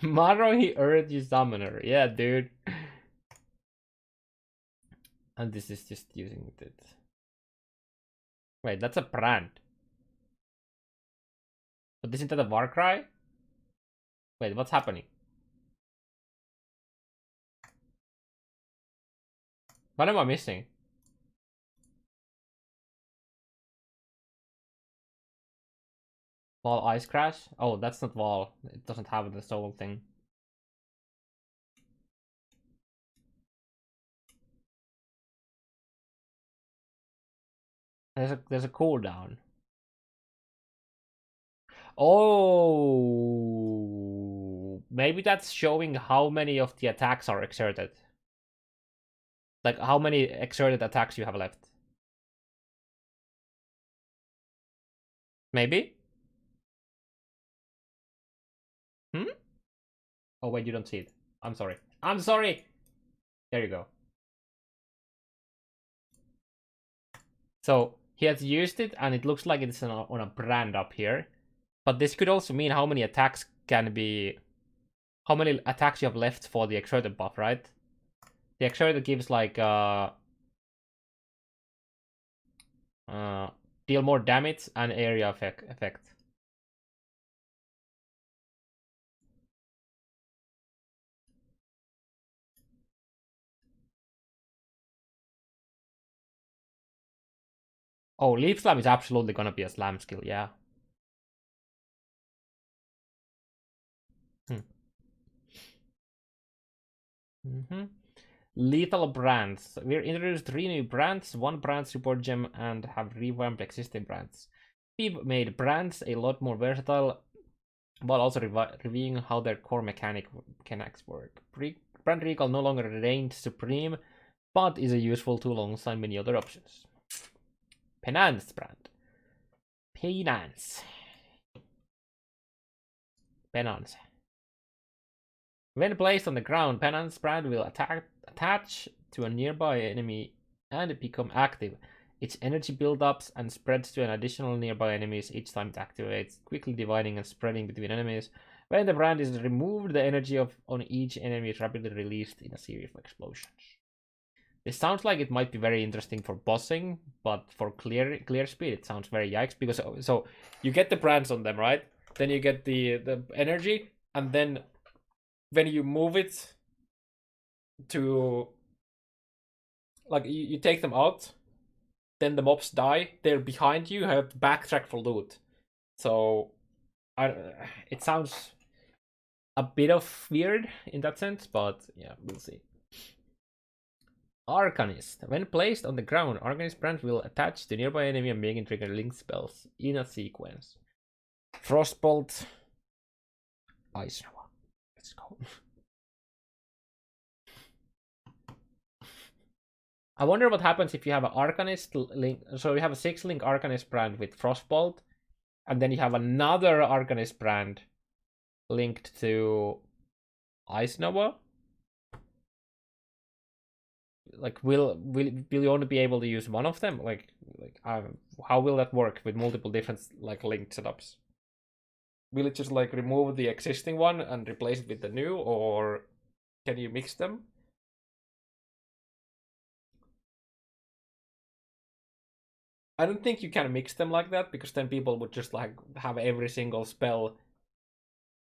Marohi Earthy Summoner. Yeah, dude. And this is just using it. Wait, that's a brand. But isn't that a Warcry? Wait, what's happening? What am I missing? Wall Ice Crash? Oh, that's not Wall. It doesn't have the soul thing. There's a cooldown. Oh, maybe that's showing how many of the attacks are exerted. Like how many exerted attacks you have left. Maybe? Oh wait, you don't see it. I'm sorry. I'm sorry! There you go. So he has used it and it looks like it's on a brand up here. But this could also mean how many attacks can be... How many attacks you have left for the exerted buff, right? The accelerator gives like deal more damage and area effect. Oh, Leaf Slam is absolutely gonna be a slam skill, yeah. Lethal brands. We're introduced 3 new brands, 1 brand support gem, and have revamped existing brands. We've made brands a lot more versatile, while also reviewing how their core mechanics work. Brand Recall no longer reigns supreme, but is a useful tool alongside many other options. Penance brand. Penance. When placed on the ground, Penance brand will attach to a nearby enemy and become active. Its energy builds-ups and spreads to an additional nearby enemies each time it activates, quickly dividing and spreading between enemies. When the brand is removed, the energy on each enemy is rapidly released in a series of explosions. This sounds like it might be very interesting for bossing, but for clear speed, it sounds very yikes, because so you get the brands on them, right? Then you get the energy, and then when you move it to, like, you take them out, then the mobs die, they're behind you, have to backtrack for loot. So it sounds a bit of weird in that sense, but yeah, we'll see. Arcanist. When placed on the ground, Arcanist Brand will attach to nearby enemy and make it trigger link spells in a sequence. Frostbolt. Ice Nova. Let's go. I wonder what happens if you have an Arcanist link. So you have a 6-link Arcanist Brand with Frostbolt, and then you have another Arcanist Brand linked to Ice Nova. Like, will you only be able to use one of them? Like how will that work with multiple different like linked setups? Will it just like remove the existing one and replace it with the new, or can you mix them? I don't think you can mix them like that, because then people would just like have every single spell.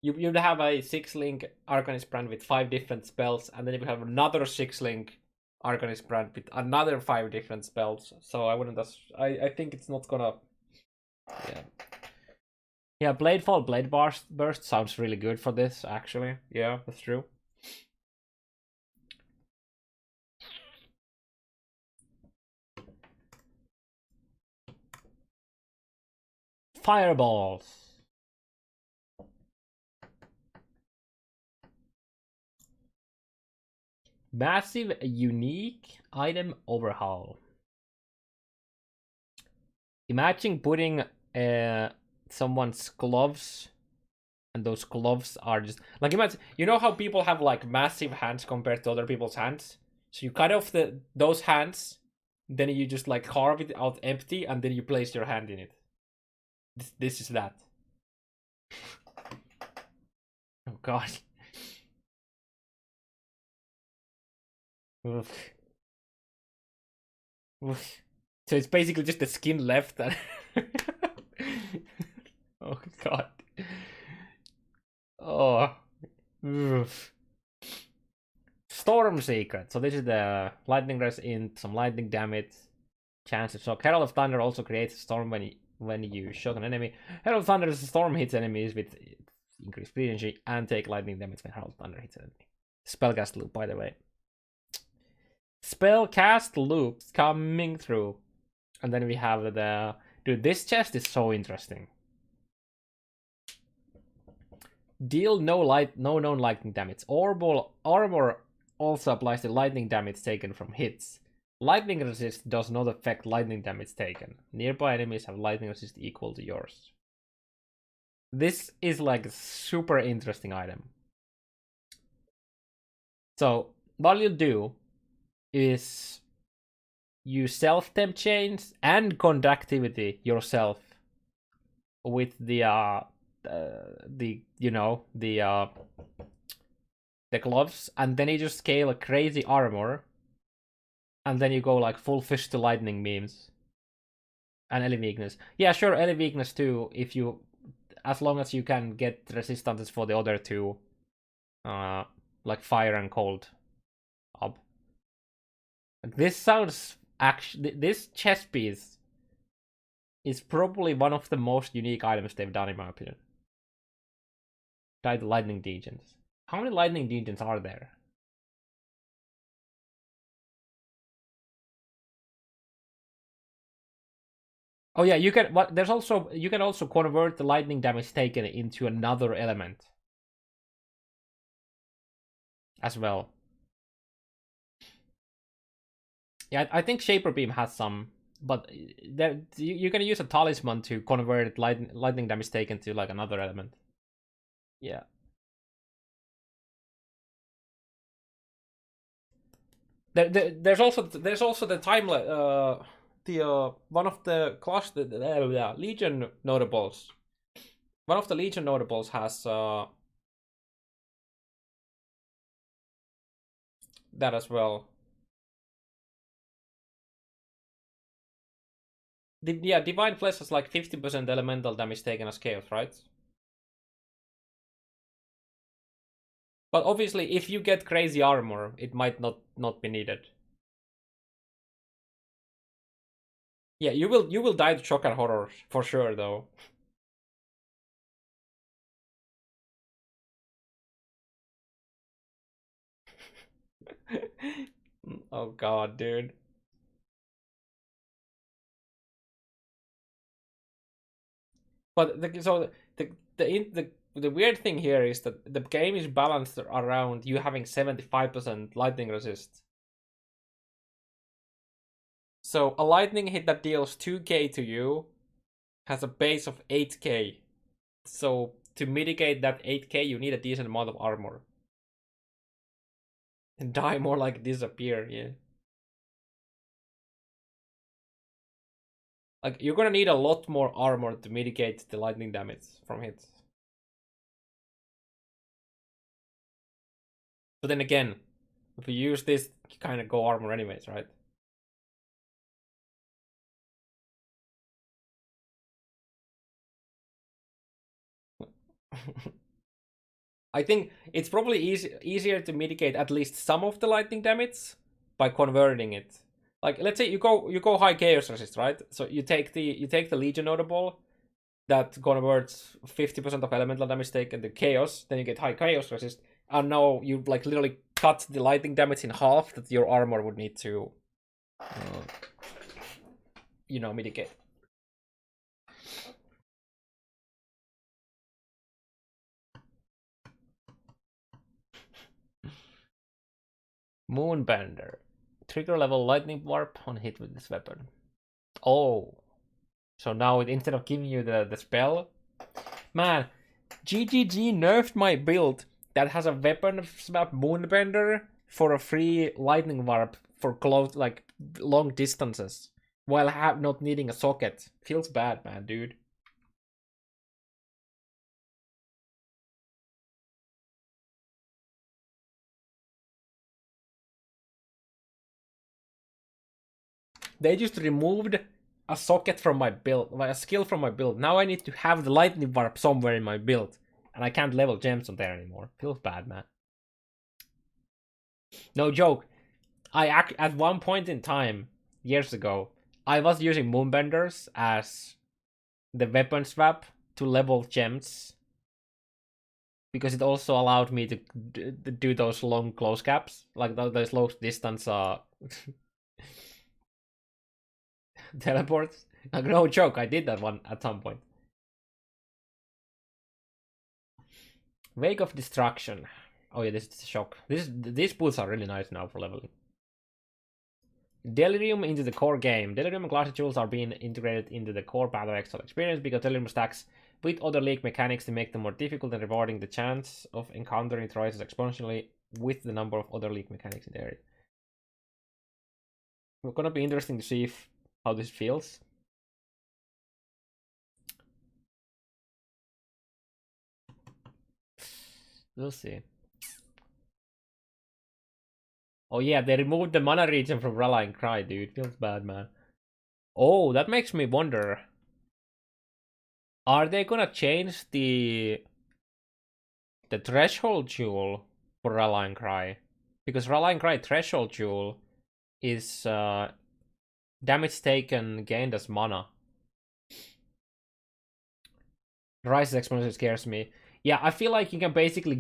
You'd have a 6-link Arcanist Brand with 5 different spells, and then you would have another 6-link Arcanist Brand with another 5 different spells. So I wouldn't. I think it's not gonna. Yeah. Yeah, Bladefall, Blade Burst sounds really good for this. Actually, yeah, that's true. Fireballs. Massive unique item overhaul. Imagine putting someone's gloves, and those gloves are just like, imagine, you know how people have like massive hands compared to other people's hands? So you cut off those hands, then you just like carve it out empty, and then you place your hand in it. This is that. Oh god. Oof. Oof. So it's basically just the skin left. And oh god. Oh. Oof. Storm Secret. So this is the lightning rest in some lightning damage. Chances. So Herald of Thunder also creates a storm when you shock an enemy. Herald of Thunder's storm hits enemies with increased free energy and take lightning damage when Herald of Thunder hits an enemy. Spellcast loop, by the way. Spellcast loops coming through. And then we have the... Dude, this chest is so interesting. Deal no known lightning damage. Armor also applies to lightning damage taken from hits. Lightning resist does not affect lightning damage taken. Nearby enemies have lightning resist equal to yours. This is like a super interesting item. So, what you'll do is you self-temp chains and conductivity yourself with the the gloves, and then you just scale a crazy armor, and then you go like full fish to lightning memes. And Ellie weakness. Yeah, sure, Ellie weakness too, if you, as long as you can get resistances for the other two, like fire and cold up. This sounds actually, this chest piece is probably one of the most unique items they've done in my opinion. Died lightning degens. How many lightning degens are there? Oh yeah, you can. What? There's also, you can also convert the lightning damage taken into another element as well. Yeah, I think Shaper Beam has some, but there you can use a talisman to convert lightning damage taken to like another element. Yeah. There's also the timelet. One of the class Legion notables. One of the Legion notables has that as well. Yeah, Divine Flesh has like 50% elemental damage taken as chaos, right? But obviously, if you get crazy armor, it might not be needed. Yeah, you will die to shock and horror for sure, though. Oh god, dude. But the weird thing here is that the game is balanced around you having 75% lightning resist. So a lightning hit that deals 2k to you has a base of 8k. So to mitigate that 8k, you need a decent amount of armor. And die more like disappear, yeah. Like, you're gonna need a lot more armor to mitigate the lightning damage from hits. But then again, if you use this, you kind of go armor anyways, right? I think it's probably easier to mitigate at least some of the lightning damage by converting it. Like, let's say you go high chaos resist, right? So you take the Legion notable that converts 50% of elemental damage taken to chaos, then you get high chaos resist, and now you like literally cut the lightning damage in half that your armor would need to, mitigate. Moonbender. Trigger level lightning warp on hit with this weapon. Oh. So now instead of giving you the spell, man, GGG nerfed my build that has a weapon swap Moonbender for a free lightning warp for close, like long distances, while not needing a socket. Feels bad, man, dude. They just removed a socket from my build, like a skill from my build. Now I need to have the lightning warp somewhere in my build, and I can't level gems on there anymore. Feels bad, man. No joke. At one point in time, years ago, I was using Moonbenders as the weapon swap to level gems, because it also allowed me to do those long close caps, like those long distance teleports. Like, no joke, I did that one at some point. Wake of Destruction. Oh yeah, this is a shock. These boots are really nice now for leveling. Delirium into the core game. Delirium and Glassy Jewels are being integrated into the core Path of Exile experience because Delirium stacks with other league mechanics to make them more difficult and rewarding. The chance of encountering it rises exponentially with the number of other league mechanics in the area. It's gonna be interesting to see how this feels. We'll see. Oh yeah, they removed the mana region from Rallying Cry, dude. Feels bad, man. Oh, that makes me wonder. Are they gonna change the threshold jewel for Rallying Cry? Because Rallying Cry threshold jewel is damage taken gained as mana. Rise exponentially scares me. Yeah, I feel like you can basically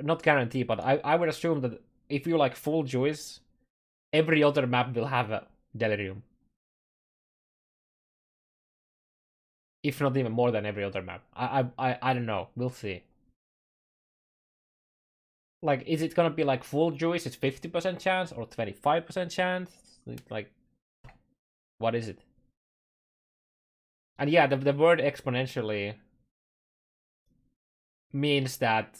not guarantee, but I would assume that if you like full Juice, every other map will have a Delirium. If not even more than every other map. I don't know. We'll see. Like, is it gonna be like full Juice? It's 50% chance or 25% chance? Like, what is it? And yeah, the word exponentially means that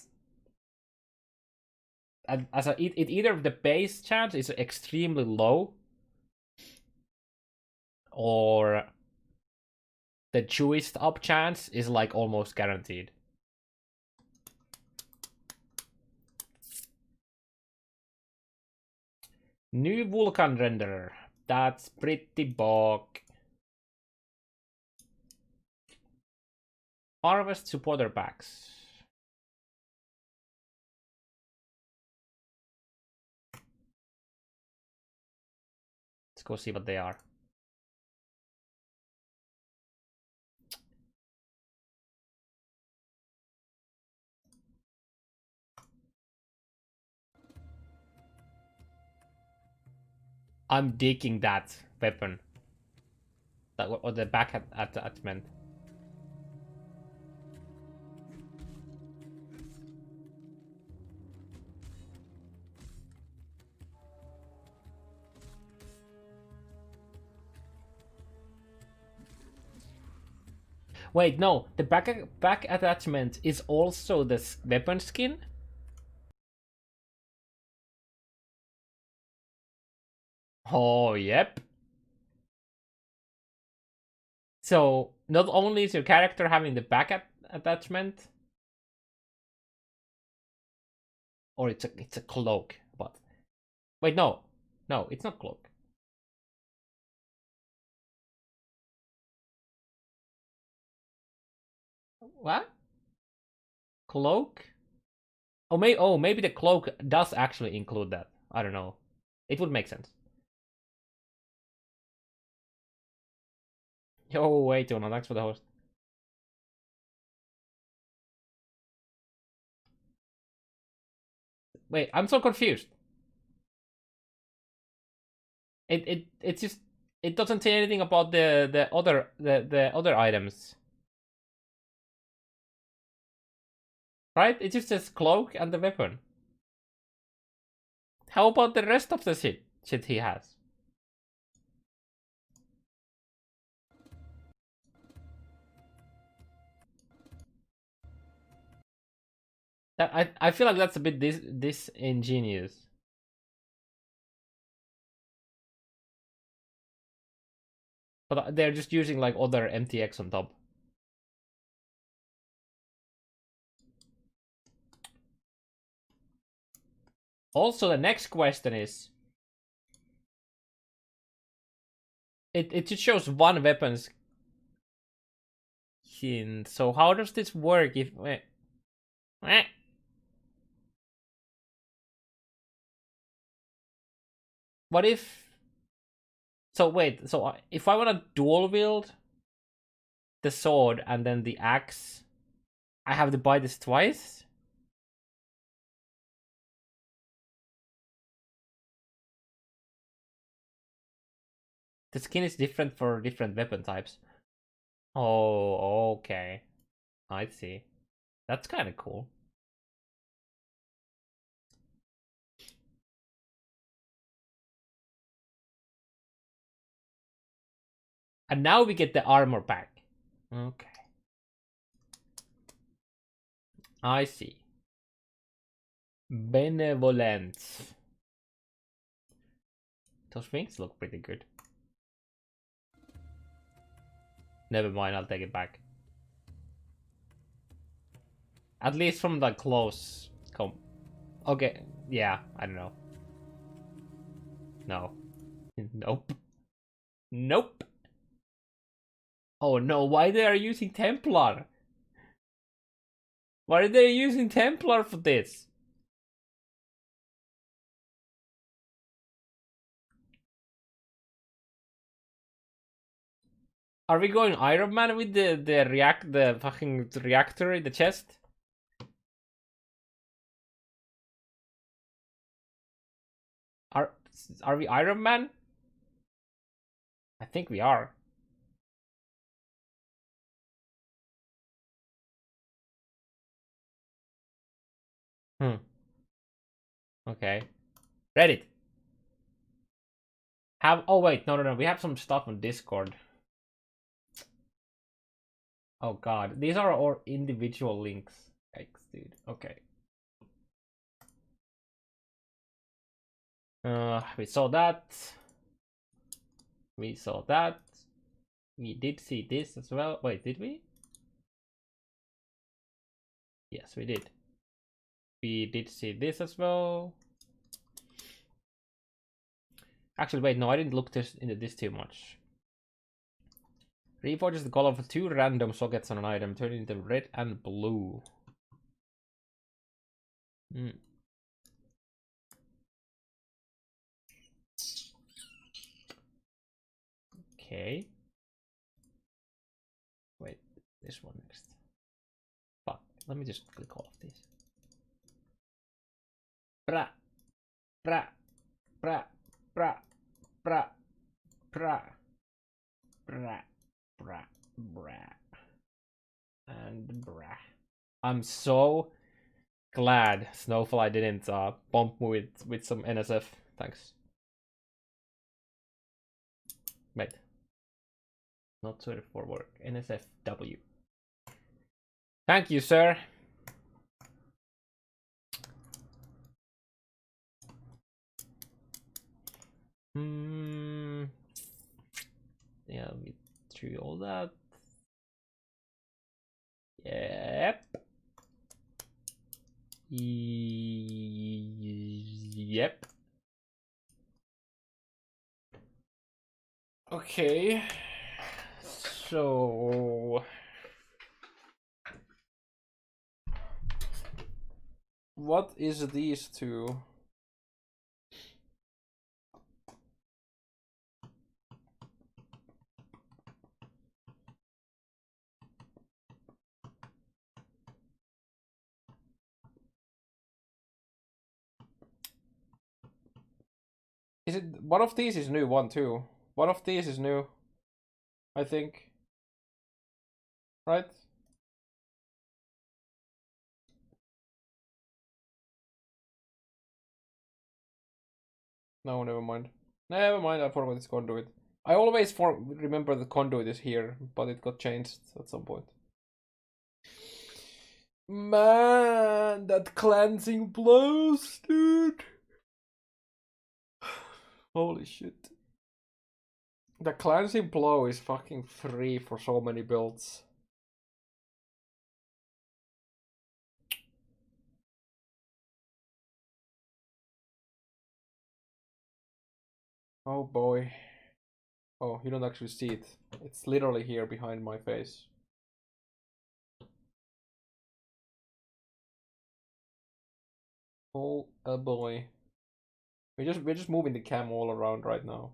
it either the base chance is extremely low or the juiced up chance is like almost guaranteed. New Vulcan renderer. That's pretty bog. Harvest supporter packs. Let's go see what they are. I'm digging that weapon. Or the back attachment. Wait, no. The back attachment is also the weapon skin? Oh, yep. So, not only is your character having the back attachment, or it's a cloak, but wait, no, it's not cloak. What? Cloak? Oh, maybe the cloak does actually include that. I don't know. It would make sense. Yo, wait, Jonah, thanks for the host. Wait, I'm so confused. It's just it doesn't say anything about the other items. Right? It just says cloak and the weapon. How about the rest of the shit he has? I feel like that's a bit disingenuous. But they're just using like other MTX on top. Also, the next question is, it just shows one weapons skin. So how does this work if? What if? So wait. So if I want to dual wield the sword and then the axe, I have to buy this twice. The skin is different for different weapon types. Oh, okay. I see. That's kind of cool. And now we get the armor pack. Okay. I see. Benevolence. Those wings look pretty good. Never mind, I'll take it back. At least from the close. Okay, yeah, I don't know. No. Nope. Nope. Oh no, why they are using Templar? Why are they using Templar for this? Are we going Iron Man with the fucking reactor in the chest? Are we Iron Man? I think we are. Okay. Reddit. Oh wait, no. We have some stuff on Discord. Oh god, these are all individual links. Yikes, dude. Okay. We saw that. We saw that. We did see this as well. Wait, did we? Yes, we did. We did see this as well. Actually, wait, no, I didn't look into this too much. Reforges the color for 2 random sockets on an item, turn it into red and blue. Okay. Wait, this one next. Fuck, let me just click all of these. Bra, bra, bra, bra, bra, bra, bra, bra, bra, and bra. I'm so glad Snowfly didn't bump me with some NSF. Thanks. Wait. Not suited for work. NSFW. Thank you, sir. Yeah, we through all that. Yep. Yep. Okay. So what is these two? Is it one of these is new? One, two. One of these is new. I think. Right? No, never mind. Never mind, I forgot this conduit. I always remember the conduit is here, but it got changed at some point. Man, that cleansing blows, dude. Holy shit. The cleansing blow is fucking free for so many builds. Oh boy. Oh, you don't actually see it. It's literally here behind my face. Oh boy. We're just moving the cam all around right now.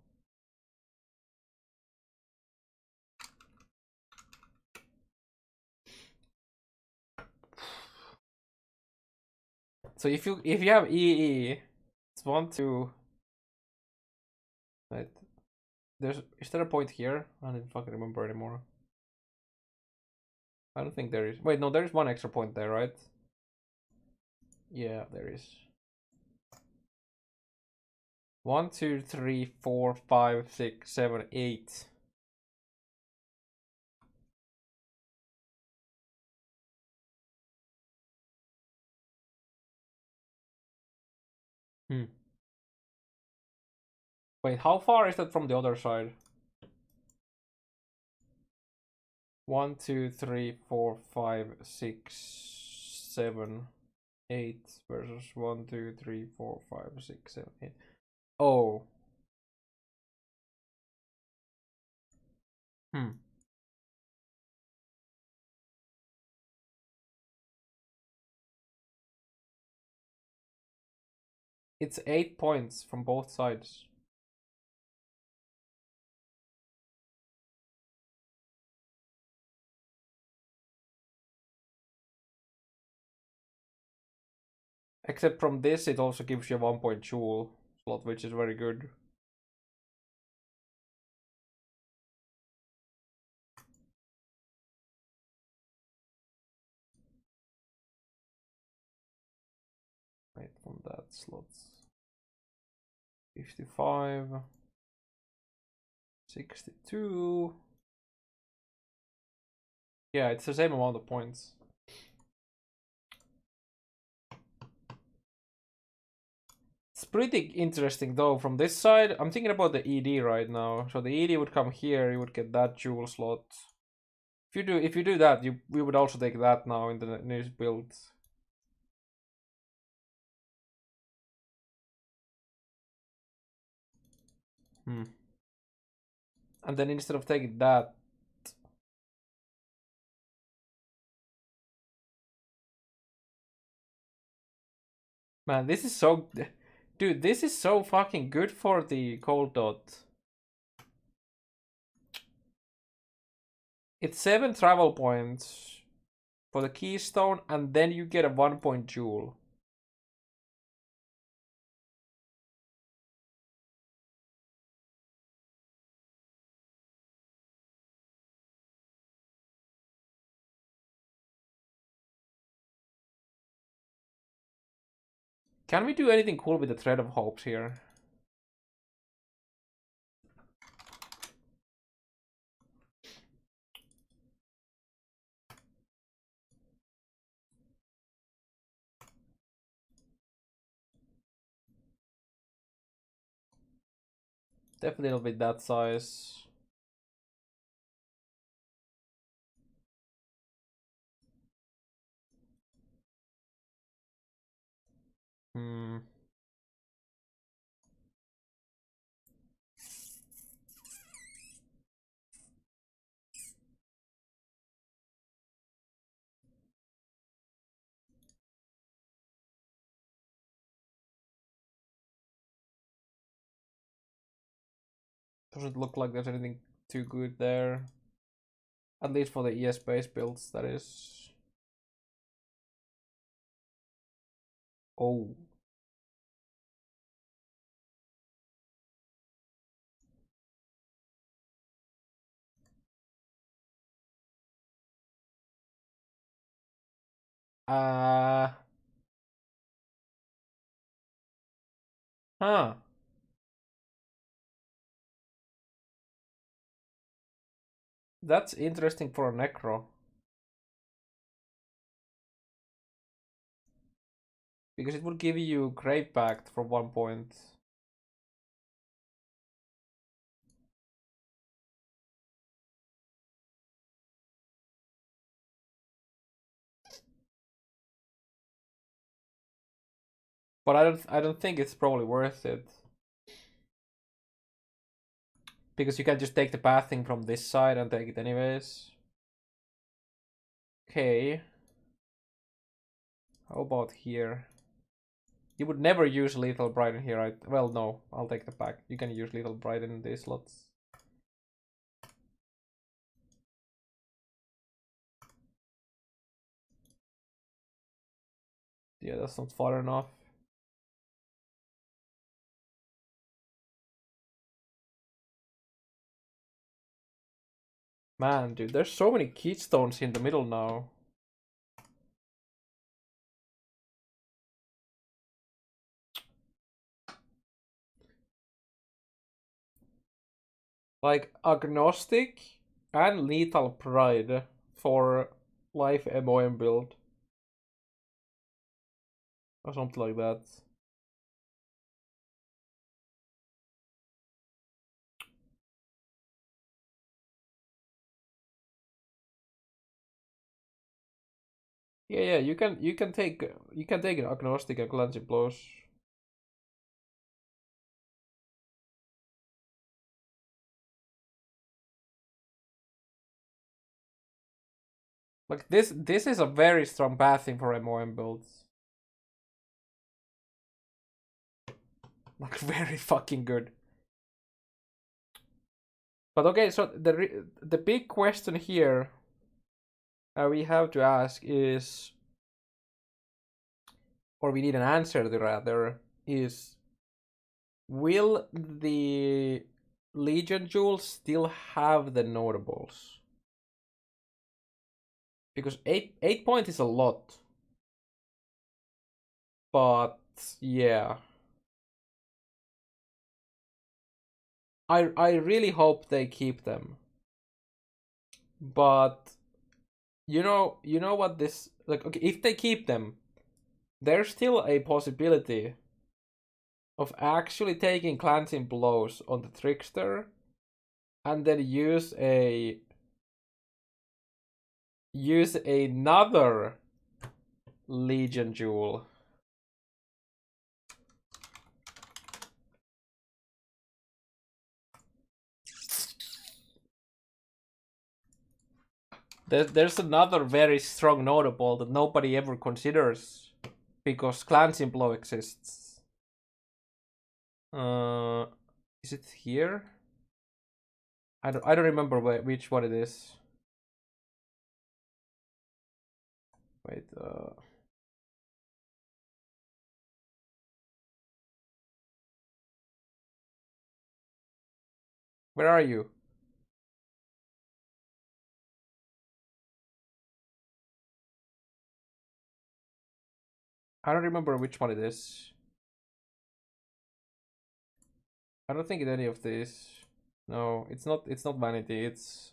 So if you have EE, it's 1, 2. Right. Is there a point here? I don't fucking remember anymore. I don't think there is. Wait, no, there is one extra point there, right? Yeah, there is. 1, 2, 3, 4, 5, 6, 7, 8. Wait, how far is that from the other side? 1, 2, 3, 4, 5, 6, 7, 8 versus 1, 2, 3, 4, 5, 6, 7, 8. Oh, Hmm. It's 8 points from both sides. Except from this, it also gives you a 1 point jewel slot, which is very good. Wait, from that slots. 55. 62. Yeah, it's the same amount of points. It's pretty interesting though. From this side, I'm thinking about the ED right now. So the ED would come here, you would get that jewel slot. If you do that, we would also take that now in the new build. And then instead of taking that, man, this is so, dude, this is so fucking good for the cold dot. It's 7 travel points for the keystone, and then you get a 1 point jewel. Can we do anything cool with the Thread of Hopes here? Definitely not with that size. Doesn't look like there's anything too good there. At least for the ES base builds, that is. Oh. Huh. That's interesting for a Necro. Because it would give you Grave Pact for 1 point. But I don't think it's probably worth it. Because you can just take the pathing from this side and take it anyways. Okay. How about here? You would never use Lethal Bright in here, right? Well, no, I'll take the back. You can use Lethal Bright in these slots. Yeah, that's not far enough. Man, dude, there's so many keystones in the middle now. Like Agnostic and Lethal Pride for Life MOM build. Or something like that. Yeah, you can take an Agnostic and Glancing Blows. Like this is a very strong pathing for MOM builds. Like very fucking good. But okay, so the big question here we have to ask is, or we need an answer to rather, is will the Legion Jewels still have the notables? Because 8 point is a lot. But yeah. I really hope they keep them. But you know what this, like, okay, if they keep them, there's still a possibility of actually taking Glancing Blows on the Trickster and then use another Legion Jewel. There's another very strong notable that nobody ever considers because Glancing Blow exists. Is it here? I don't remember which one it is. Wait, where are you? I don't remember which one it is. I don't think it's any of these. No, it's not Vanity, it's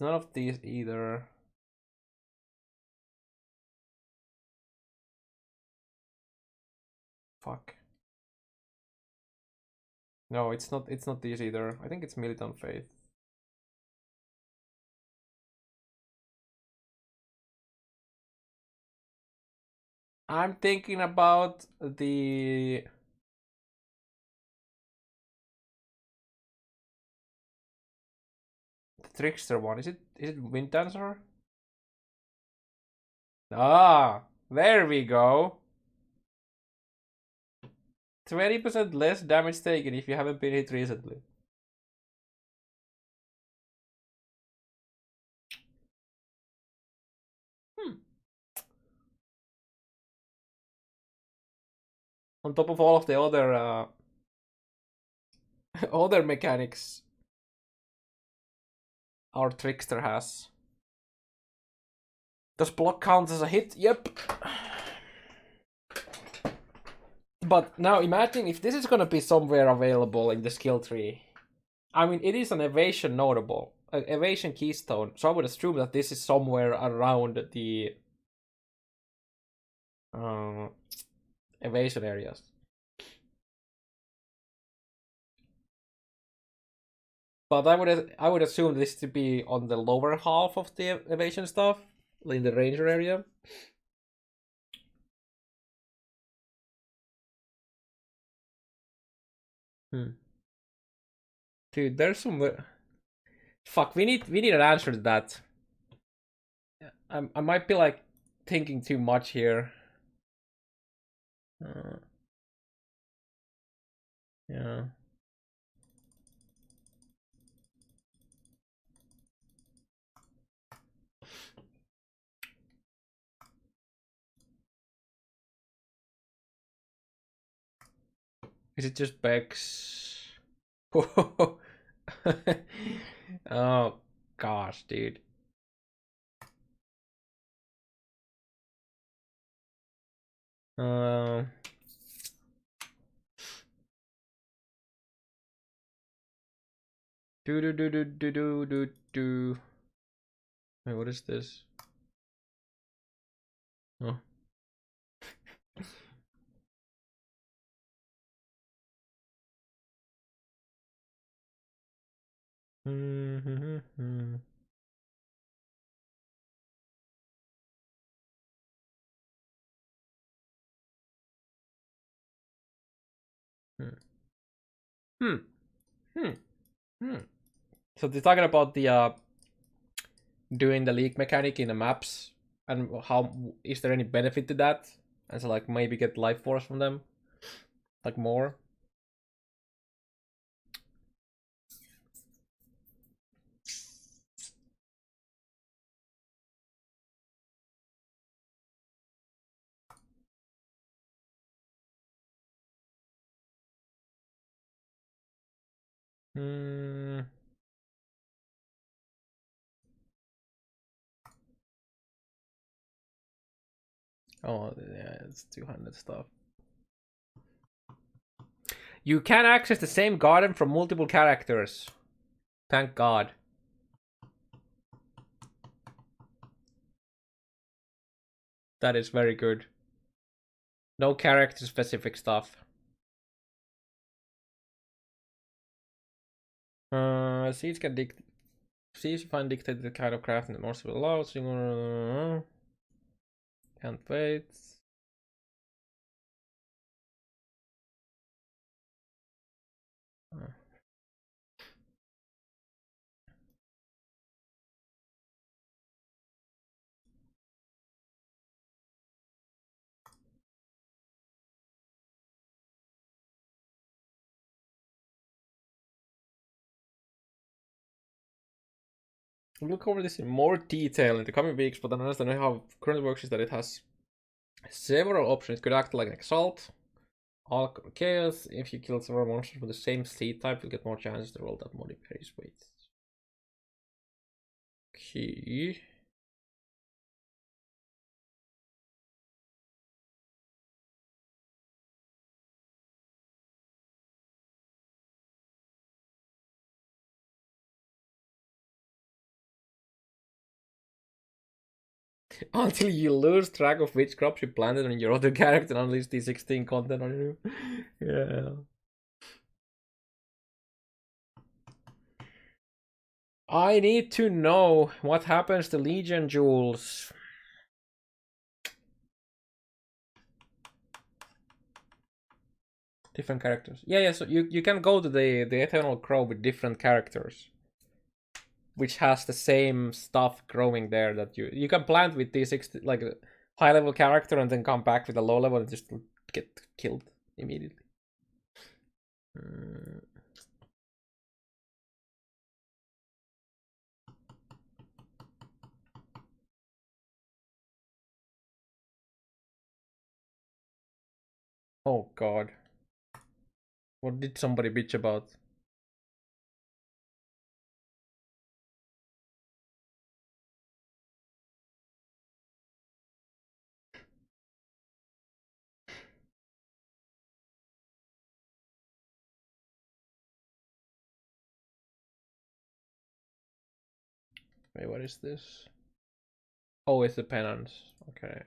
none of these either. Fuck. No, it's not these either. I think it's Militant Faith. I'm thinking about the Trickster one. Is it Wind Dancer? Ah, there we go. 20% less damage taken if you haven't been hit recently. On top of all of the other other mechanics our Trickster has. Does block count as a hit? Yep. But now imagine if this is gonna be somewhere available in the skill tree. I mean, it is an evasion notable, an evasion keystone, so I would assume that this is somewhere around the evasion areas. But I would assume this to be on the lower half of the evasion stuff, in the ranger area. Dude, there's some. Fuck, we need an answer to that. I might be like thinking too much here. Yeah. Is it just Bex? Oh gosh, dude. Do. Wait, what is this? Oh. So they're talking about the doing the leak mechanic in the maps, and how is there any benefit to that? And so like maybe get life force from them, like more. Hmm. Oh yeah, it's 200 stuff. You can access the same garden from multiple characters. Thank God. That is very good. No character specific stuff. Seeds can seeds you find dictate the kind of crafting that most will allow. So can't wait. We'll look over this in more detail in the coming weeks, but I understand how it currently works is that it has several options. It could act like an Exalt, all Chaos. If you kill several monsters with the same seed type, you'll get more chances to roll that modifiers weight. Okay. Until you lose track of which crops you planted on your other character and unleash the 16 content on you. Yeah. I need to know what happens to Legion Jewels. Different characters. Yeah, so you can go to the Eternal Crow with different characters, which has the same stuff growing there that you can plant with D60, like a high level character, and then come back with a low level and just get killed immediately. Oh God. What did somebody bitch about? Wait, what is this? Oh, it's the penance. Okay.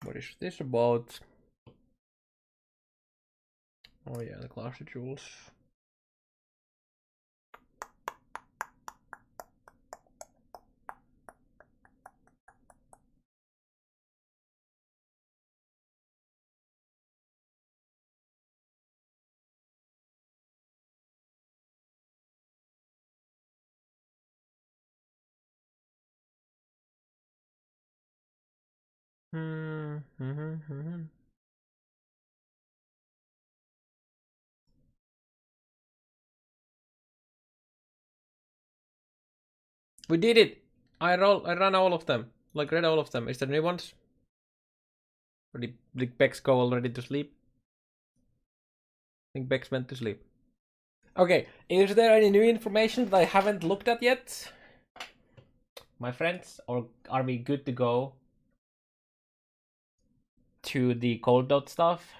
What is this about? Oh yeah, the Cluster Jewels. We did it! I ran all of them. Like read all of them. Is there new ones? Or did Bex go already to sleep? I think Bex went to sleep. Okay, is there any new information that I haven't looked at yet? My friends, or are we good to go to the cold dot stuff?